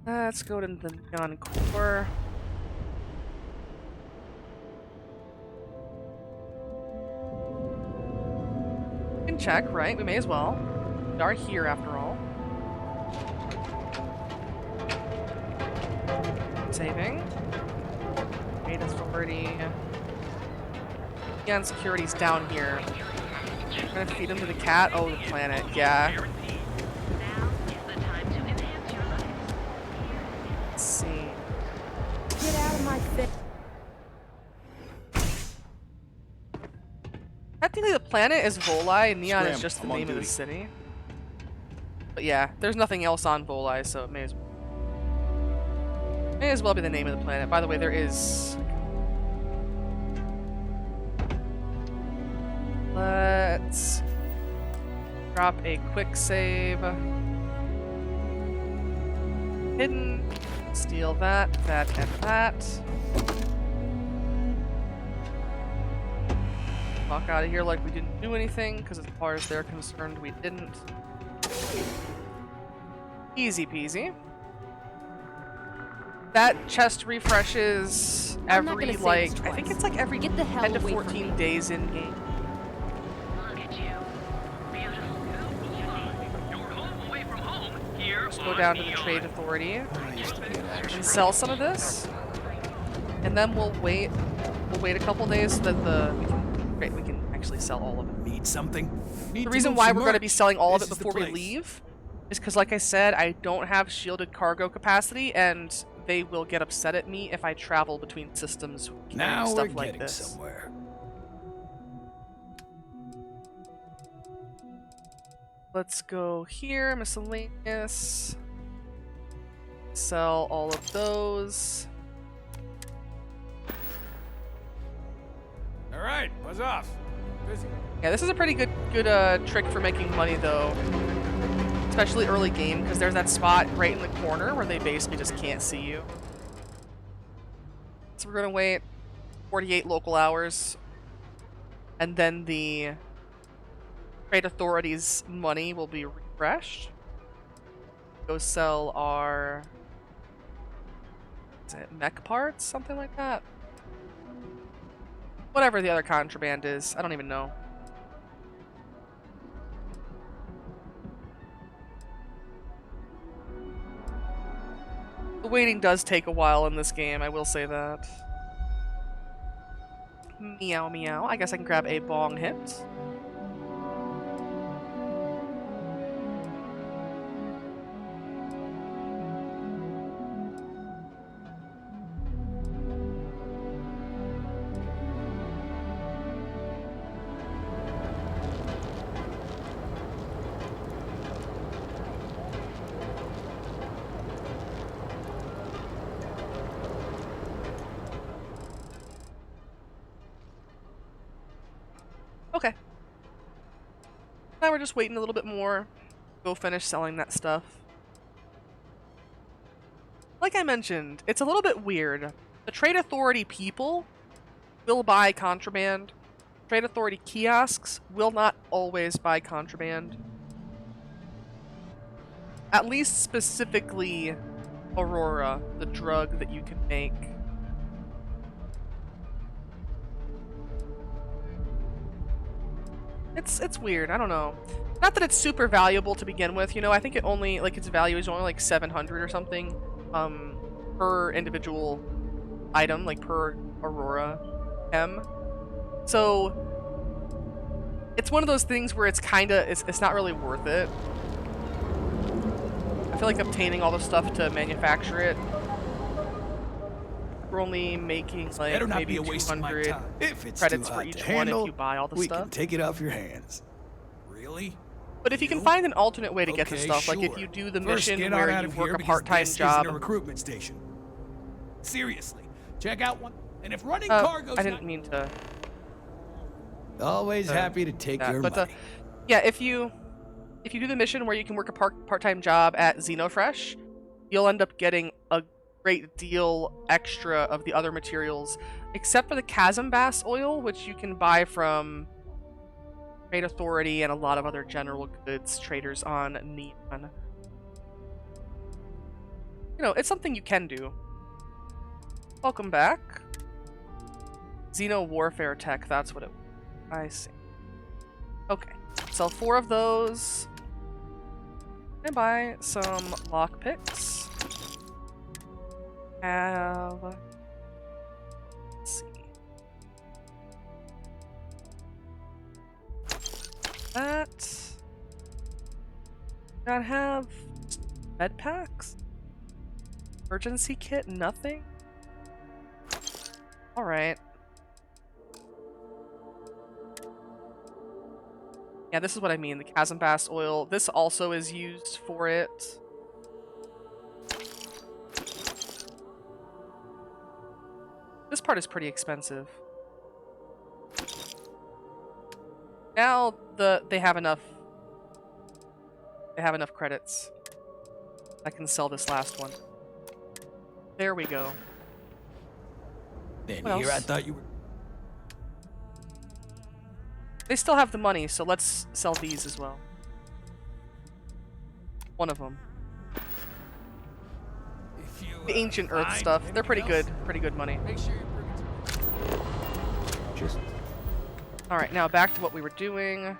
Let's go to the Neon Core. We can check, right? We may as well. We are here after all. Saving. Data authority. Neon Security's down here. I'm gonna feed him to the cat. Oh, the planet. Yeah. Let's see. Get out of my face. Technically, the planet is Volai, and Neon is Scram, just the I'm on name of the duty. city. But yeah, there's nothing else on Volai, so it may as well be the name of the planet. By the way, there is. Let's drop a quick save. Hidden. Steal that, that, and that. Walk out of here like we didn't do anything, because as far as they're concerned, we didn't. Easy peasy. That chest refreshes every, like, I think it's like every 10 to 14 days in game. Just go down to the Trade Authority and sell some of this, and then we'll wait a couple days so that we can actually sell all of it. Need something? The reason why we're going to be selling all of it before we leave is because, like I said, I don't have shielded cargo capacity, and they will get upset at me if I travel between systems carrying Now stuff we're like getting this. somewhere. Let's go here, miscellaneous. Sell all of those. All right, buzz off. Busy. Yeah, this is a pretty good trick for making money, though. Especially early game, because there's that spot right in the corner where they basically just can't see you. So we're gonna wait 48 local hours, and then the Trade Authority's money will be refreshed. Go sell our, is it mech parts, something like that. Whatever the other contraband is, I don't even know. The waiting does take a while in this game, I will say that. Meow meow. I guess I can grab a bong hit. Okay. Now we're just waiting a little bit more. Go finish selling that stuff. Like I mentioned, it's a little bit weird. The Trade Authority people will buy contraband. Trade Authority kiosks will not always buy contraband. At least specifically Aurora, the drug that you can make. It's weird. I don't know. Not that it's super valuable to begin with. You know, I think it only its value is only like 700 or something per individual item, like per Aurora M. So it's one of those things where it's not really worth it. I feel like obtaining all the stuff to manufacture it, we're only making like maybe 200 credits for each one if you buy all the stuff. We can take it off your hands. Really? But if you can find an alternate way to get the stuff, like if you do the mission where you work a part-time job. A recruitment station. Seriously, check out one. And if running cargo's I didn't mean to. Always happy to take your money. Yeah, if you do the mission where you can work a part-time job at Xenofresh, you'll end up getting a great deal extra of the other materials, except for the Chasm Bass oil, which you can buy from Trade Authority and a lot of other general goods traders on Neon. You know, it's something you can do. Welcome back. Xeno Warfare Tech, that's what it was. I see. Okay, sell 4 of those. And buy some lockpicks. Let's see. That. Gotta have med packs. Emergency kit, nothing. All right. Yeah, this is what I mean. The Chasm Bass oil. This also is used for it. This part is pretty expensive. Now they have enough. They have enough credits. I can sell this last one. There we go. Then here I thought you were. They still have the money, so let's sell these as well. One of them. The Ancient Earth stuff. They're pretty good. Pretty good money. Make sure you bring it to Alright, now back to what we were doing.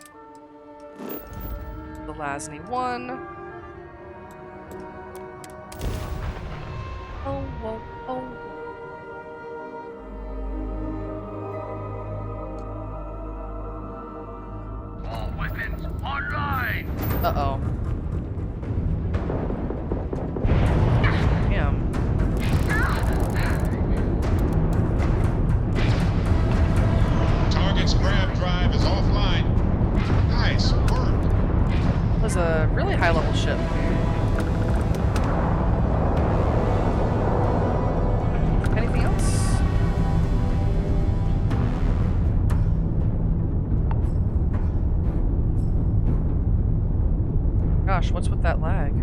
The Lasny 1. Oh, whoa, oh. All weapons online! Uh-oh. Damn. Target's grab drive is offline. Nice work. That was a really high-level ship. Anything else? Gosh, what's with that lag?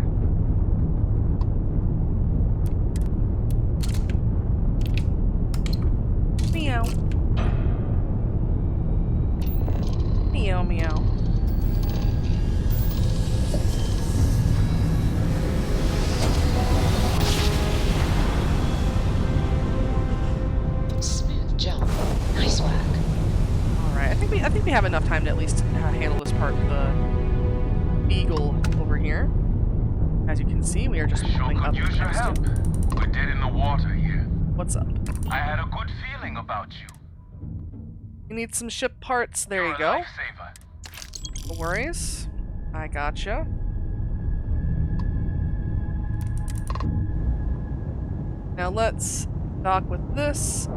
Meow. Meow, meow. Smooth jump. Nice work. Alright, I think we have enough time to at least handle this part with the Beagle over here. As you can see, we are just moving up. Use your help. We're dead in the water here. What's up? I had a good feeling about you. You need some ship parts. There you go. No worries. I gotcha. Now let's dock with this.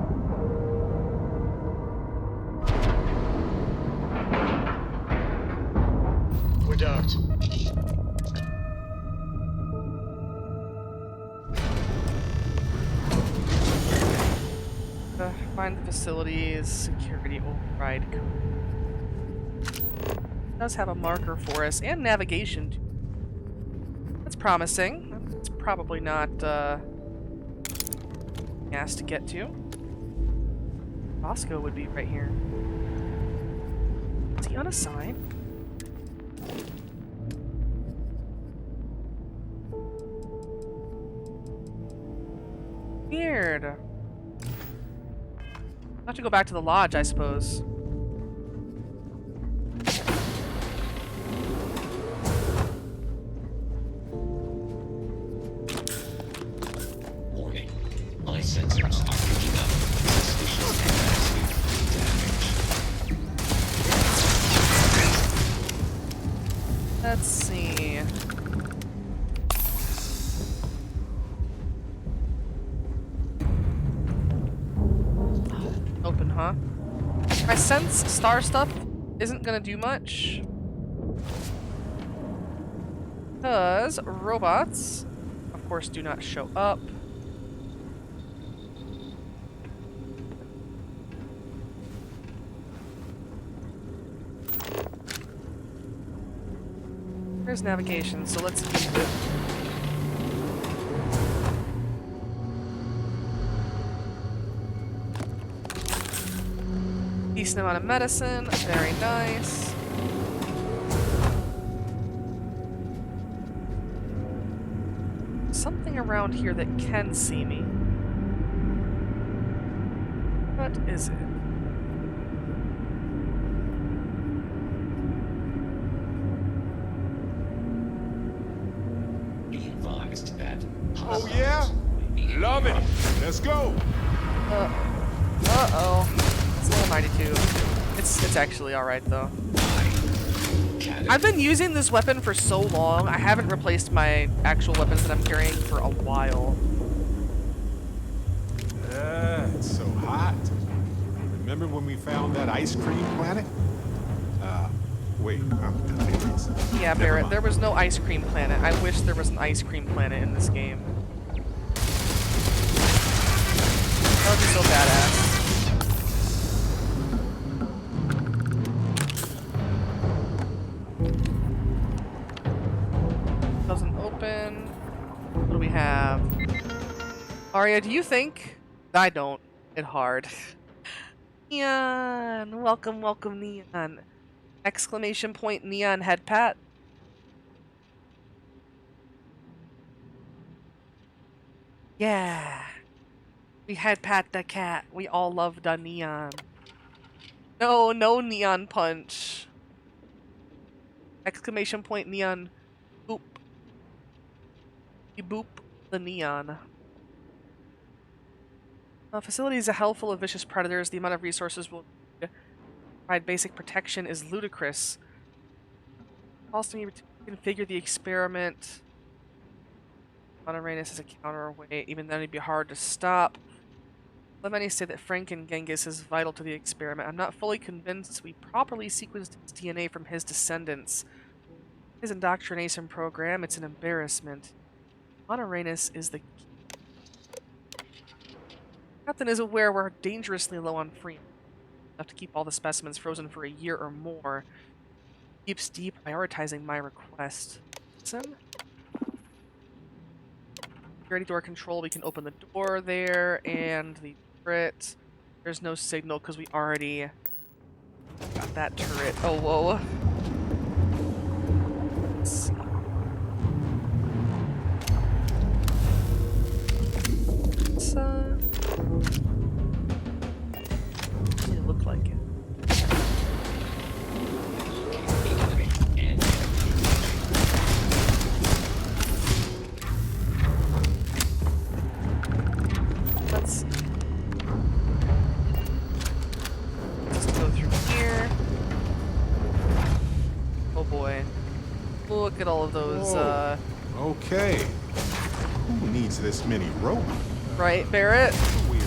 We're docked. Find the facilities, security override code. It does have a marker for us and navigation. That's promising. It's probably not asked to get to. Bosco would be right here. Is he on a sign? Weird. I'll have to go back to the lodge, I suppose. Warning. My sensors are picking up suspicious damage. Let's see. Open, huh? I sense star stuff isn't gonna do much. Because robots, of course, do not show up. There's navigation, so let's use it. Decent amount of medicine, very nice. Something around here that can see me. What is it? Be advised that. Oh yeah? Love it. Let's go. Uh-oh. It's level 92. It's actually alright though. I've been using this weapon for so long, I haven't replaced my actual weapons that I'm carrying for a while. It's so hot. Remember when we found that ice cream planet? Wait, I'm confused. Yeah, Barrett, there was no ice cream planet. I wish there was an ice cream planet in this game. That would be so badass. Doesn't open. What do we have? Arya, do you think? I don't. It's hard. Neon! Welcome, welcome, Neon. Exclamation point, Neon head pat. Yeah. We head pat the cat. We all love the Neon. No, no Neon punch. Exclamation point, Neon. Boop. You boop the Neon. Facility is a hell full of vicious predators. The amount of resources will provide basic protection is ludicrous. Also, you configure the experiment. Monorainus is a counterweight. Even then, it'd be hard to stop. Let many say that Franken Genghis is vital to the experiment. I'm not fully convinced we properly sequenced his DNA from his descendants. His indoctrination program, it's an embarrassment. Monorainus is the Captain is aware we're dangerously low on free. Enough to keep all the specimens frozen for a year or more. Keeps deprioritizing my request. Listen. Security door control, we can open the door there, and the turret. There's no signal because we already got that turret. Oh, whoa. Let's see. Doesn't look like it. Let's just go Look at all of those, Okay. Who needs this many rope? Right, Barrett? Weird.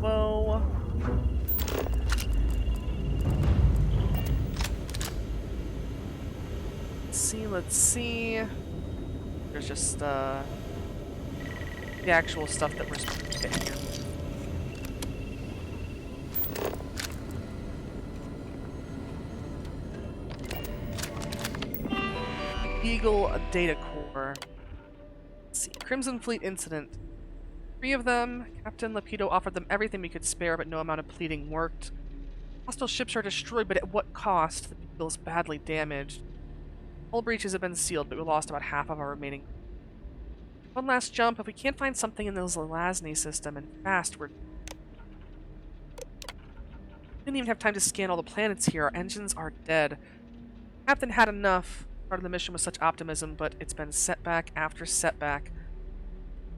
Whoa. Let's see. There's just, the actual stuff that we're supposed to get here. Eagle Data Core. Let's see. Crimson Fleet Incident. 3 of them. Captain Lapido offered them everything we could spare, but no amount of pleading worked. Hostile ships are destroyed, but at what cost? The Beagle is badly damaged. Hull breaches have been sealed, but we lost about half of our remaining. One last jump. If we can't find something in the Zelazny system, and fast, we're... Didn't even have time to scan all the planets here. Our engines are dead. Captain had enough. Started the mission with such optimism, but it's been setback after setback.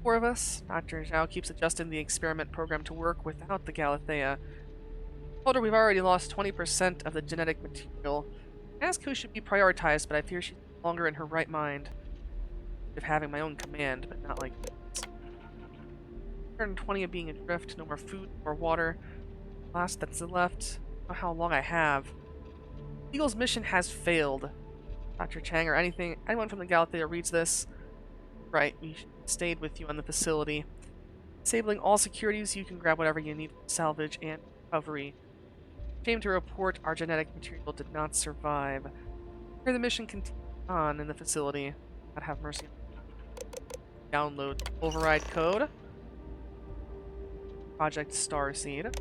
4 of us. Dr. Zhao keeps adjusting the experiment program to work without the Galathea. Told her we've already lost 20% of the genetic material. Ask who should be prioritized, but I fear she's no longer in her right mind. Of having my own command, but not like this. 120 of being adrift, no more food or water. Last that's left. I don't know how long I have. Eagle's mission has failed. Dr. Chang or anyone from the Galathea reads this. Right, we stayed with you on the facility. Disabling all securities, you can grab whatever you need for salvage and recovery. Shame to report our genetic material did not survive. Here the mission continues on in the facility. God have mercy. Download override code. Project Starseed.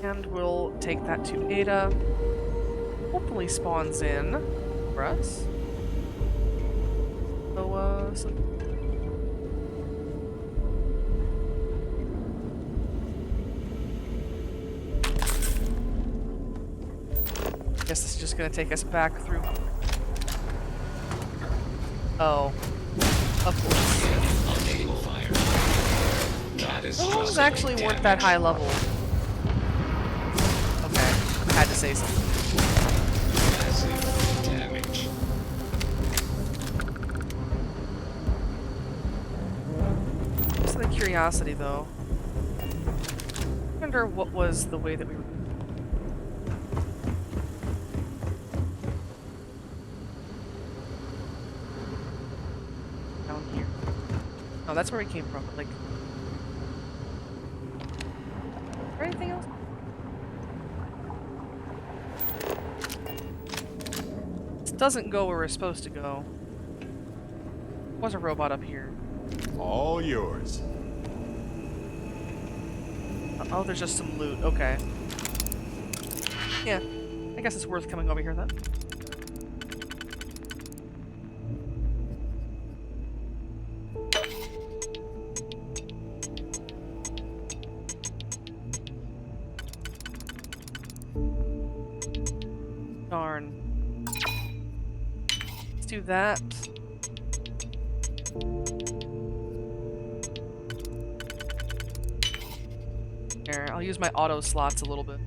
And we'll take that to Ada. Hopefully spawns in for us. So, I guess this is just gonna take us back through. Oh. Of course. Those actually weren't that high level. Okay, I had to say something. Damage. Just the curiosity, though. I wonder what was the way that we were. Down here. Oh, that's where we came from. But like, is there anything else? This doesn't go where we're supposed to go. There was a robot up here. All yours. Oh, there's just some loot. Okay. Yeah, I guess it's worth coming over here then. Darn. Let's do that. Here, I'll use my auto slots a little bit.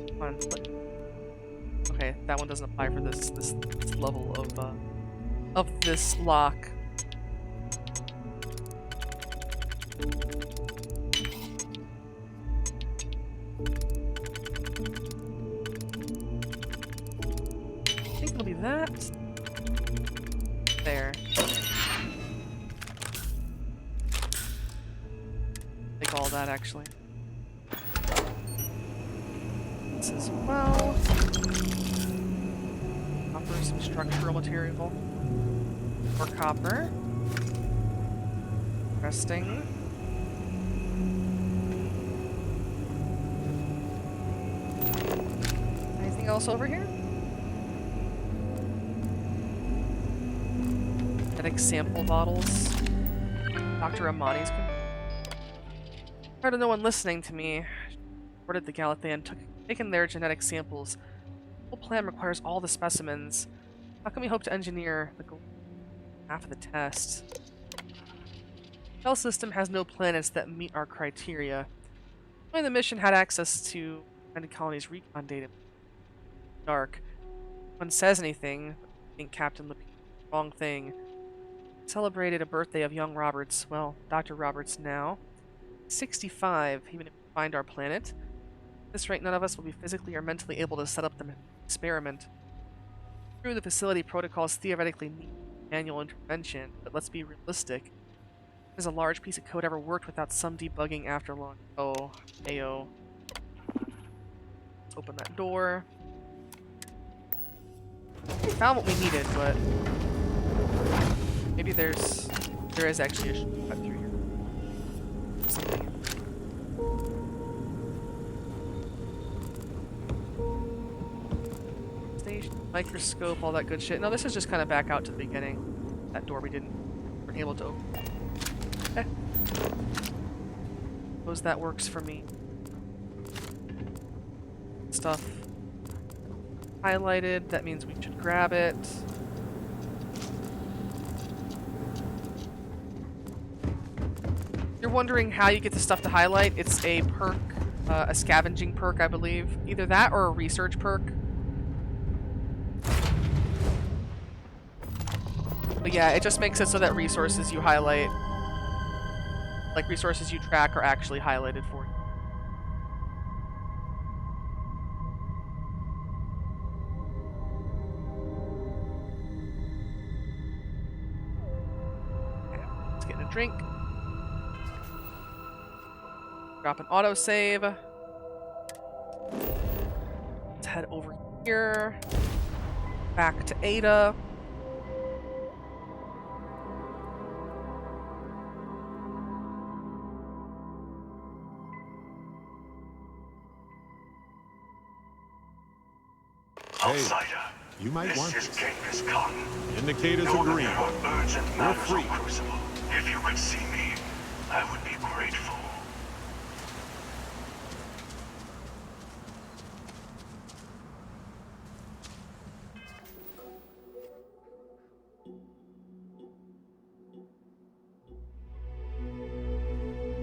Come on, okay, that one doesn't apply for this level of this lock. I think it'll be that. There. Take all that actually. This as well. Offer some structural material. More copper. Resting. Anything else over here? Genetic sample bottles. Dr. Amani's. Part of no one listening to me. Boarded the Galathea and taken their genetic samples. The whole plan requires all the specimens. How can we hope to engineer the gold? half of the test. The Bell system has no planets that meet our criteria. Only the mission had access to United Colony's recon data. Dark. No one says anything. I think Captain Lapine did the wrong thing. Celebrated a birthday of young Roberts. Well, Dr. Roberts now. 65, even if we find our planet. At this rate, none of us will be physically or mentally able to set up the experiment. True, the facility protocols theoretically need manual intervention, but let's be realistic. Has a large piece of code ever worked without some debugging after launch? Oh, ayo. Let's open that door. We found what we needed, but maybe there is actually a shortcut through here. Something. Station, microscope, all that good shit. No, this is just kind of back out to the beginning. That door weren't able to open. Eh. Suppose that works for me. Stuff highlighted, that means we should grab it. You're wondering how you get the stuff to highlight? It's a perk, a scavenging perk, I believe. Either that or a research perk. But yeah, it just makes it so that resources you highlight, like resources you track, are actually highlighted for you. Okay, let's get a drink. Drop an autosave. Let's head over here. Back to Ada. Hey, you might want this. this. This is Genghis Khan. Indicators Know are that green. there are urgent We're matters free. on Crucible. If you could see me, I would be grateful.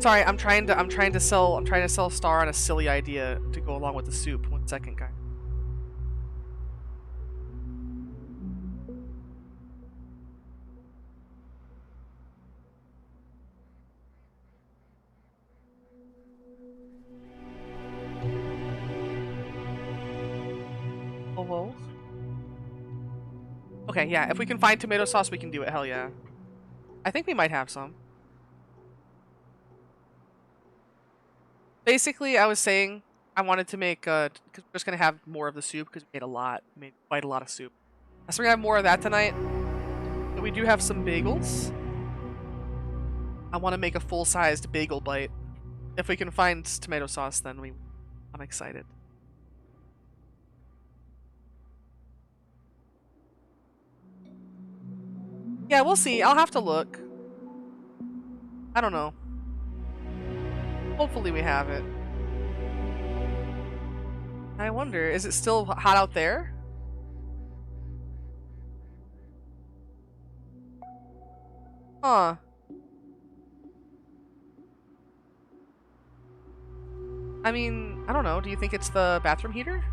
Sorry, I'm trying to sell Star on a silly idea to go along with the soup. 1 second, guys. Hello? Okay, yeah, if we can find tomato sauce, we can do it. Hell yeah. I think we might have some. Basically, I was saying I wanted to make, because we're just going to have more of the soup, because we made quite a lot of soup. So we're going to have more of that tonight. But we do have some bagels. I want to make a full-sized bagel bite. If we can find tomato sauce, then I'm excited. Yeah, we'll see. I'll have to look. I don't know. Hopefully we have it. I wonder, is it still hot out there? Huh. I mean, I don't know. Do you think it's the bathroom heater?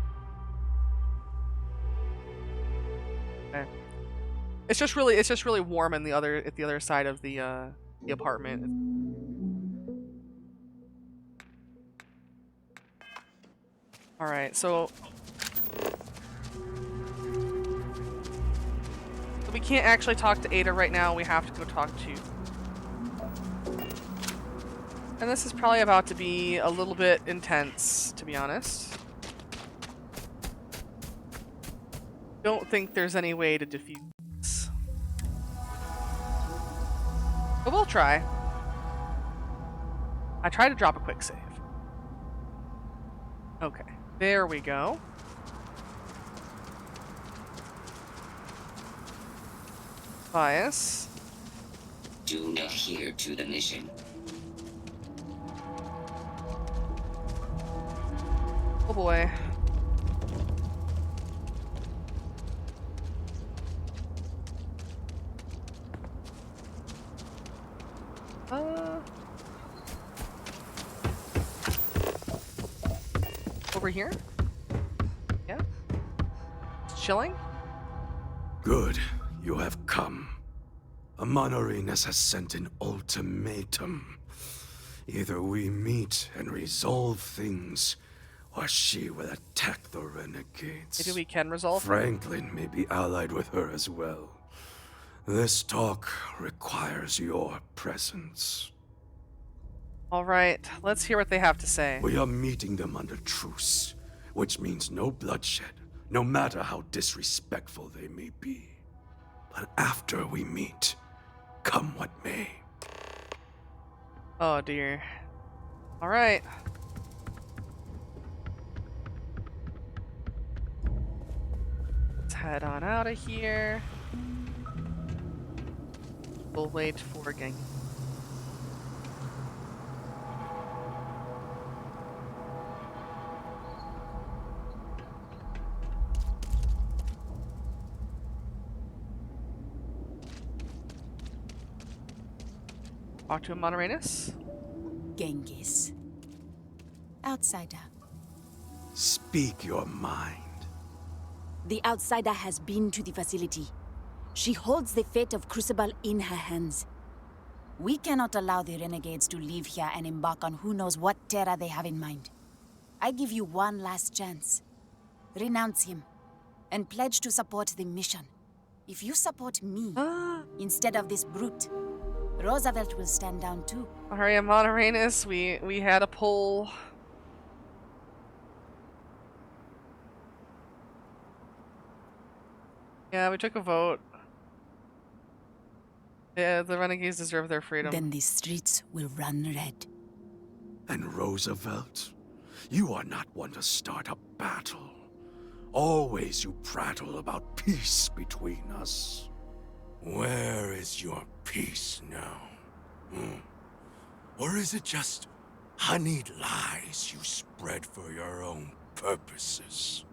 Okay. It's just really warm at the other side of the apartment. All right, so we can't actually talk to Ada right now. We have to go talk to. And this is probably about to be a little bit intense, to be honest. Don't think there's any way to defeat this. But we'll try. I tried to drop a quick save. Okay, there we go. Bias. Do not adhere to the mission. Oh boy. over here? Yeah? Chilling? Good, you have come. Amon-Arenas has sent an ultimatum. Either we meet and resolve things, or she will attack the renegades. Maybe we can resolve her? Franklin may be allied with her as well. This talk requires your presence. Alright, let's hear what they have to say. We are meeting them under truce, which means no bloodshed, no matter how disrespectful they may be. But after we meet, come what may. Oh dear. Alright. Let's head on out of here. We'll wait for Genghis. Talk to Amon-Arenas. Genghis. Outsider. Speak your mind. The outsider has been to the facility. She holds the fate of Crucible in her hands. We cannot allow the renegades to leave here and embark on who knows what terror they have in mind. I give you one last chance. Renounce him, and pledge to support the mission. If you support me, instead of this brute, Roosevelt will stand down too. Alright, Amon-Arenas, we had a poll. Yeah, we took a vote. Yeah, the renegades deserve their freedom. Then the streets will run red. And Roosevelt, you are not one to start a battle. Always you prattle about peace between us. Where is your peace now? Or is it just honeyed lies you spread for your own purposes?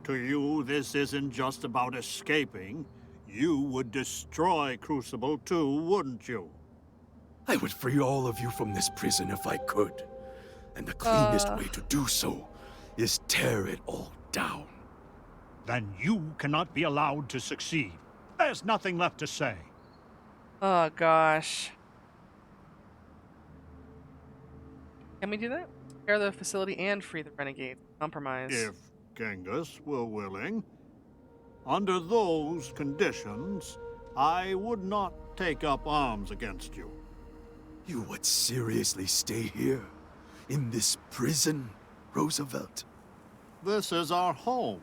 To you, this isn't just about escaping. You would destroy Crucible too, wouldn't you? I would free all of you from this prison if I could. And the cleanest way to do so is tear it all down. Then you cannot be allowed to succeed. There's nothing left to say. Oh gosh. Can we do that? Repair the facility and free the renegade. Compromise. If Genghis were willing. Under those conditions, I would not take up arms against you. You would seriously stay here? In this prison, Roosevelt? This is our home.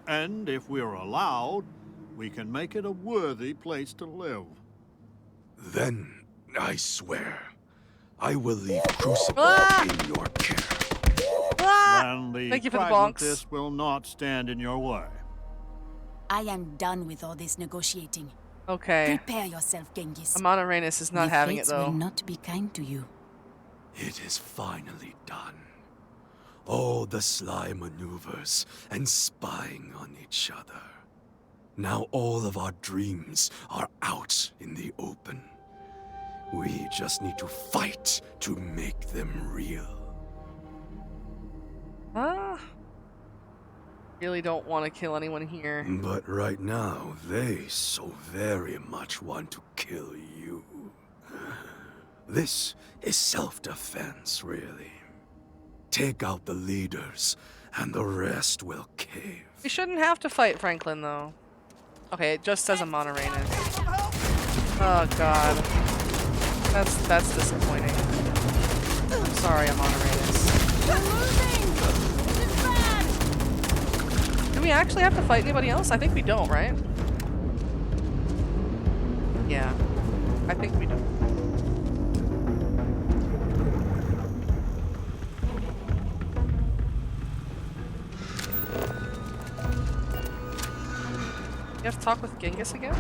And if we're allowed, we can make it a worthy place to live. Then, I swear, I will leave Crucible in your care. Then the Thank you for the pragmatist will not stand in your way. I am done with all this negotiating. Okay. Prepare yourself, Genghis. Amon-Arenas is not The having it fates though. will not be kind to you. It is finally done. All the sly maneuvers and spying on each other. Now all of our dreams are out in the open. We just need to fight to make them real. Really don't want to kill anyone here. But right now, they so very much want to kill you. This is self-defense, really. Take out the leaders, and the rest will cave. We shouldn't have to fight Franklin, though. Okay, it just says Amon-Arenas. Oh god. That's disappointing. I'm sorry, Amon-Arenas. We're losing! This is bad! Do we actually have to fight anybody else? I think we don't, right? Yeah. I think we don't. You have to talk with Genghis again?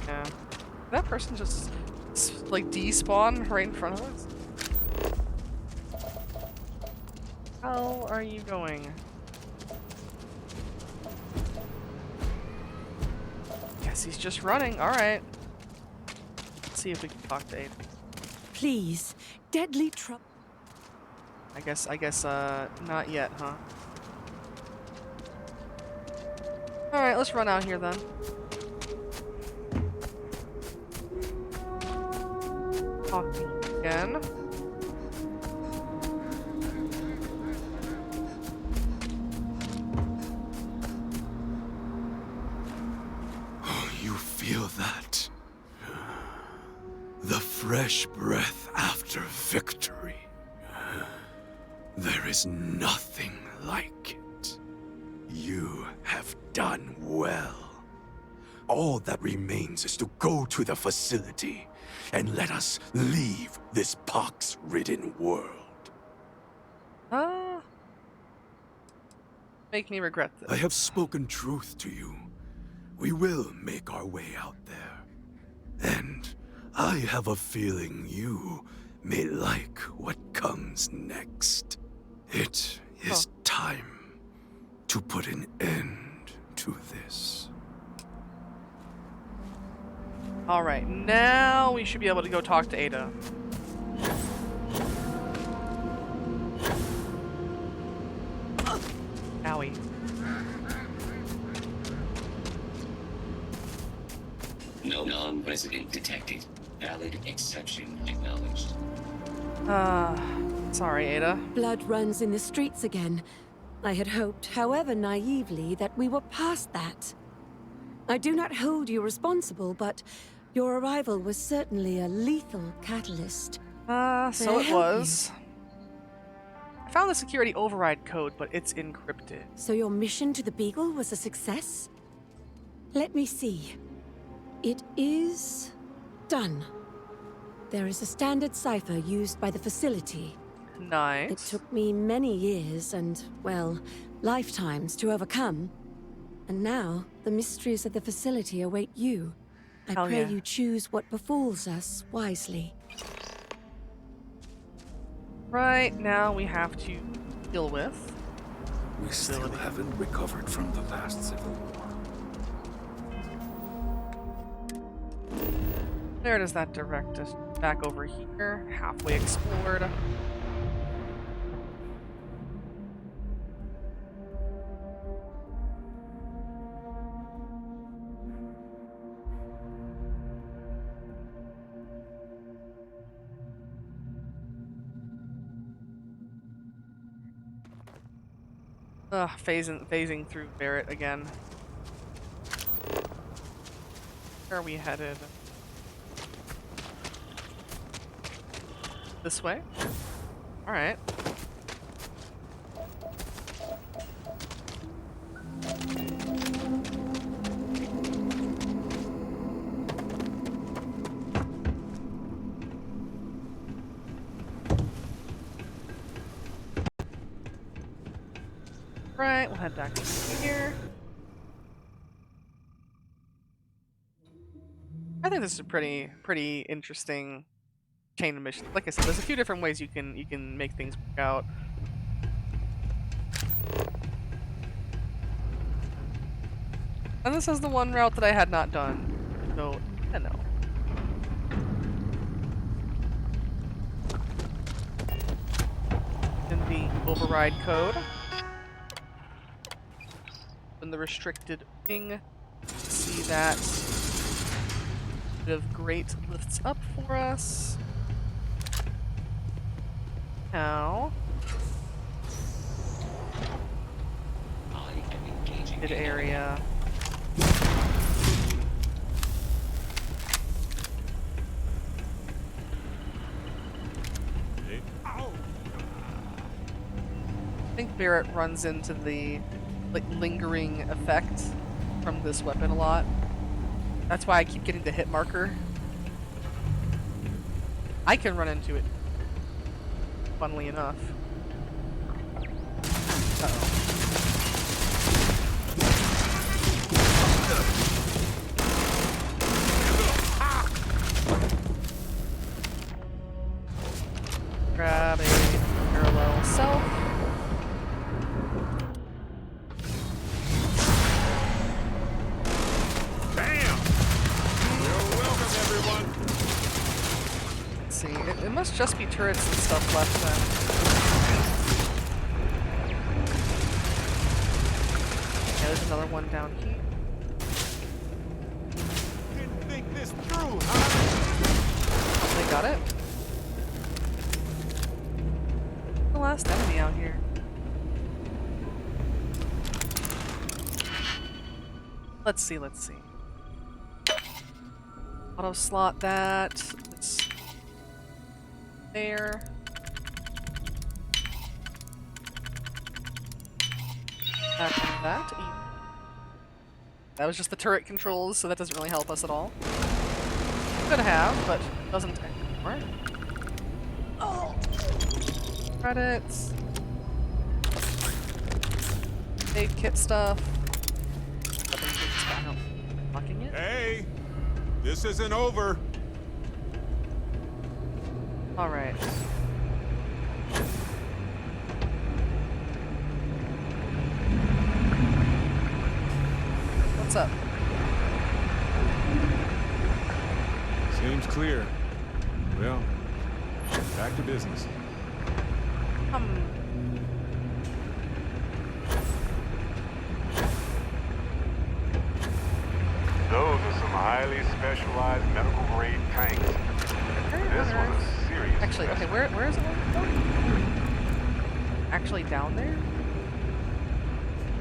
Yeah. Did that person just like despawn right in front of us? How are you going? Guess he's just running. Alright. Let's see if we can talk to Aiden. Please, deadly trouble. I guess, not yet, huh? Alright, let's run out here then. Talking again. Oh, you feel that? The fresh breath after victory. There is nothing like it. You have done well. All that remains is to go to the facility and let us leave this pox-ridden world. Make me regret this. I have spoken truth to you. We will make our way out there. And I have a feeling you may like what comes next. It is time to put an end to this. Alright, now we should be able to go talk to Ada. Owie. No non-resident detected. Valid exception acknowledged. Sorry, Ada. Blood runs in the streets again. I had hoped, however naively, that we were past that. I do not hold you responsible, but your arrival was certainly a lethal catalyst. So it was. I found the security override code, but it's encrypted. So your mission to the Beagle was a success? Let me see. It is done. There is a standard cipher used by the facility. Nice. It took me many years and, well, lifetimes to overcome. And now, the mysteries of the facility await you. I Hell pray yeah. you choose what befalls us wisely. Right, now we have to deal with. We still haven't recovered from the last civil war. Where does that direct us? Back over here, halfway explored. Ugh, phasing through Barrett again. Where are we headed? This way? Alright. Right, we'll head back to here. I think this is a pretty interesting chain of missions. Like I said, there's a few different ways you can make things work out. And this is the one route that I had not done. So, I know. In the override code. In the restricted wing. See that bit of great lifts up for us. Now, mid area. I think Barrett runs into the lingering effect from this weapon a lot. That's why I keep getting the hit marker. I can run into it, funnily enough. Uh-oh. Grab a parallel self. It must just be turrets and stuff left then. Another one down here. Didn't think this through, huh? They got it. The last enemy out here. Let's see. Auto slot that. It's there. That. That was just the turret controls, so that doesn't really help us at all. Could have, but doesn't anymore. Oh. Credits. Aid kit stuff. Hey, this isn't over. All right. What's up? Seems clear. Well, back to business. Those are some highly specialized medical grade tanks. This was a serious. Actually, okay, where is it going? Actually down there?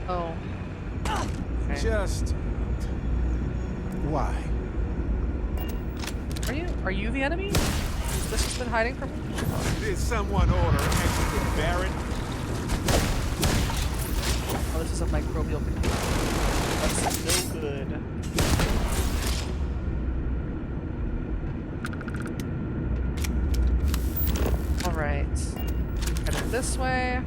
Oh. Okay. Just why? Are you the enemy? Has this just been hiding from me? Did someone order extra Barrett? Oh, this is a microbial container. That's no good. Alright. Headed this way.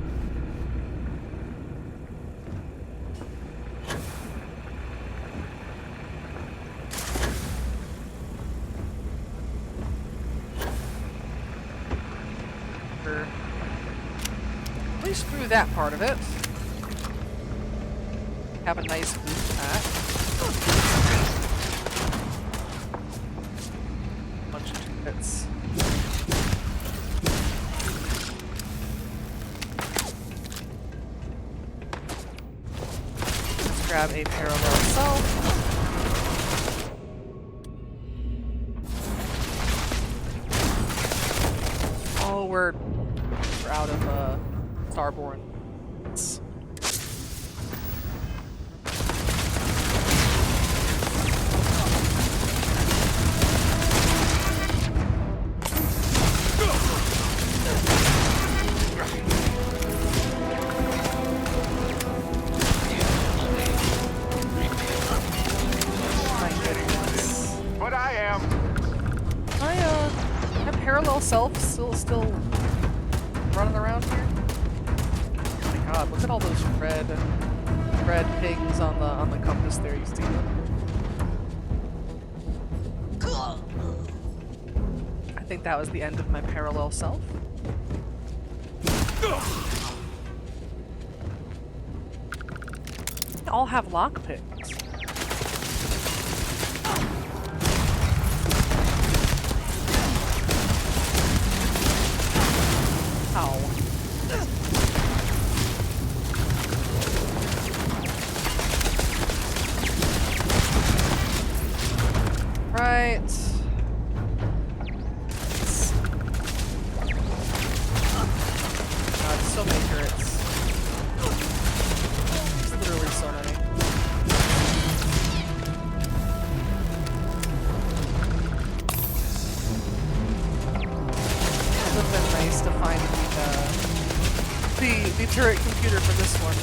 At least through that part of it. Have a nice loot pack. Bunch of bits. Let's grab a parallel self. Oh, we're out of Starborn. But I am. My parallel self still running around here. Oh my god, look at all those red pings on the compass there, you see them? I think that was the end of my parallel self. They all have lockpicks. Ow. Right. God, so many turrets. There's literally so many. It would have been nice to find the turret computer for this one.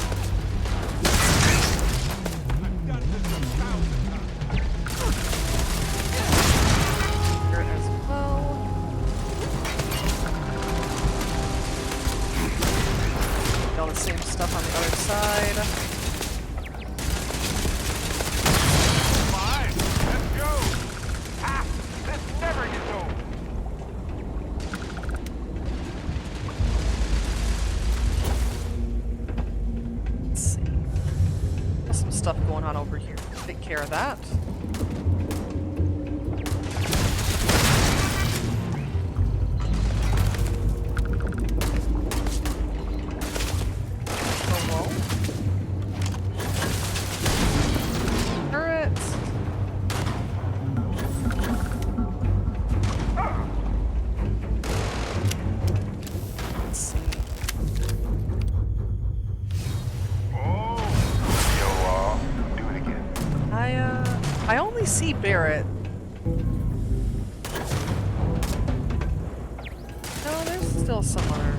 Turret as well. All the same stuff on the other side. Fine, let's go. Ah, this never gets old. Let's see. There's some stuff going on over here. Take care of that. Oh, whoa. really see Barrett. No, there's still some other.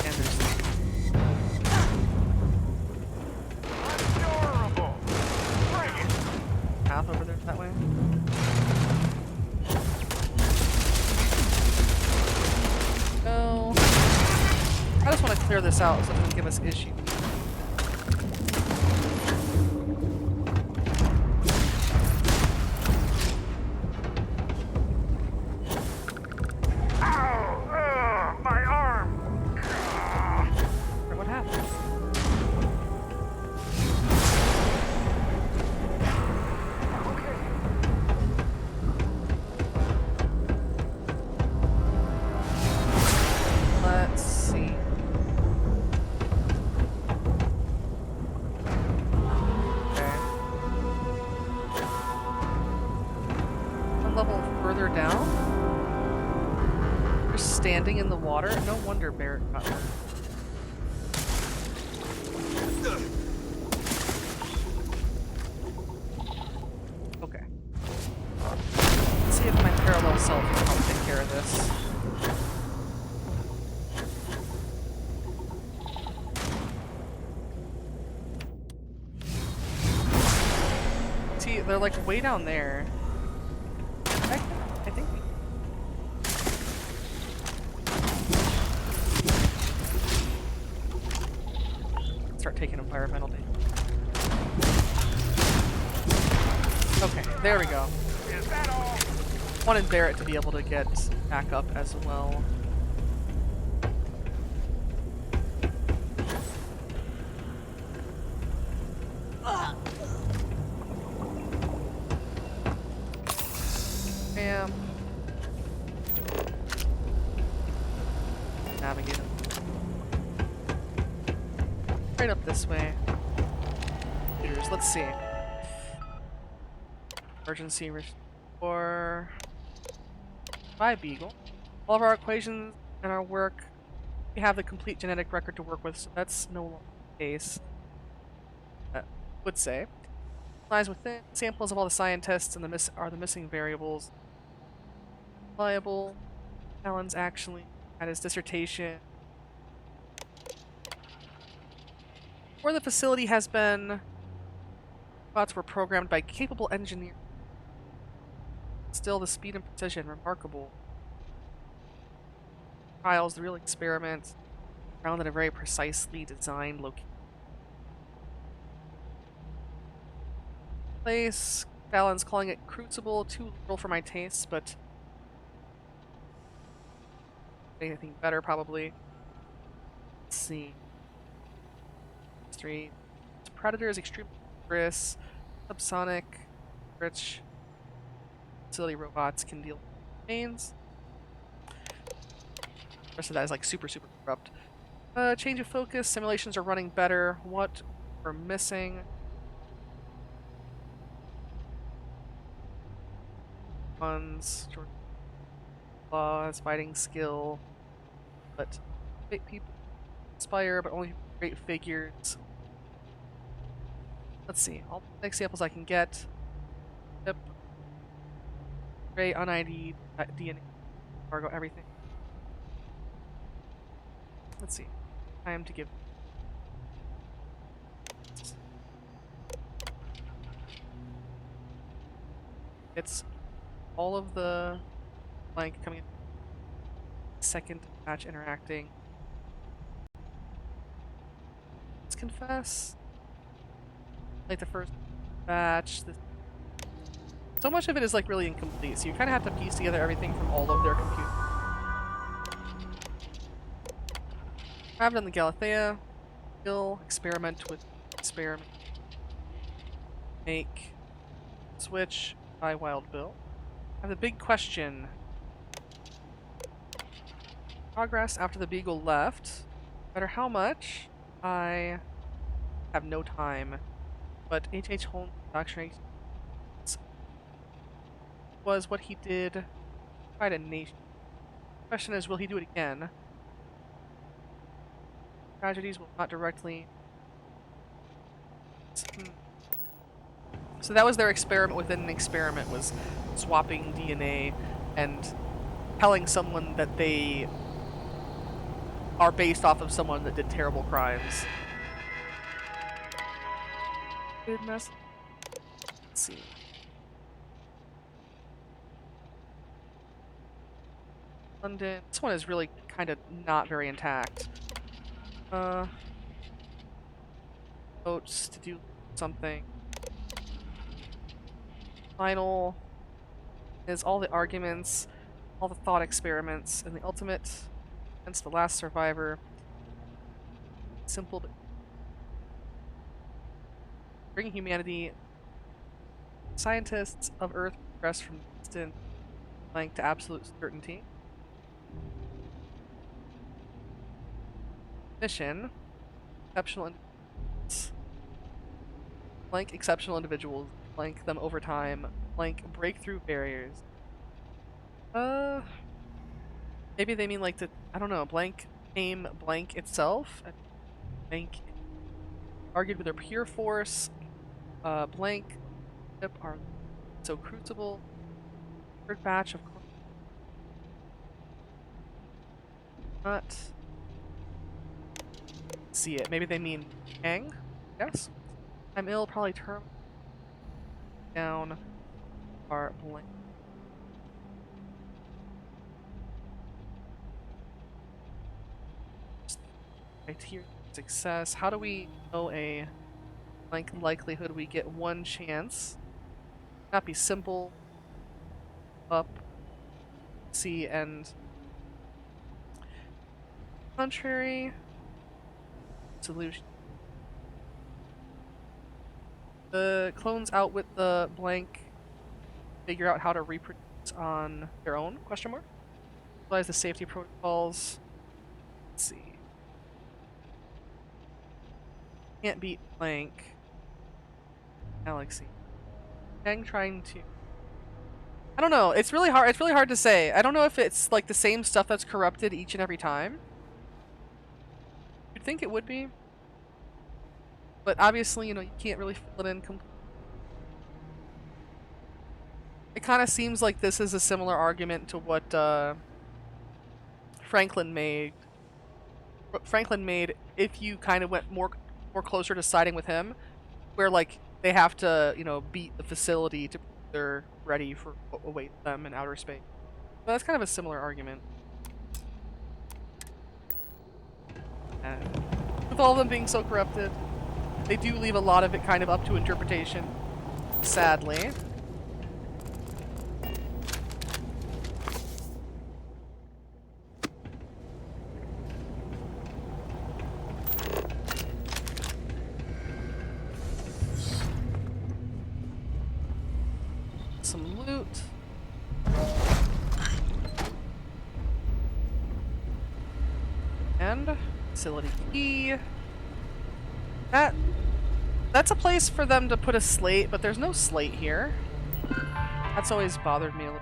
And there's path over there that way. No. I just want to clear this out so it doesn't give us issues. My arm! What happened? Let's see. Okay. One level further down? You're standing in the water? No wonder Barrett got hurt. Okay. Let's see if my parallel self can help take care of this. See, they're like way down there. I think we... Start taking environmental damage. Okay, there we go. Wanted Barrett to be able to get back up as well. Bam. Navigate him. Right up this way. Let's see. Emergency restore by Beagle. All of our equations and our work, we have the complete genetic record to work with, so that's no longer the case. Would say. Lies within samples of all the scientists and the missing variables. Reliable. Alan's actually had his dissertation. Where the facility has been, robots were programmed by capable engineers. Still, the speed and precision, remarkable. Trials, the real experiments, found at a very precisely designed location. Place, Fallon's calling it Crucible, too literal for my tastes, but anything better probably. Let's see. Street. Predator is extremely dangerous. Subsonic, rich. Facility robots can deal with pains. The rest of that is like super corrupt. Change of focus. Simulations are running better. What we're missing? Ones. Law has fighting skill, but great people inspire, but only great figures. Let's see. All the examples I can get. Yep. Gray, un-ID'd, DNA, cargo, everything. Let's see. Time to give. It's all of the blank coming in. Second batch interacting. Let's confess. Like the first batch. So much of it is like really incomplete, so you kind of have to piece together everything from all of their computers. I've done the Galathea. Kill, experiment with experiment. Make. Switch. Buy Wild Bill. I have the big question. Progress after the Beagle left. No matter how much, I have no time. But H.H. Holmes' doctrine was what he did. Fight a nation. The question is, will he do it again? Tragedies will not directly So that was their experiment within an experiment, was swapping DNA and telling someone that they are based off of someone that did terrible crimes. Good mess. Let's see. London. This one is really kind of not very intact. Votes to do something. Final is all the arguments, all the thought experiments, and the ultimate against the last survivor. Simple, but bring humanity. Scientists of Earth progress from distant blank to absolute certainty. Mission. Exceptional individuals. Blank exceptional individuals. Blank them over time. Blank breakthrough barriers. Maybe they mean like the, I don't know, blank aim blank itself. Blank argued with their pure force. Blank ship are so crucible. Third batch of not see it. Maybe they mean hang. Yes. I'm ill. Probably term down are blank. Criteria success. How do we know a blank likelihood we get one chance? Not be simple. Up. C and contrary. Solution. The clones out with the blank figure out how to reproduce on their own? Question mark. Utilize the safety protocols. Let's see. Can't beat blank. Galaxy. Dang, trying to. I don't know. It's really hard. It's really hard to say. I don't know if it's like the same stuff that's corrupted each and every time. You'd think it would be. But obviously, you know, you can't really fill it in completely. It kind of seems like this is a similar argument to what Franklin made. Franklin made if you kind of went more closer to siding with him, where like they have to, you know, beat the facility to they're ready for what awaits them in outer space. So that's kind of a similar argument. And with all of them being so corrupted, they do leave a lot of it kind of up to interpretation, sadly. Some loot. And facility key. That's a place for them to put a slate, but there's no slate here. That's always bothered me a little.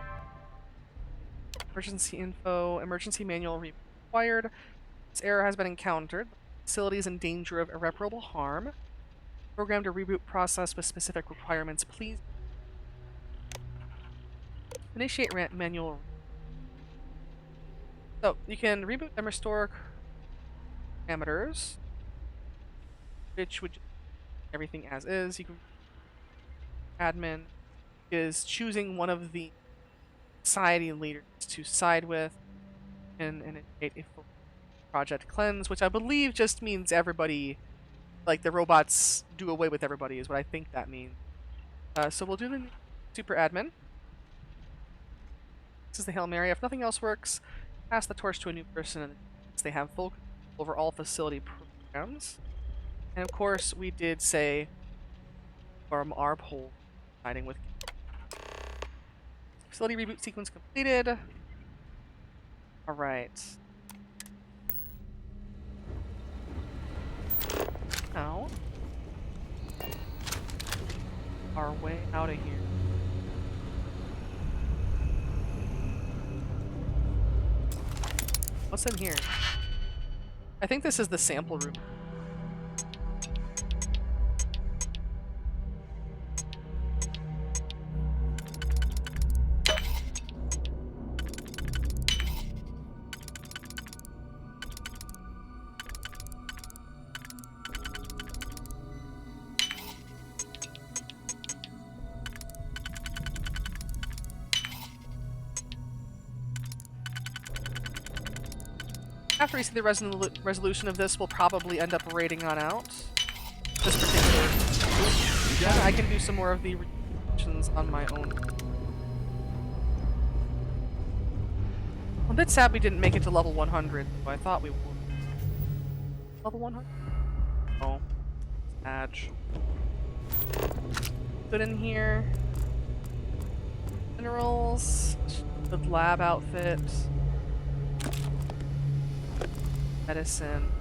Emergency info, emergency manual required. This error has been encountered. The facility is in danger of irreparable harm. Program to reboot process with specific requirements, please. Initiate manual. So you can reboot and restore parameters, which would everything as is. You can admin is choosing one of the society leaders to side with and initiate a full project cleanse, which I believe just means everybody, like the robots do away with everybody is what I think that means. So we'll do the super admin. This is the Hail Mary. If nothing else works, pass the torch to a new person and they have full control over all facility programs. And of course, we did say from our poll, siding with facility reboot sequence completed. All right. Now, our way out of here. What's in here? I think this is the sample room. After we see the resolution of this, we'll probably end up raiding on out. This particular one, I can do some more of the resolutions on my own. I'm a bit sad we didn't make it to level 100, but I thought we would. Level 100? Oh. Badge. Put in here. Minerals. Good lab outfit. Medicine.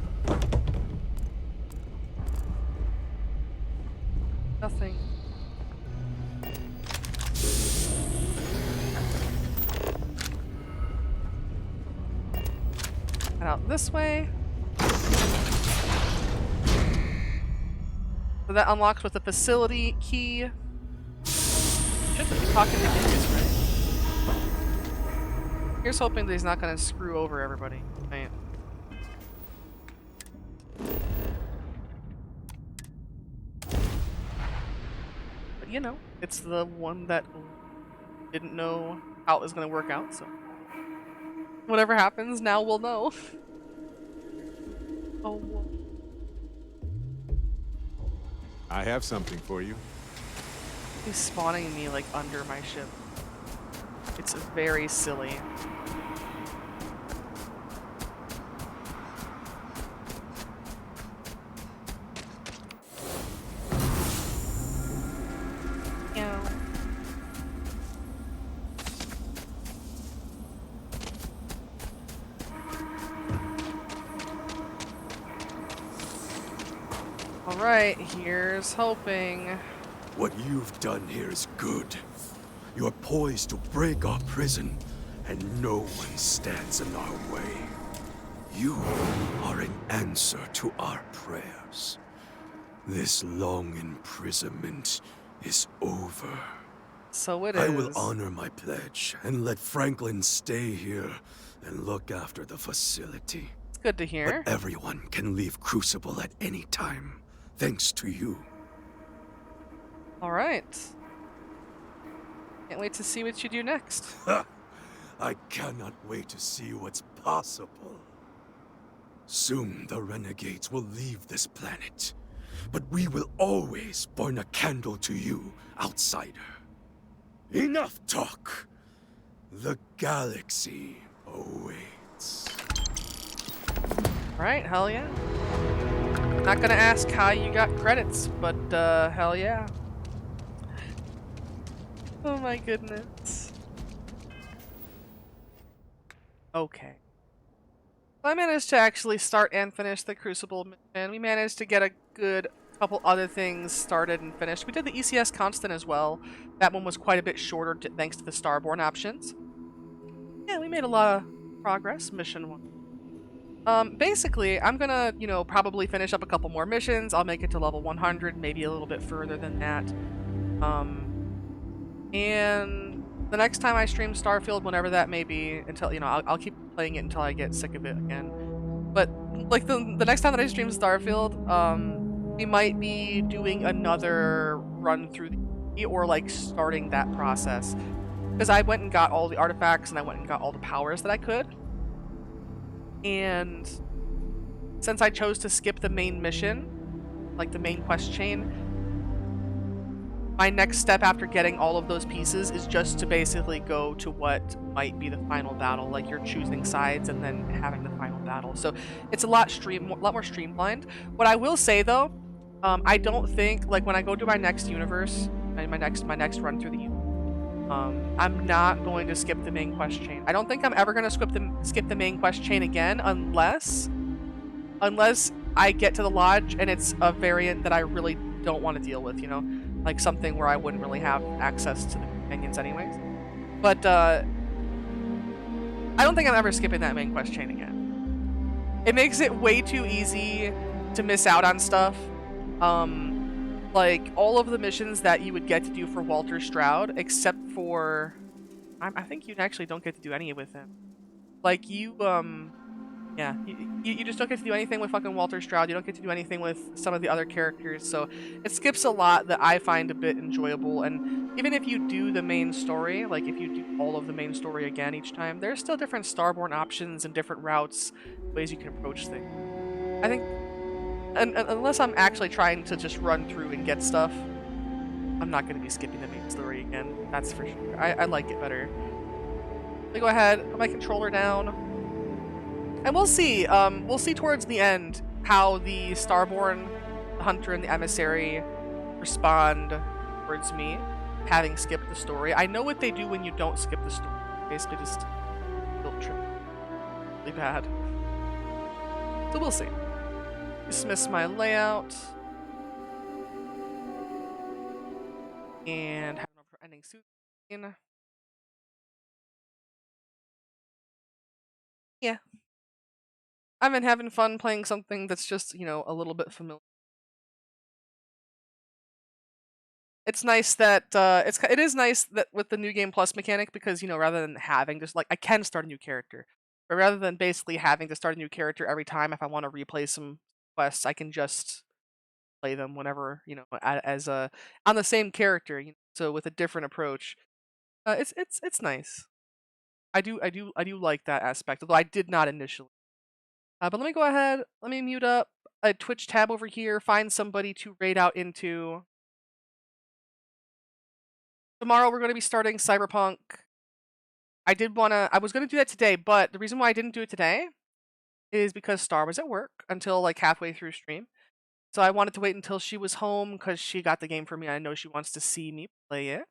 Nothing. Head out this way. So that unlocks with the facility key. Shouldn't be talking to Gideon, right? Here's hoping that he's not going to screw over everybody. Right. But you know, it's the one that didn't know how it was going to work out, so whatever happens, now we'll know. Oh. I have something for you. He's spawning me like under my ship. It's very silly. Yeah. Alright, here's hoping. What you've done here is good. You're poised to break our prison, and no one stands in our way. You are an answer to our prayers. This long imprisonment is over. So it I will is. honor my pledge and let Franklin stay here and look after the facility. It's good to hear. But everyone can leave Crucible at any time, thanks to you. Alright. Can't wait to see what you do next. I cannot wait to see what's possible. Soon the renegades will leave this planet, but we will always burn a candle to you, outsider. Enough talk. The galaxy awaits. Right, hell yeah. Not gonna ask how you got credits, but hell yeah. Oh my goodness. Okay. I managed to actually start and finish the Crucible mission. We managed to get a good couple other things started and finished. We did the ECS Constant as well. That one was quite a bit shorter thanks to the Starborn options. Yeah, we made a lot of progress. Mission 1. Basically, I'm gonna, you know, probably finish up a couple more missions. I'll make it to level 100, maybe a little bit further than that. And the next time I stream Starfield, whenever that may be, until, you know, I'll keep playing it until I get sick of it again. But, like, the next time that I stream Starfield, we might be doing another run through the, or, like, starting that process. Because I went and got all the artifacts, and I went and got all the powers that I could. And since I chose to skip the main mission, like the main quest chain, my next step after getting all of those pieces is just to basically go to what might be the final battle, like you're choosing sides and then having the final battle. So it's a lot more streamlined. What I will say though, I don't think, like, when I go to my next universe, my next run through the universe, I'm not going to skip the main quest chain. I don't think I'm ever going to skip the main quest chain again unless I get to the lodge and it's a variant that I really don't want to deal with, you know? Like something where I wouldn't really have access to the companions anyways. But I don't think I'm ever skipping that main quest chain again. It makes it way too easy to miss out on stuff. Like all of the missions that you would get to do for Walter Stroud, except for, I think you actually don't get to do any with him. Like you Yeah, you just don't get to do anything with fucking Walter Stroud. You don't get to do anything with some of the other characters, so it skips a lot that I find a bit enjoyable. And even if you do the main story, like if you do all of the main story again each time, there's still different Starborn options and different routes, ways you can approach things. I think, and unless I'm actually trying to just run through and get stuff, I'm not going to be skipping the main story again. That's for sure. I like it better. Let me go ahead, put my controller down. And we'll see. We'll see towards the end how the Starborn, the Hunter, and the Emissary respond towards me having skipped the story. I know what they do when you don't skip the story. Basically, just guilt trip. Really bad. So we'll see. Dismiss my layout. And have an ending soon. Yeah. I've been having fun playing something that's just, you know, a little bit familiar. It's nice that it is nice that with the new game plus mechanic, because you know, rather than having just like I can start a new character, but rather than basically having to start a new character every time if I want to replay some quests, I can just play them whenever, you know, as a on the same character, you know, so with a different approach. It's nice. I do like that aspect, although I did not initially. But let me go ahead. Let me mute up a Twitch tab over here. Find somebody to raid out into. Tomorrow we're going to be starting Cyberpunk. I was going to do that today, but the reason why I didn't do it today is because Star was at work until like halfway through stream. So I wanted to wait until she was home because she got the game for me. I know she wants to see me play it.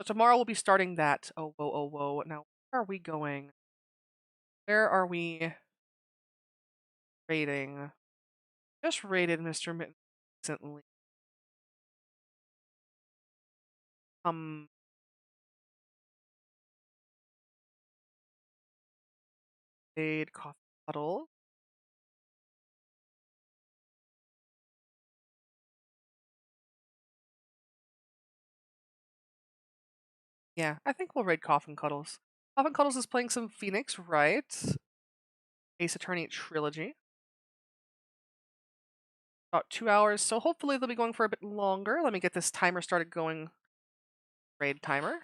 So tomorrow we'll be starting that. Oh, whoa, oh, whoa. Now, where are we going? Where are we raiding? Just raided Mr. Mitten recently. Raid coffee bottle. Yeah, I think we'll raid Coffin Cuddles. Coffin Cuddles is playing some Phoenix, right? Ace Attorney Trilogy. About 2 hours, so hopefully they'll be going for a bit longer. Let me get this timer started going. Raid timer.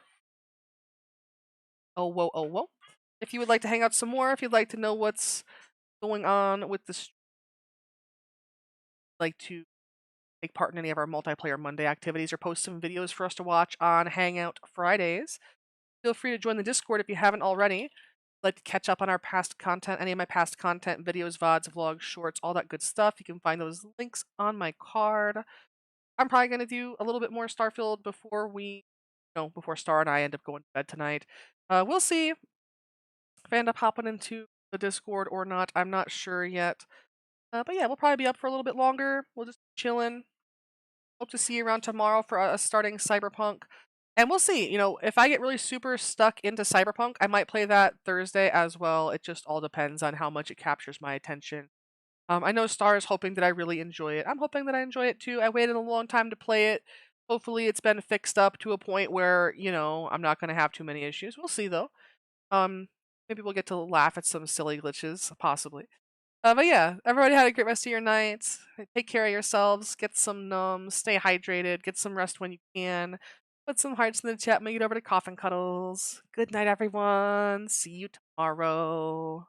Oh, whoa, oh, whoa. If you would like to hang out some more, if you'd like to know what's going on with this, like to take part in any of our multiplayer Monday activities or post some videos for us to watch on Hangout Fridays, feel free to join the Discord if you haven't already. Like to catch up on our past content, any of my past content, videos, VODs, vlogs, shorts, all that good stuff. You can find those links on my card. I'm probably going to do a little bit more Starfield before Star and I end up going to bed tonight. We'll see if I end up hopping into the Discord or not. I'm not sure yet. But yeah, we'll probably be up for a little bit longer. We'll just chillin'. Hope to see you around tomorrow for us starting Cyberpunk. And we'll see, you know, if I get really super stuck into Cyberpunk, I might play that Thursday as well. It just all depends on how much it captures my attention. I know Star is hoping that I really enjoy it. I'm hoping that I enjoy it too. I waited a long time to play it. Hopefully it's been fixed up to a point where, you know, I'm not going to have too many issues. We'll see though. Maybe we'll get to laugh at some silly glitches, possibly. But yeah, everybody had a great rest of your night. Take care of yourselves. Get some nums. Stay hydrated. Get some rest when you can. Put some hearts in the chat. Make it over to Coffin Cuddles. Good night, everyone. See you tomorrow.